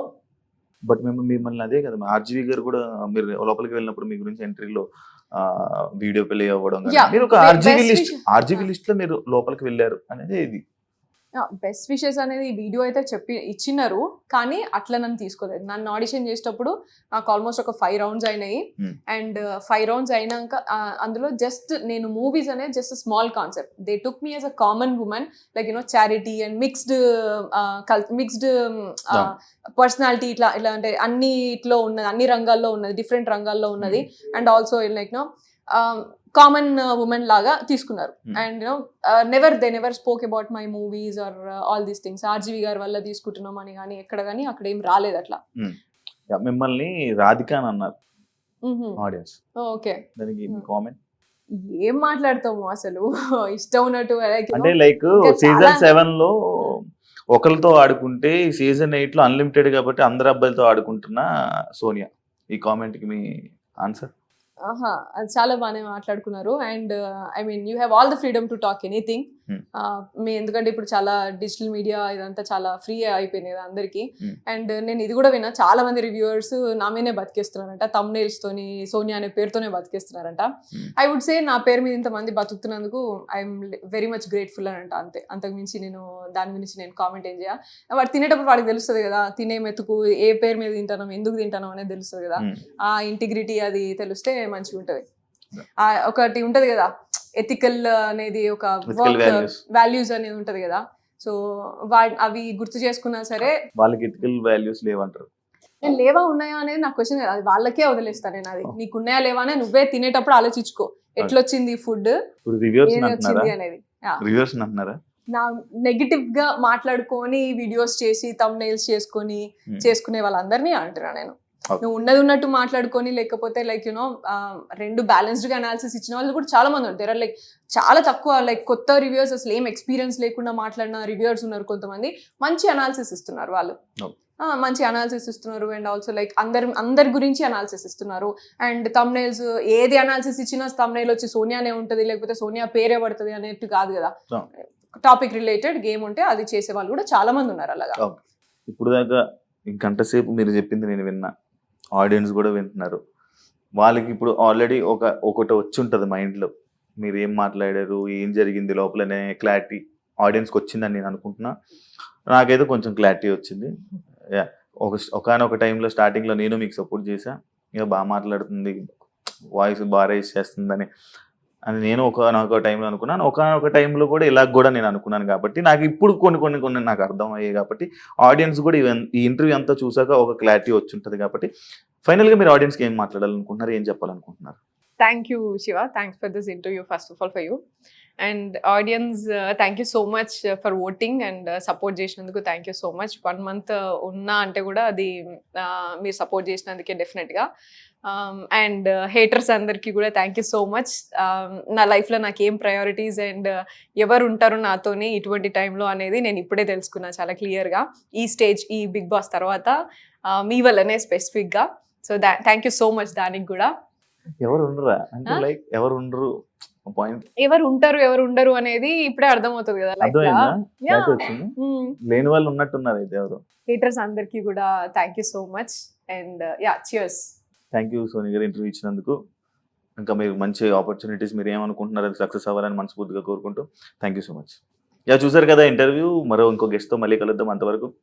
బట్ మిమ్మల్ని అదే కదా ఆర్జీవి గారు కూడా మీరు లోపలికి వెళ్ళినప్పుడు మీ గురించి ఎంట్రీలో వీడియో ప్లే అవ్వడం, మీరు ఒక ఆర్జీవి లిస్ట్ లో మీరు లోపలికి వెళ్ళారు అనేది ఇది. బెస్ట్ విషెస్ అనేది వీడియో అయితే ఇచ్చినారు, కానీ అట్లా నన్ను తీసుకోలేదు. నన్ను ఆడిషన్ చేసేటప్పుడు నాకు ఆల్మోస్ట్ ఒక 5 rounds అయినాయి. అండ్ 5 rounds అయినాక అందులో జస్ట్ నేను మూవీస్ అనేది just small concept. They took me as a common women, like charity and mixed personality, ఇట్లా అంటే అన్నిట్లో ఉన్నది, అన్ని రంగాల్లో ఉన్నది, డిఫరెంట్ రంగాల్లో ఉన్నది. And also like common women లాగా తీసుకున్నారు. And they never spoke about my movies or all these things. RGV గారి వల్ల తీసుకుంటున్నాం అని కానీ ఎక్కడ కానీ అక్కడ ఏం రాలేదు అట్లా. మిమ్మల్ని రాధిక అని అన్నారు ఆడియన్స్. ఓకే, దానికి కామెంట్ ఏం మాట్లాడతాము అసలు ఇష్టం ఉన్నట్టు. అంటే లైక్ సీజన్ 7 లో ఒకరితో ఆడుకుంటే సీజన్ 8 లో అన్లిమిటెడ్ కాబట్టి అందరు అబ్బాయిలతో ఆడుకుంటున్న సోనియా, ఈ కామెంట్ కి మీ ఆన్సర్? అది చాలా బాగానే మాట్లాడుకున్నారు. And I mean you have all the freedom to talk anything. ఎందుకంటే ఇప్పుడు చాలా డిజిటల్ మీడియా ఇదంతా చాలా ఫ్రీ అయిపోయింది కదా అందరికి. అండ్ నేను ఇది కూడా విన్నా, చాలా మంది రివ్యూవర్స్ నా మీదే బతికేస్తున్నారంట, thumbnails తోని సోనియా అనే పేరుతోనే బతికేస్తున్నారంట. ఐ వుడ్ సే నా పేరు మీద ఇంతమంది బతుకుతున్నందుకు ఐఎమ్ వెరీ మచ్ గ్రేట్ఫుల్ అని అంట. అంతే, అంతకుమించి నేను దాని గురించి నేను కామెంట్ ఏం చేయాలి. వాడు తినేటప్పుడు వాడికి తెలుస్తుంది కదా, తినే మెతుకు ఏ పేరు మీద తింటాను, ఎందుకు తింటాను అనేది తెలుస్తుంది కదా. ఆ ఇంటిగ్రిటీ అది తెలిస్తే మంచిగా ఉంటది. ఒకటి ఉంటది కదా ఎథికల్ అనేది, ఒక వర్క్ వాల్యూస్ అనేది ఉంటది కదా. సో అవి గుర్తు చేసుకున్నా సరే వాళ్ళకి ఎథికల్ వాల్యూస్ లేవంటారు. నేను లేవా ఉన్నాయా అనేది నాకు క్వశ్చన్ కదా, అది వాళ్ళకే వదిలేస్తాను నేను. అది నీకు ఉన్నాయా లేవా అనేది నువ్వే తినేటప్పుడు ఆలోచించుకో, ఎట్లొచ్చింది ఫుడ్ అనేది. నా నెగిటివ్ గా మాట్లాడుకొని వీడియోస్ చేసి thumbnails చేసుకునే వాళ్ళందరినీ అంటున్నా నేను. నువ్వు ఉన్నది ఉన్నట్టు మాట్లాడుకొని, లేకపోతే లైక్ రెండు బ్యాలెన్స్డ్ గా అనాలిసిస్ ఇచ్చిన వాళ్ళు కూడా చాలా మంది ఉంటారు. లైక్ చాలా తక్కువ, లైక్ కొత్త రివ్యూర్స్, అసలు ఏం ఎక్స్పీరియన్స్ లేకుండా మాట్లాడిన రివ్యూర్స్ ఉన్నారు. కొంతమంది మంచి అనాలిసిస్ ఇస్తున్నారు, వాళ్ళు మంచి అనాలిసిస్ ఇస్తున్నారు. అండ్ ఆల్సో లైక్ అందరి గురించి అనాలిసిస్ ఇస్తున్నారు. అండ్ thumbnails ఏది అనాలిసిస్ ఇచ్చినా thumbnail వచ్చి సోనియానే ఉంటుంది, లేకపోతే సోనియా పేరే పడుతుంది అనేట్టు కాదు కదా. టాపిక్ రిలేటెడ్ గేమ్ ఉంటే అది చేసే వాళ్ళు కూడా చాలా మంది ఉన్నారు అలాగా. ఇప్పుడు దాకా ఇంకంట సేపు మీరు చెప్పింది నేను విన్నా, ఆడియన్స్ కూడా వింటున్నారు. వాళ్ళకి ఇప్పుడు ఆల్రెడీ ఒకటి వచ్చి ఉంటుంది మైండ్లో, మీరు ఏం మాట్లాడారు, ఏం జరిగింది లోపలనే క్లారిటీ ఆడియన్స్కి వచ్చిందని నేను అనుకుంటున్నా. నాకైతే కొంచెం క్లారిటీ వచ్చింది. ఒకనొక టైంలో స్టార్టింగ్లో నేను మీకు సపోర్ట్ చేశా, ఇక బాగా మాట్లాడుతుంది, వాయిస్ బాగా రైజ్ చేస్తుందని అని నేను ఒకనొక టైంలో అనుకున్నాను. ఒకనొక టైంలో కూడా ఇలా కూడా నేను అనుకున్నాను. కాబట్టి నాకు ఇప్పుడు కొన్ని నాకు అర్థం అయ్యాయి. కాబట్టి ఆడియన్స్ కూడా ఈ ఇంటర్వ్యూ అంతా చూసాక ఒక క్లారిటీ వచ్చి ఉంటుంది. కాబట్టి ఫైనల్గా మీరు ఆడియన్స్కి ఏం మాట్లాడాలనుకుంటున్నారు, ఏం చెప్పాలనుకుంటున్నారు? Thank you Shiva, thanks for this interview first of all for you. And audience thank you so much for voting and support చేసినందుకు thank you so much. 1 month ఉన్నా అంటే కూడా అది మీరు సపోర్ట్ చేసినందుకే డెఫినెట్గా. అండ్ హేటర్స్ అందరికీ కూడా థ్యాంక్ యూ సో మచ్. నా లైఫ్లో నాకు ఏం ప్రయారిటీస్ అండ్ ఎవరు ఉంటారు నాతోని ఇటువంటి టైంలో అనేది నేను ఇప్పుడే తెలుసుకున్నా చాలా క్లియర్గా. ఈ స్టేజ్, ఈ బిగ్ బాస్ తర్వాత మీ వల్లనే స్పెసిఫిక్గా. So thank you so much. దానికి కూడా ఎవరు ఉండరు పాయింట్, ఎవరు ఉంటారు ఎవరు ఉండరు అనేది ఇప్పుడే అర్థమవుతుంది కదా. లేని వాళ్ళు ఉన్నట్టున్నారు అయితే ఎవరు. హేటర్స్ అందరికీ కూడా thank you so much. And cheers. Thank you Soni గారు ఇంటర్వ్యూ ఇచ్చినందుకు. ఇంకా మీకు మంచి ఆపర్చునిటీస్ మీరు ఏమనుకుంటున్నారు అది సక్సెస్ అవ్వాలని మనస్ఫూర్తిగా కోరుకుంటూ thank you so much. Yeah చూసారు కదా ఇంటర్వ్యూ. మరో ఇంకో గెస్ట్తో మళ్ళీ కలుద్దాం. అంతవరకు